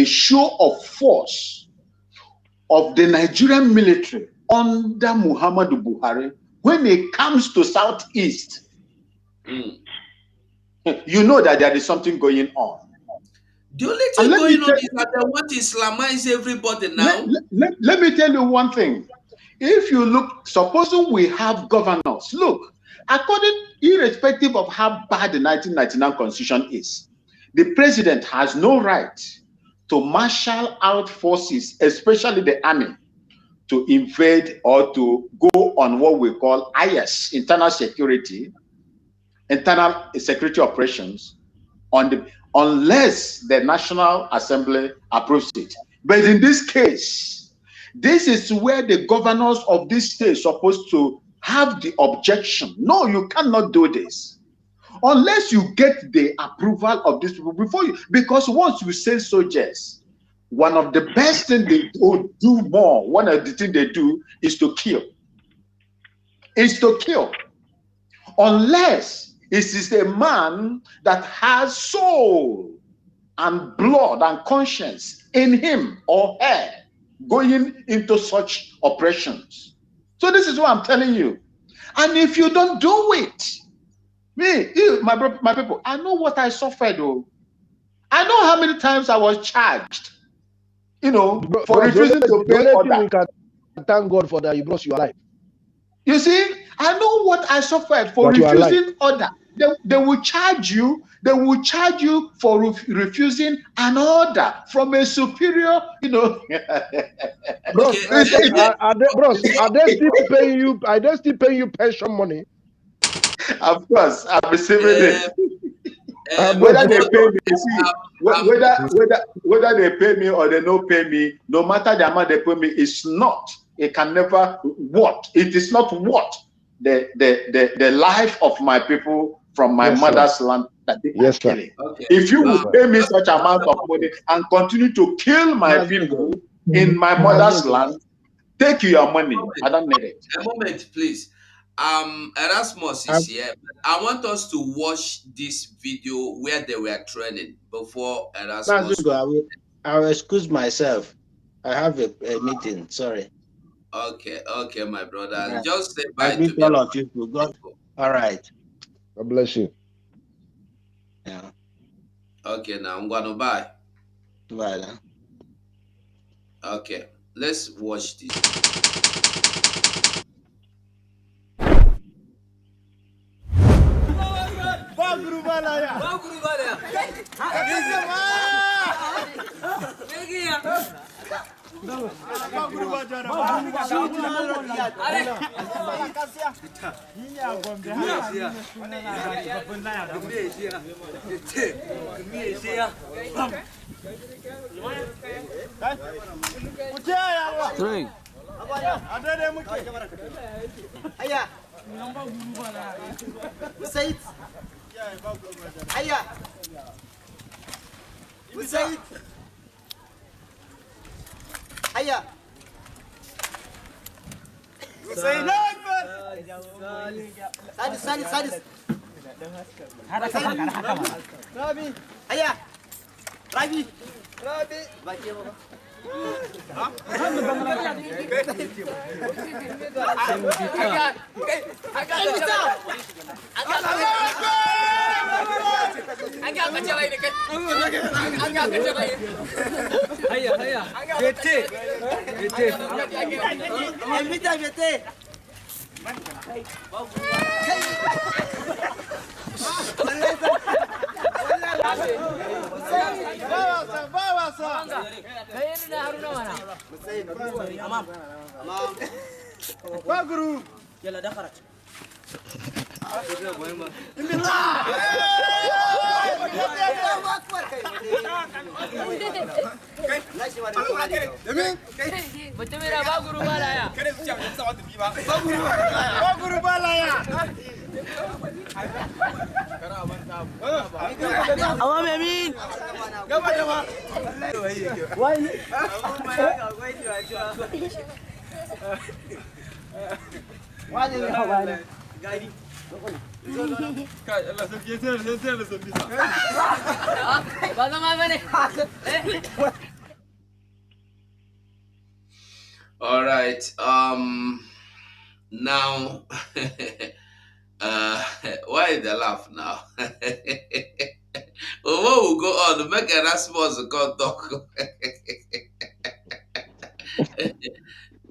show of force of the Nigerian military under Muhammadu Buhari, when it comes to Southeast, you know that there is something going on. The only thing going on is that they want to Islamize everybody now. Let me tell you one thing. If you look, supposing we have governors, look, irrespective of how bad the 1999 constitution is, the president has no right to marshal out forces, especially the army, to invade or to go on what we call IS, internal security operations, unless the National Assembly approves it. But in this case, this is where the governors of this state are supposed to have the objection. No, you cannot do this unless you get the approval of these people before you. Because once you send soldiers, one of the best things they do more, one of the things they do is to kill. Unless it is a man that has soul and blood and conscience in him or her going into such operations. So this is what I'm telling you. And if you don't do it, my people, I know what I suffered. I know how many times I was charged, for refusing to pay order. We can thank God for that. You brought your life. You see, I know what I suffered for refusing order. They will charge you. They will charge you for refusing an order from a superior. Bros, are they still paying you? Are they still paying you pension money? Of course, I'm receiving it. Whether they pay me, see, whether they pay me or they don't pay me, no matter the amount they pay me, it's not. It can never what. It is not what the life of my people from my mother's land that they are killing. Okay. If you will pay me such amount of money and continue to kill my people in my mother's land, take your money. I don't need it. A moment, please. Erasmus is here. I want us to watch this video where they were training before Erasmus. I'll excuse myself. I have a meeting. Sorry. Okay, my brother. Yeah. Just say I bye greet to all me. of you. God. All right. God bless you. Yeah. Okay, now I'm gonna bye. Bye. Okay, let's watch this. All right. Now, why the laugh now? Well, what will go on? Make Erasmus come talk.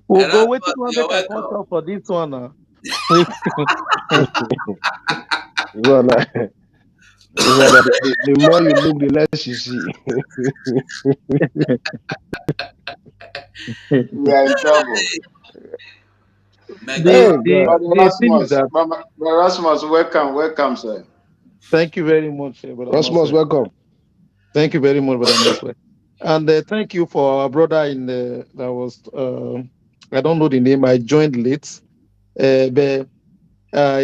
We'll go wait Erasmus, one you're make I come welcome. talk for this one now. The more you look, the less you see. We are in trouble. Erasmus, welcome, sir. Thank you very much, Brother Rasmus, Maswell. welcome. Thank you very much, Brother Maswell. And thank you for our brother in the that was I don't know the name. I joined late, but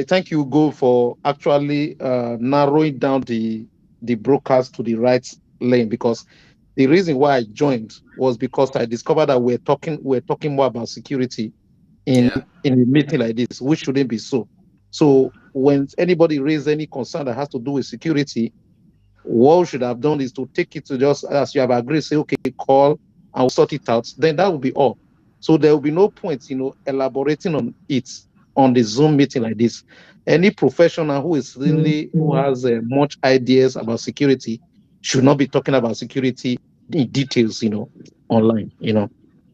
thank you, Go, for actually narrowing down the broadcast to the right lane, because the reason why I joined was because I discovered that we're talking more about security in a meeting like this, which shouldn't be so. So when anybody raises any concern that has to do with security, what we should have done is to take it to just as you have agreed, say, okay, call and we'll sort it out. Then that will be all. So there will be no point, elaborating on it on the Zoom meeting like this. Any professional who has much ideas about security should not be talking about security in details, online,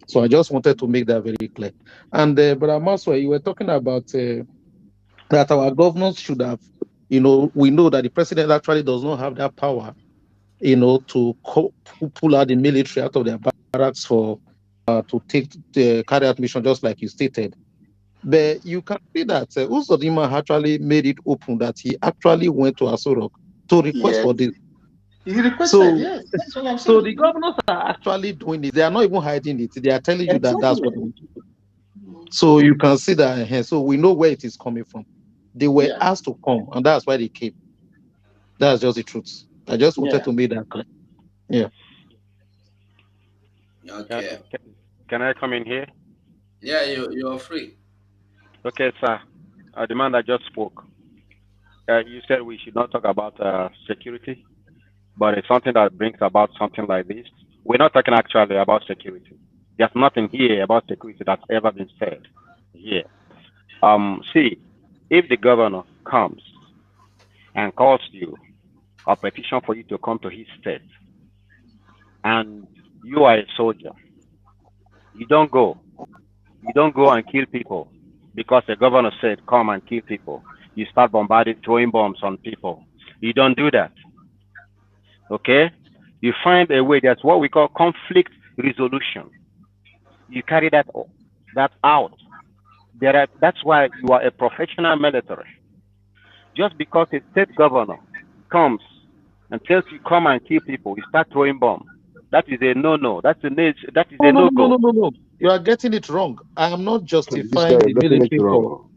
So I just wanted to make that very clear. And Brother Maswa, you were talking about that our governors should have, we know that the president actually does not have that power, to pull out the military out of their barracks for to carry out mission, just like you stated. But you can see that Uzodinma actually made it open that he actually went to Aso Rock to request Yes. for this. He requested, So, yes. That's what I'm so saying. the governors are actually doing it. They are not even hiding it. They are telling you that that's what they Exactly. want to do. So you can see that. So we know where it is coming from. They were Yeah. asked to come, and that's why they came. That's just the truth. I just wanted Yeah. to make that clear. Yeah. Okay. Can I come in here? Yeah, you're free. Okay, sir. The man that just spoke, you said we should not talk about security, but it's something that brings about something like this. We're not talking actually about security. There's nothing here about security that's ever been said here. See, if the governor comes and calls you a petition for you to come to his state, and you are a soldier, you don't go. You don't go and kill people because the governor said come and kill people. You start bombarding, throwing bombs on people. You don't do that. Okay? You find a way. That's what we call conflict resolution. You carry that out. That's why you are a professional military. Just because a state governor comes and tells you come and kill people, you start throwing bombs. That is a no-no. That is No, a no, no, no, no-go. no, no. You are getting it wrong. I am not This guy justifying is the getting it military for wrong.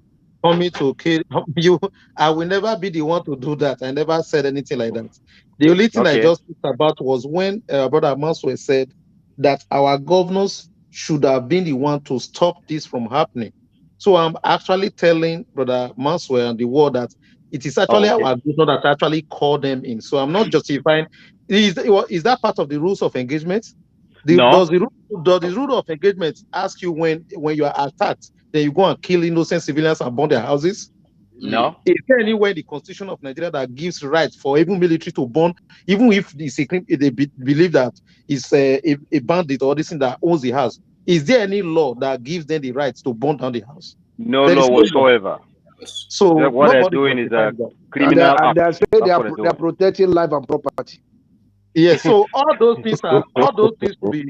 coming to kill you. I will never be the one to do that. I never said anything like that. The only thing I Okay. just talked about was when Brother Manswe said that our governors should have been the one to stop this from happening. So I'm actually telling Brother Manswe and the world that it is actually Okay. our governor that actually called them in. So I'm not justifying. Is that part of the rules of engagement? No. Does the rule of engagement ask you when you are attacked, then you go and kill innocent civilians and burn their houses? No. Is there anywhere in the Constitution of Nigeria that gives rights for even military to burn, even if they believe that it's a bandit or this thing that owns the house? Is there any law that gives them the rights to burn down the house? No There law is no law. whatsoever. So What they're nobody doing is a justifies that. And they criminal and act. they are saying That's what they're they are doing. protecting life and property. Yeah, so all those things should be,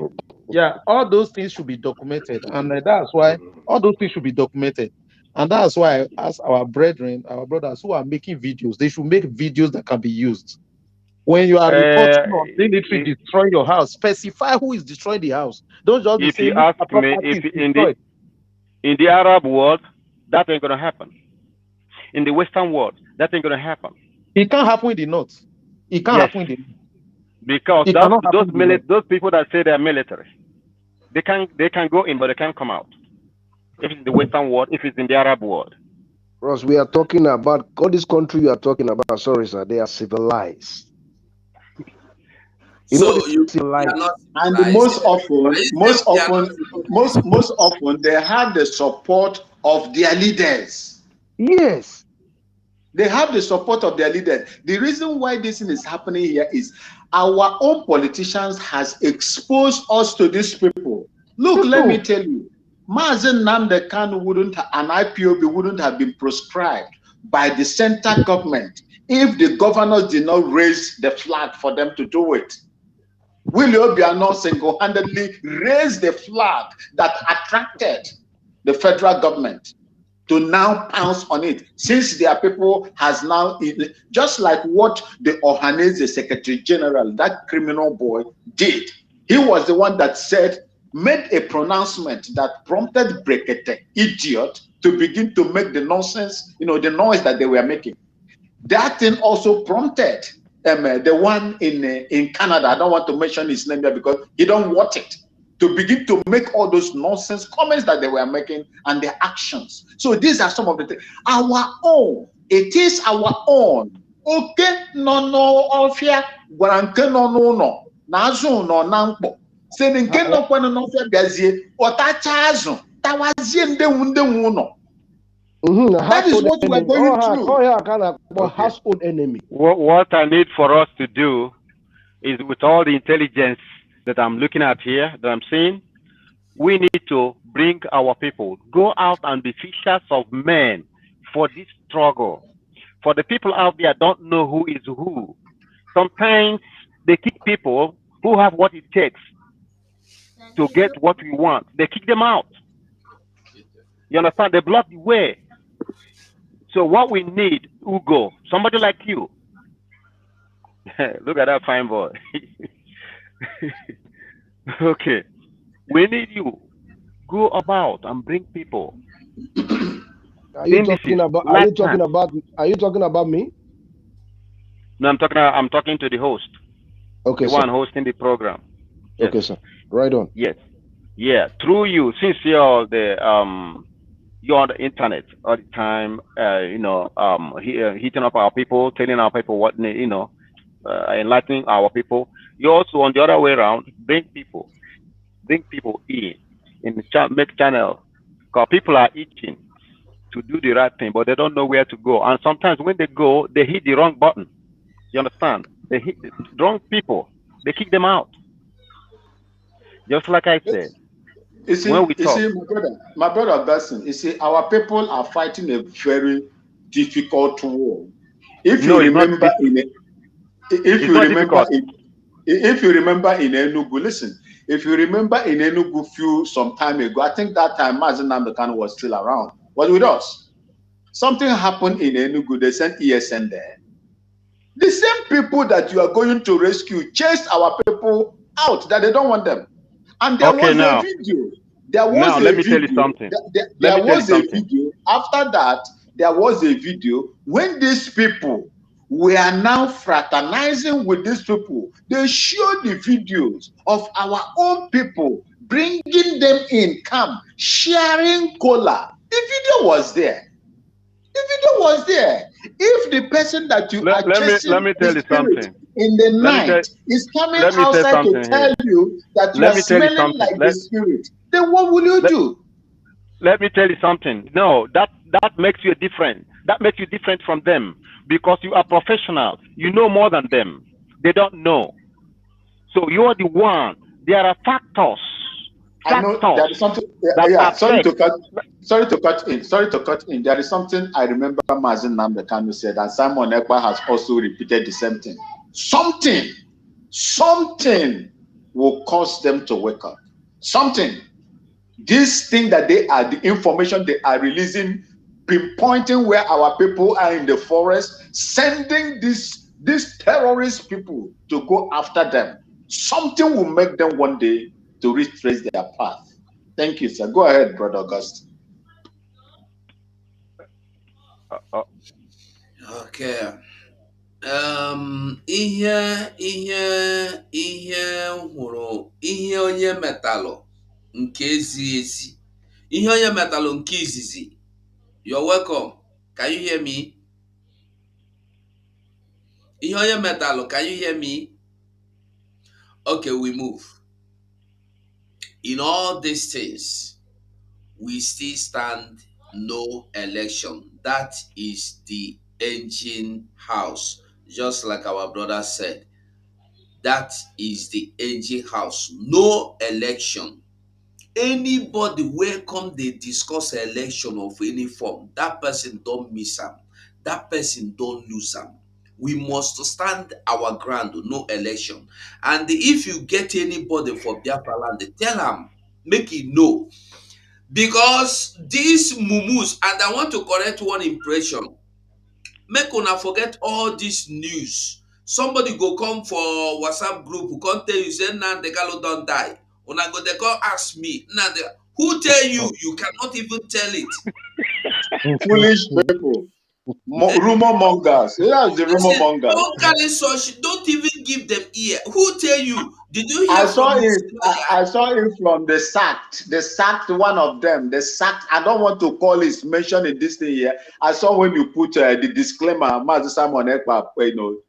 all those things should be documented, and that's why all those things should be documented, and that's why I ask our brethren, our brothers who are making videos, they should make videos that can be used. When you are reporting on military destroying your house, specify who is destroying the house. Don't just be If you saying ask military me, property if is destroyed. in the Arab world, that ain't gonna happen. In the Western world, that ain't gonna happen. It can't happen in the north. It can't Yes, happen in the because it cannot happen in the north. those people that say they're military, they can go in, but they can't come out. If it's the Western world, if it's in the Arab world. Ross, we are talking about all this country you are talking about. Sorry, sir, they are civilized. You know, So you civilized. are not And civilized. most often, most often, they have the support of their leaders. Yes. They have the support of their leaders. The reason why this thing is happening here is our own politicians has exposed us to these people. Look, let me tell you, Mazen Nnamdi Kanu an IPOB wouldn't have been proscribed by the central government if the governors did not raise the flag for them to do it. Willie Obiano single-handedly raised the flag that attracted the federal government to now pounce on it, since their people has now, just like what the Ohanese Secretary General, that criminal boy, did. He was the one that made a pronouncement that prompted Brekete, idiot, to begin to make the nonsense, the noise that they were making. That thing also prompted the one in Canada, I don't want to mention his name here because he don't want it, to begin to make all those nonsense comments that they were making and their actions. So these are some of the things. Our own. It is our own. Okay, no, ofia, guaranke no. Nazo no nampo. Saying nke no kwano no ofia gazie, otacha azu, tawazie nde no. That is what we are going through. Household enemy. What I need for us to do is, with all the intelligence that I'm looking at here, that I'm seeing, we need to bring our people, go out and be fishers of men for this struggle. For the people out there don't know who is who. Sometimes they kick people who have what it takes to get what we want. They kick them out. You understand? They block the way. So what we need, Ugo, somebody like you, Look at that fine boy. Okay. We need you. Go about and bring people. Are you talking about? Are you talking Lifetime. about? Are you talking about me? No, I'm talking to the host. Okay, The sir. one hosting the program. Yes. Okay, sir. Right on. Yes. Yeah. Through you, since you're on the internet all the time, hitting up our people, telling our people what enlightening our people. You also, on the other way around, bring people in the make channel, because people are itching to do the right thing, but they don't know where to go. And sometimes when they go, they hit the wrong button. You understand? They hit the wrong people. They kick them out. Just like I said, when we talk. My brother Besson, you see, our people are fighting a very difficult war. If you No, it's not. remember if you not remember difficult. if you remember in Enugu, listen, if you remember in Enugu some time ago, I think that time Mazen Namdekan was still around, was with us. Something happened in Enugu, they sent ESN there. The same people that you are going to rescue chased our people out, that they don't want them. And there was a video. There was a let me video. tell you something. There was a video. After that, there was a video when these people were now fraternizing with these people. They showed the videos of our own people bringing them in camp, sharing cola. The video was there. The video was there. If the person that you are chasing let me tell the you spirit something. in the night is coming outside to tell you that you are smelling like the spirit, then what will you do? Let me tell you something. No, that makes you different. That makes you different from them because you are professional. You know more than them. They don't know. So you are the one. There are factors. I know there is something. Sorry to cut in. There is something I remember Mazen Namdekanu said, and Simon Ekpa has also repeated the same thing. Something will cause them to wake up. Something. This thing that the information they are releasing, pinpointing where our people are in the forest, sending these terrorist people to go after them. Something will make them one day to retrace their path. Thank you, sir. Go ahead, Brother August. Okay. Ihe hụrụ ihe onye metalụ nke ezi ezi. Ihe onye metalụ nke izizi. You're welcome. Can you hear me? Ihe onye metalụ, can you hear me? Okay, we move. In all these things, we still stand no election. That is the engine house. Just like our brother said, that is the engine house. No election. Anybody welcome they discuss election of any form, that person don't miss am. That person don't lose am. We must stand our ground, no election. And if you get anybody for Biafra land, tell am, make it know. Because these mumus, and I want to correct one impression, make una forget all this news. Somebody go come for WhatsApp group who come tell you say Nnamdi Kanu don die. Una go dey come ask me, who tell you? You cannot even tell it. Foolish people. Rumor mongers. Yeah, the rumor mongers. Don't carry such, don't even give them ear. Who tell you? Did you hear from I saw it from the sacked one of them. The sacked, I don't want to call it mentioned in this thing here. I saw when you put the disclaimer, Master Simon Ekpa,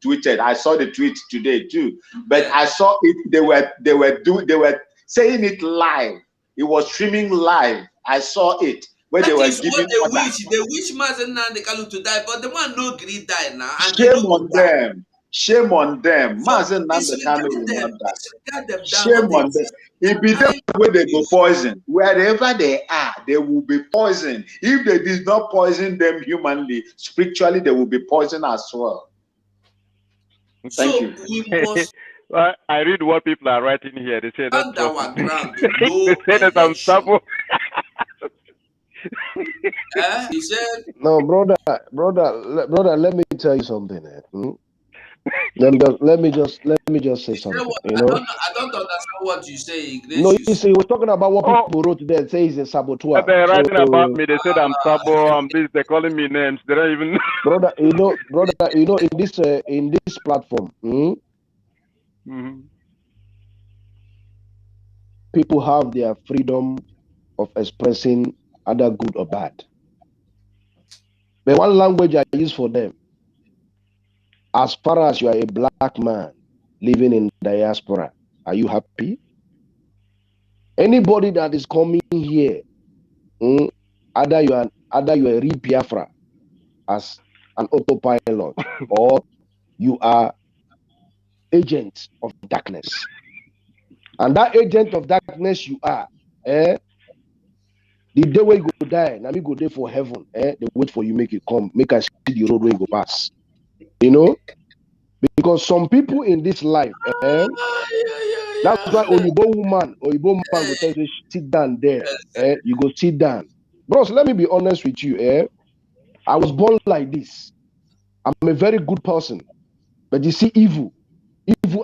tweeted. I saw the tweet today too. But I saw it, they were saying it live. It was streaming live. I saw it. Where that they were is giving what they wish. They wish Mazen Nnamdi Kanu to die, but the man no gree die now. And shame on them. Shame on them. Mazen Nnamdi Kanu will not die. Shame on them. If be them where they go poison, wherever they are, they will be poisoned. If they did not poison them humanly, spiritually, they will be poisoned as well. Thank you. We must. Well, I read what people are writing here. They say that our ground. No they say that I'm trouble. He said. No, brother, let me tell you something. let me just say You say something. what? You know, I don't understand what you say, no, you Ignatius. see, he was talking about what Oh, people wrote there. Say he's a saboteur. they're So, writing about me. They said I'm Sabo. I'm this. They're calling me names. They don't even. brother, in this platform, Mhm. people have their freedom of expressing either good or bad. But one language I use for them, as far as you are a black man living in diaspora, are you happy? Anybody that is coming here, either you are a real Biafra as an autopilot, or you are agent of darkness. And that agent of darkness you are, the day when you go die, now me go there for heaven, they wait for you, make you come, make us see the road where you go pass. You know? Because some people in this life, that's why Oyibo man go tell you, sit down there, you go sit down. Bros, let me be honest with you, I was born like this. I'm a very good person. But you see, evil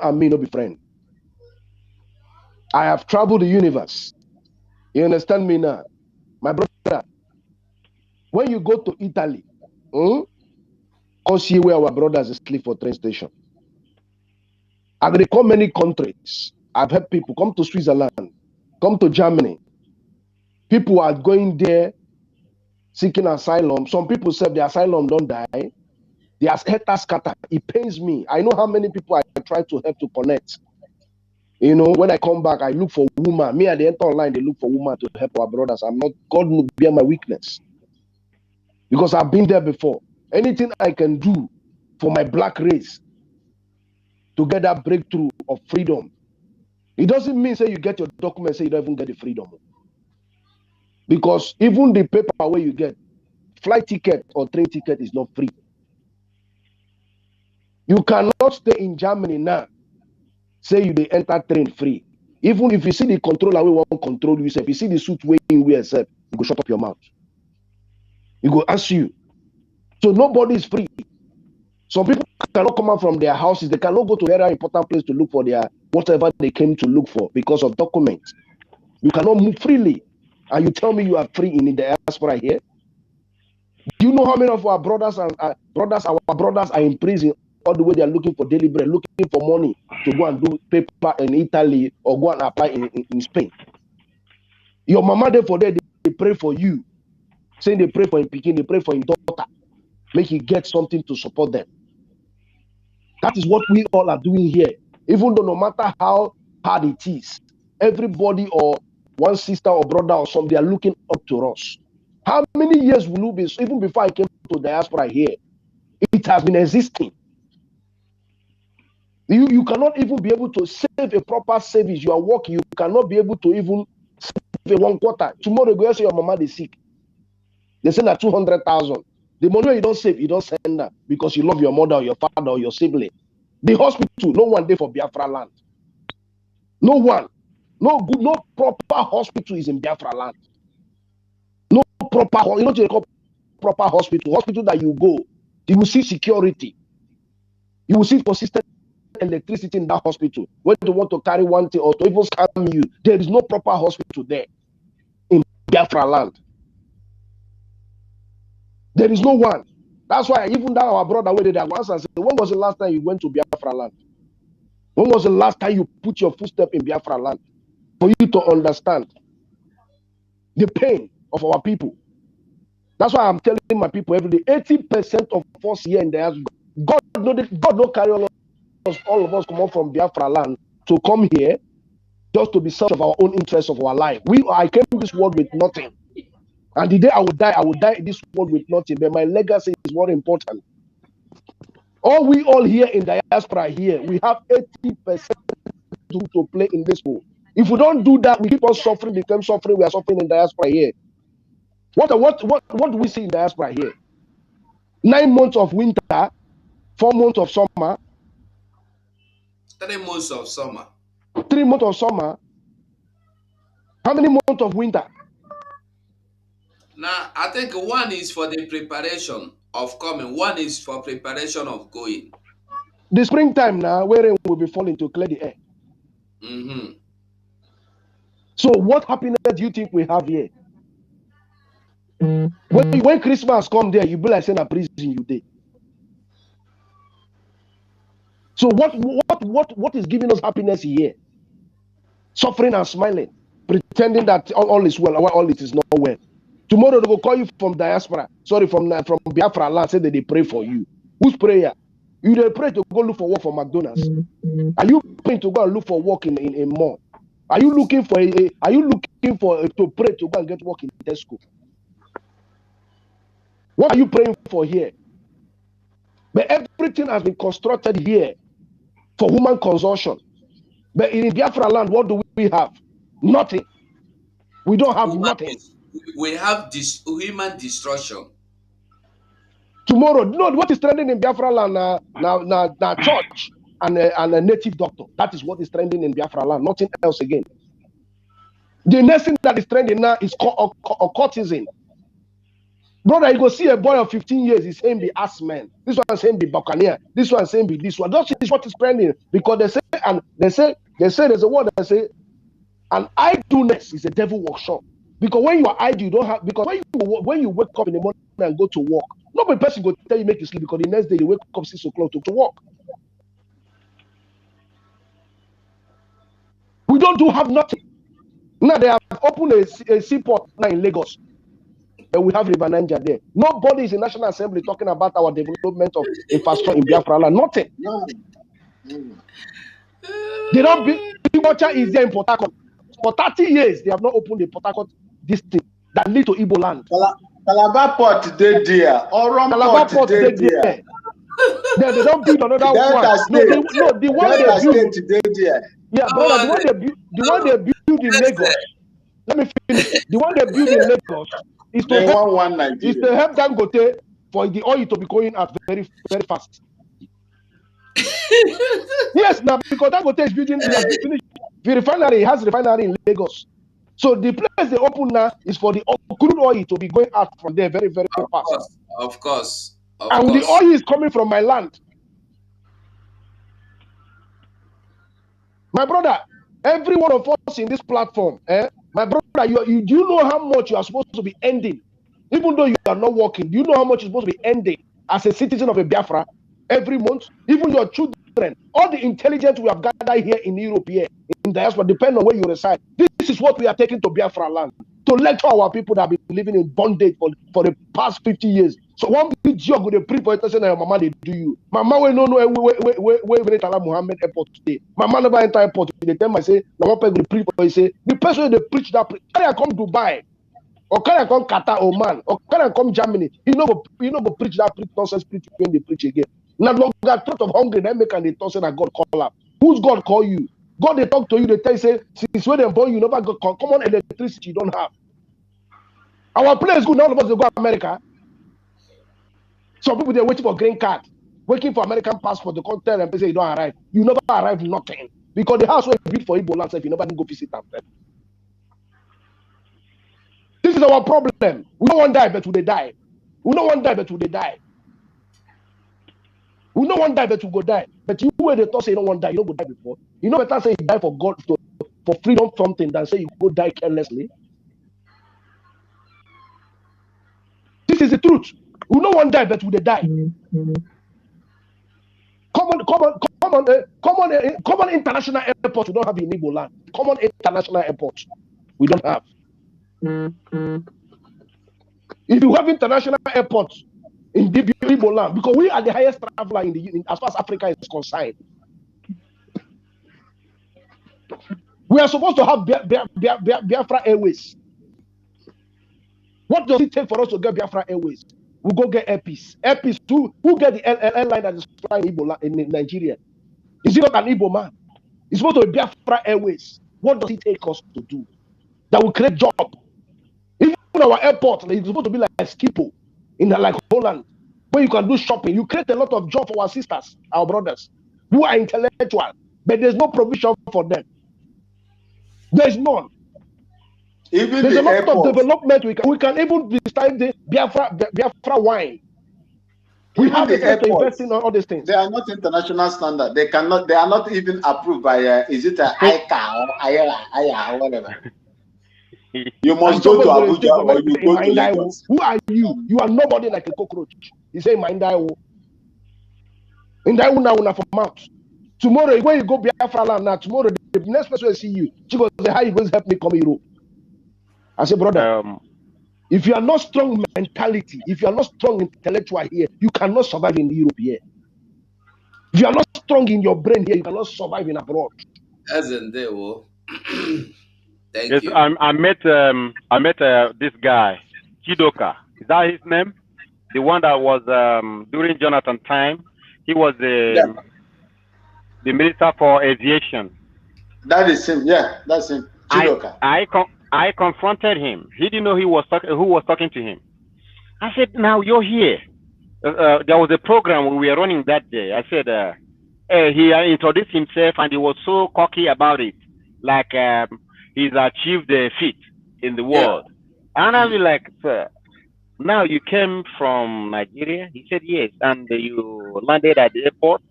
and me no be friend. I have traveled the universe. You understand me now? My brother, when you go to Italy, come see where our brothers sleep for train station. I they come many countries. I've had people come to Switzerland, come to Germany. People are going there seeking asylum. Some people said the asylum don't die. Their head are scattered. It pains me. I know how many people I try to help to connect. You know, when I come back, I look for woman. Me at the end online, they look for woman to help our brothers. I'm not, God will bear my weakness. Because I've been there before. Anything I can do for my black race to get that breakthrough of freedom. It doesn't mean say you get your document, say you don't even get the freedom. Because even the paper where you get, flight ticket or train ticket is not free. You cannot stay in Germany now, say you they enter train free. Even if you see the controller we won't control you, if you see the suit way you wear, you go shut up your mouth. You go ask you. So nobody is free. Some people cannot come out from their houses. They cannot go to a very important place to look for their whatever they came to look for because of documents. You cannot move freely. And you tell me you are free in the diaspora here? Do you know how many of our brothers our brothers are in prison all the way they are looking for daily bread, looking for money to go and do paper in Italy or go and apply in Spain? Your mama there for there, they pray for you. Saying they pray for him picking, they pray for him daughter. Make he get something to support them. That is what we all are doing here. Even though no matter how hard it is, everybody or one sister or brother or some, they are looking up to us. How many years will you be, even before I came to diaspora here, it has been existing. You cannot even be able to save a proper service. You are working, you cannot be able to even save a 1/4. Tomorrow, go say your mama is sick. They send her 200,000. The money you don't save, you don't send her because you love your mother or your father or your sibling. The hospital, no one there for Biafra land. No one. No good, no proper hospital is in Biafra land. No proper, you know what you call proper hospital. Hospital that you go, you will see security. You will see consistent electricity in that hospital. When they want to carry one thing or to even scam you, there is no proper hospital there in Biafra land. There is no one. That's why even that our brother where they once and said, when was the last time you went to Biafra land? When was the last time you put your footstep in Biafra land? For you to understand the pain of our people. That's why I'm telling my people every day, 80% of us here in the house, God no carry all of us come up from Biafra land to come here just to be selfish of our own interests of our life. I came to this world with nothing. And the day I will die in this world with nothing. But my legacy is more important. We all here in diaspora here, we have 80% to play in this world. If we don't do that, we keep on suffering, become suffering. We are suffering in diaspora here. What do we see in diaspora here? 9 months of winter, 4 months of summer, 3 months of summer. 3 months of summer. How many months of winter? Now, I think one is for the preparation of coming. One is for preparation of going. The springtime now, where rain will be falling to clear the air. Mm-hmm. So what happiness do you think we have here? When Christmas come there, you be like saying a prison you did. So what is giving us happiness here? Suffering and smiling, pretending that all is well, while all it is not well. Tomorrow they will call you from diaspora, sorry, from Biafra land, say that they pray for you. Whose prayer? You they pray to go look for work for McDonald's. Are you praying to go and look for work in mall? Are you looking for to pray to go and get work in Tesco? What are you praying for here? But everything has been constructed here for human consumption. But in Biafra land, what do we have? Nothing. We don't have nothing. We have this human destruction. Tomorrow, no, what is trending in Biafra land now church and a native doctor. That is what is trending in Biafra land, nothing else again. The next thing that is trending now is occultism. Brother, you go see a boy of 15 years, he's saying be ass man. This one saying be buccaneer. This one saying be this one. That is what is trending because they say there's a word that say an idleness is a devil workshop. Because when you are idle, you don't have, because when you wake up in the morning and go to work, nobody person go tell you make you sleep because the next day you wake up 6 o'clock to work. We don't have nothing. Now they have opened a seaport now in Lagos. And we have River Niger there. Nobody is in National Assembly talking about our development of infrastructure in Biafra land. Nothing. They don't be agriculture is there in Port Harcourt. For 30 years, they have not opened the Port Harcourt district that lead to Igbo land. Calabar Port dead there. Calabar Port dead there. They don't build another one. The one they build. Yeah, brother, the one they build in Lagos. Let me finish. The one they build in Lagos is to help Dangote for the oil to be going out very, very fast. Yes, now because Dangote is building, he has finished the refinery. He has refinery in Lagos. So the place they open now is for the crude oil to be going out from there very, very fast. Of course. The oil is coming from my land. My brother, every one of us in this platform, my brother, do you know how much you are supposed to be ending? Even though you are not working, do you know how much you're supposed to be ending as a citizen of a Biafra every month? Even your children, all the intelligence we have gathered here in Europe, here in diaspora, depending on where you reside. This is what we are taking to Biafra land to lecture our people that have been living in bondage for the past 50 years. So one big job with a pre-point saying that mama they do you. Mama we no where Tala Muhammad airport today. Mama never enter airport. They tell me say na one person pre-point say the person they preach that can I come Dubai or can I come Qatar or man or can I come Germany? You know go preach that nonsense preach when they preach again. Now longer threat of hungry they make and they talk say that God call up. Who's God call you? God they talk to you, they tell you say since when they born you never got common electricity you don't have. Our place good now all of us they go to America. Some people they're waiting for green card, waiting for American passport to come tell them say you don't arrive. You never arrive nothing. Because the house was built for Igbo land, if you never go visit them. This is our problem. We don't want to die, but we die. We don't want to die, but we die. We don't want to die, but we go die. But you where they thought say you don't want to die, you don't go die before. You know better say you die for God for freedom something than say you go die carelessly. This is the truth. We don't want to die, but we die. Common international airport we don't have in Igbo land. Common international airport we don't have. If you have international airport in Igbo land, because we are the highest traveler as far as Africa is concerned. We are supposed to have Biafra Airways. What does it take for us to get Biafra Airways? We go get Airpeace. Airpeace too. Who get the airline that is flying in Nigeria? Is it not an Igbo man? It's supposed to be Biafra Airways. What does it take us to do? That will create job. Even our airport, it's supposed to be like Skipo in like Holland, where you can do shopping. You create a lot of job for our sisters, our brothers, who are intellectual, but there's no provision for them. There's none. Even there's the a lot airport. of development. We can even decide the Biafra wine. We Even have the the place to invest airports, in all these things. they are not international standard. They are not even approved by, is it a ICA or IA or whatever? You must And go to somebody's going to stay Abuja for or America you in go to Mindaiwo. Lagos. Who are you? You are nobody like a cockroach. He say Mindaiwo. Mindaiwo now for mouth. Tomorrow, when you go Biafra land now, tomorrow, the next person will see you. She goes, how you going to help me come Europe? I say, brother, if you are not strong mentality, if you are not strong intellectual here, you cannot survive in Europe here. If you are not strong in your brain here, you cannot survive in abroad. As in there, oh. Thank Yes, you. I met this guy, Chidoka. Is that his name? The one that was during Jonathan time. He was the minister for aviation. That is him. Yeah, that's him. Chidoka. I confronted him. He didn't know who was talking to him. I said, "Now you're here." There was a program we were running that day. I said, he introduced himself and he was so cocky about it, like he's achieved a feat in the world. And I was like, "Sir, now you came from Nigeria?" He said, "Yes." "And you landed at the airport?"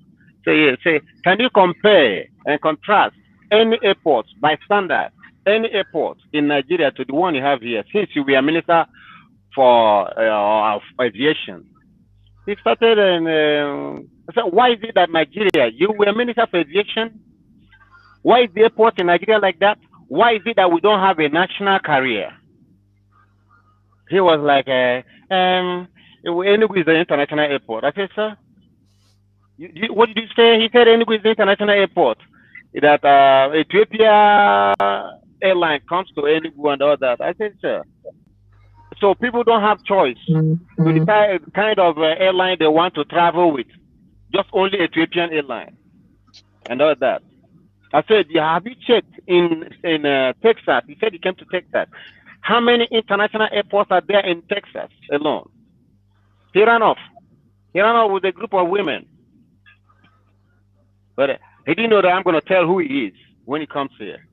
So yes. Say, can you compare and contrast any airport by standard, any airport in Nigeria to the one you have here, since you were minister for aviation? He started and said, why is it that Nigeria, you were minister for aviation? Why is the airport in Nigeria like that? Why is it that we don't have a national carrier? He was like, Enugu is the international airport. I said, sir, what did you say? He said Enugu is the international airport. That Ethiopia airline comes to Enugu and all that. I said, sir. So people don't have choice to decide the kind of airline they want to travel with. Just only Ethiopian airline and all that. I said, yeah, have you checked in Texas? He said he came to Texas. How many international airports are there in Texas alone? He ran off. He ran off with a group of women. But he didn't know that I'm going to tell who he is when he comes here.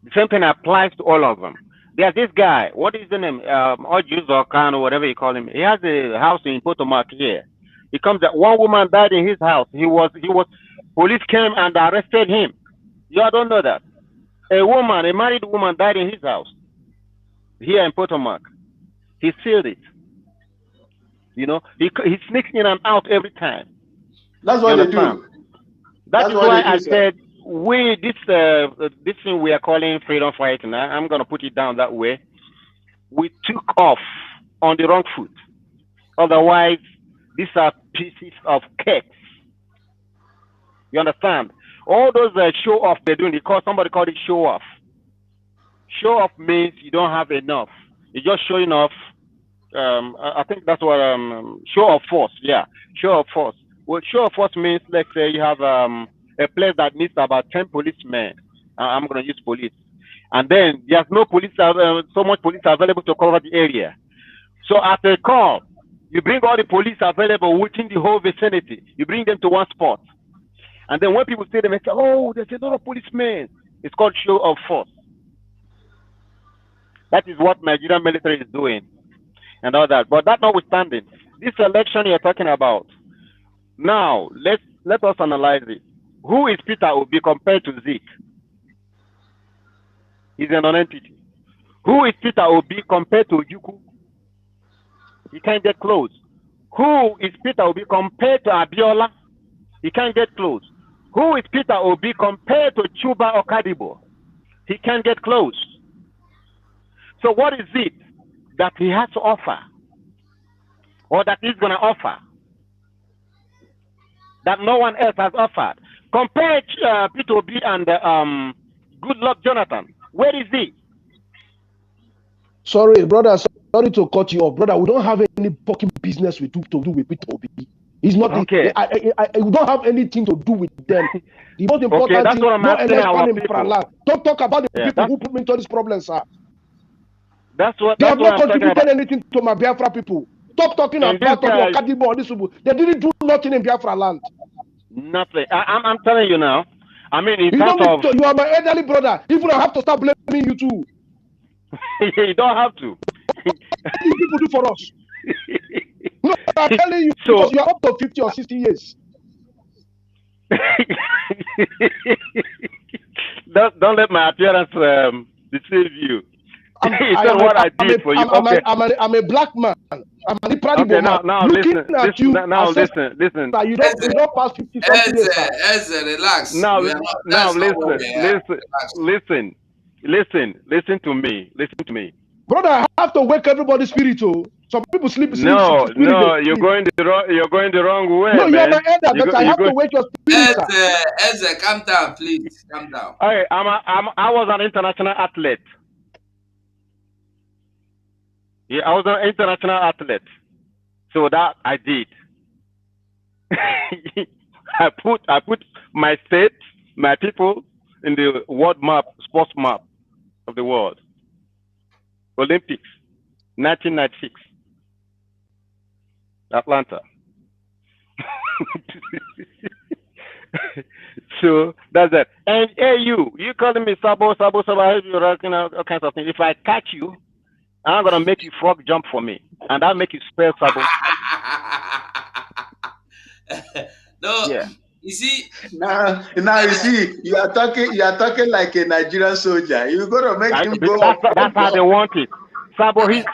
The same thing applies to all of them. There's this guy. What is the name? Ojus or Khan or whatever you call him. He has a house in Potomac here. He comes that one woman died in his house. Police came and arrested him. You all don't know that. A married woman died in his house here in Potomac. He sealed it. You know, he sneaks in and out every time. That's what they do. That is why I said this thing we are calling freedom fighting. I'm going to put it down that way. We took off on the wrong foot. Otherwise, these are pieces of cake. You understand? All those show off they're doing, somebody called it show off. Show off means you don't have enough. You're just showing off. I think that's what show of force. Yeah, show of force. Well, show of force means, let's say you have a place that needs about 10 policemen. I'm going to use police, and then there's no police. So much police available to cover the area. So after a call, you bring all the police available within the whole vicinity. You bring them to one spot. And then when people see them, they say, oh, there's a lot of policemen. It's called show of force. That is what Nigerian military is doing and all that. But that notwithstanding, this election you're talking about, now let us analyze it. Who is Peter Obi compared to Zeke? He's a non-entity. Who is Peter Obi compared to Ojukwu? He can't get close. Who is Peter Obi compared to Abiola? He can't get close. Who is Peter Obi compared to Chuba Okadibo? He can't get close. So what is it that he has to offer, or that he's going to offer, that no one else has offered? Compare Peter Obi and Goodluck Jonathan. Where is he? Sorry, brother. Sorry to cut you off, brother. We don't have any fucking business to do with Peter Obi. He's not. Okay. We don't have anything to do with them. The most important thing, no election in Biafra. Don't talk about the people who put me into this problem, sir. They have not contributed anything to my Biafra people. Stop talking about Okadibo or this people. They didn't do nothing in Biafra land. Nothing. I'm telling you now. I mean, in terms of you are my elderly brother. Even I have to start blaming you too. You don't have to. What do people do for us? No, I'm telling you, So- because you are up to 50 or 60 years. don't let my appearance deceive you. It's not what I did for you. Okay. I'm a black man. I'm an Okay, man. now Looking listen. at you, Now listen. you don't pass 50 something years, sir. Eze, relax. Now, We are not, now that's not what we are. listen to me. Listen to me. Brother, I have to wake everybody's spirit. Oh. Some people sleep. No, spirit, you're going the wrong way, no, man. you're my elder, but I have to wake your spirit, sir. Eze, calm down, please. Calm down. Hey, I was an international athlete. Yeah, I was an international athlete. So that I did. I put my state, my people in the world map, sports map of the world. Olympics, 1996, Atlanta. So that's that. And hey, you calling me Sabo, you're asking all kinds of things. If I catch you, I'm gonna make you frog jump for me, and I'll make you spell Sabo. No, yeah. You see, now you see, you are talking like a Nigerian soldier. You're gonna make him go. That's how they want it. Sabo, he's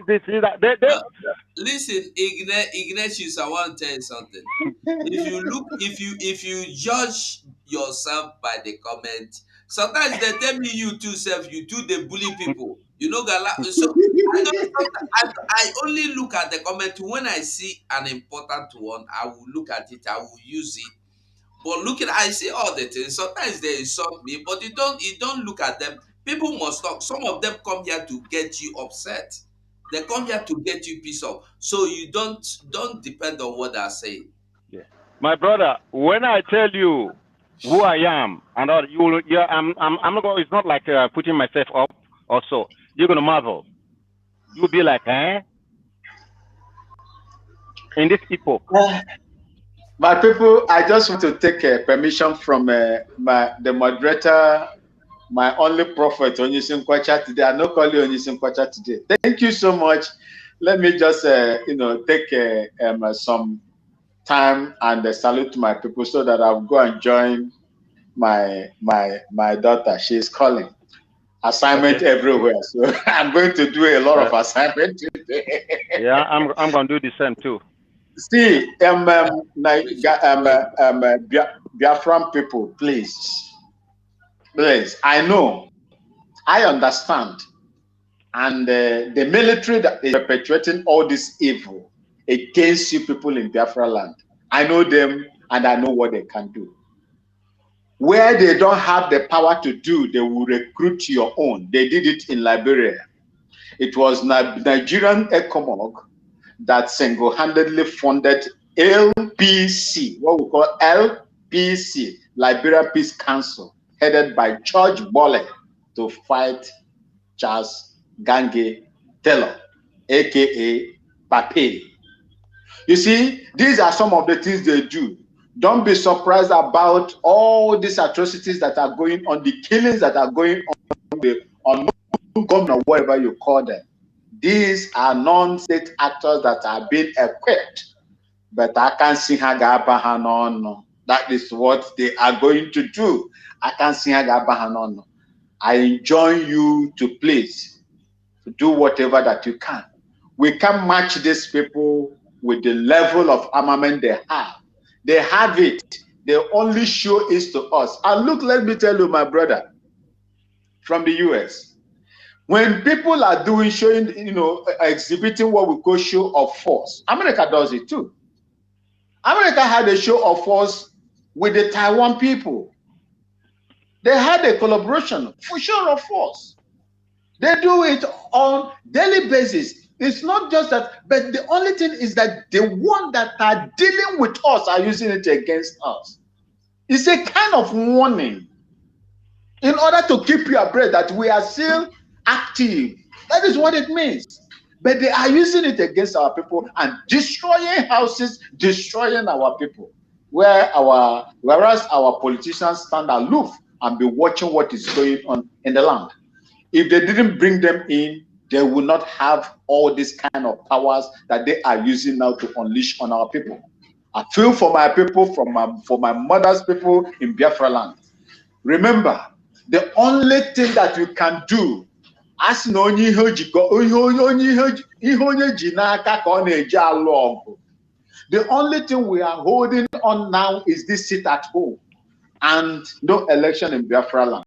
this, he's that. Listen, Ignatius, I want to tell you something. If you judge yourself by the comment, sometimes they tell me you too self, you do the bully people. You know, so I only look at the comment when I see an important one. I will look at it. I will use it. But I see all the things. Sometimes they insult me, but you don't look at them. People must talk. Some of them come here to get you upset. They come here to get you pissed off. So you don't depend on what they're saying. Yeah. My brother, when I tell you who I am, and all, I'm not going. It's not like putting myself up or so. You're gonna marvel. You'll be like, eh? In this epoch. My people, I just want to take permission from the moderator, my only prophet, Onisim Kwacha today. I not call you Onisim Kwacha today. Thank you so much. Let me just, take some time and salute my people so that I'll go and join my daughter. She's calling. Assignment everywhere. So I'm going to do a lot of assignment today. Yeah, I'm going to do the same too. See, Biafran people, please. I know, I understand, and the military that is perpetuating all this evil against you people in Biafra land, I know them and I know what they can do. Where they don't have the power to do, they will recruit your own. They did it in Liberia. It was Nigerian ECOMOG that single-handedly funded LPC, what we call LPC, Liberia Peace Council, headed by George Bolle, to fight Charles Gange Taylor, aka Pape. You see, these are some of the things they do. Don't be surprised about all these atrocities that are going on, the killings that are going on governor, whatever you call them. These are non-state actors that are being equipped, but I can't see Hagabahanon. That is what they are going to do. I can't see Hagabahanon. I enjoin you to please do whatever that you can. We can match these people with the level of armament they have. They have it. The only show is to us. And look, let me tell you, my brother, from the US, when people are showing, exhibiting what we call show of force, America does it too. America had a show of force with the Taiwan people. They had a collaboration for show of force. They do it on daily basis. It's not just that, but the only thing is that the one that are dealing with us are using it against us. It's a kind of warning in order to keep you abreast that we are still active. That is what it means. But they are using it against our people and destroying houses, destroying our people. Whereas our politicians stand aloof and be watching what is going on in the land. If they didn't bring them in, they will not have all these kind of powers that they are using now to unleash on our people. I feel for my people, for my mother's people in Biafra land. Remember, the only thing that you can do, as no onye ji n'aka ka ọ na-eji alụ ọgụ. The only thing we are holding on now is this sit at home and no election in Biafra land.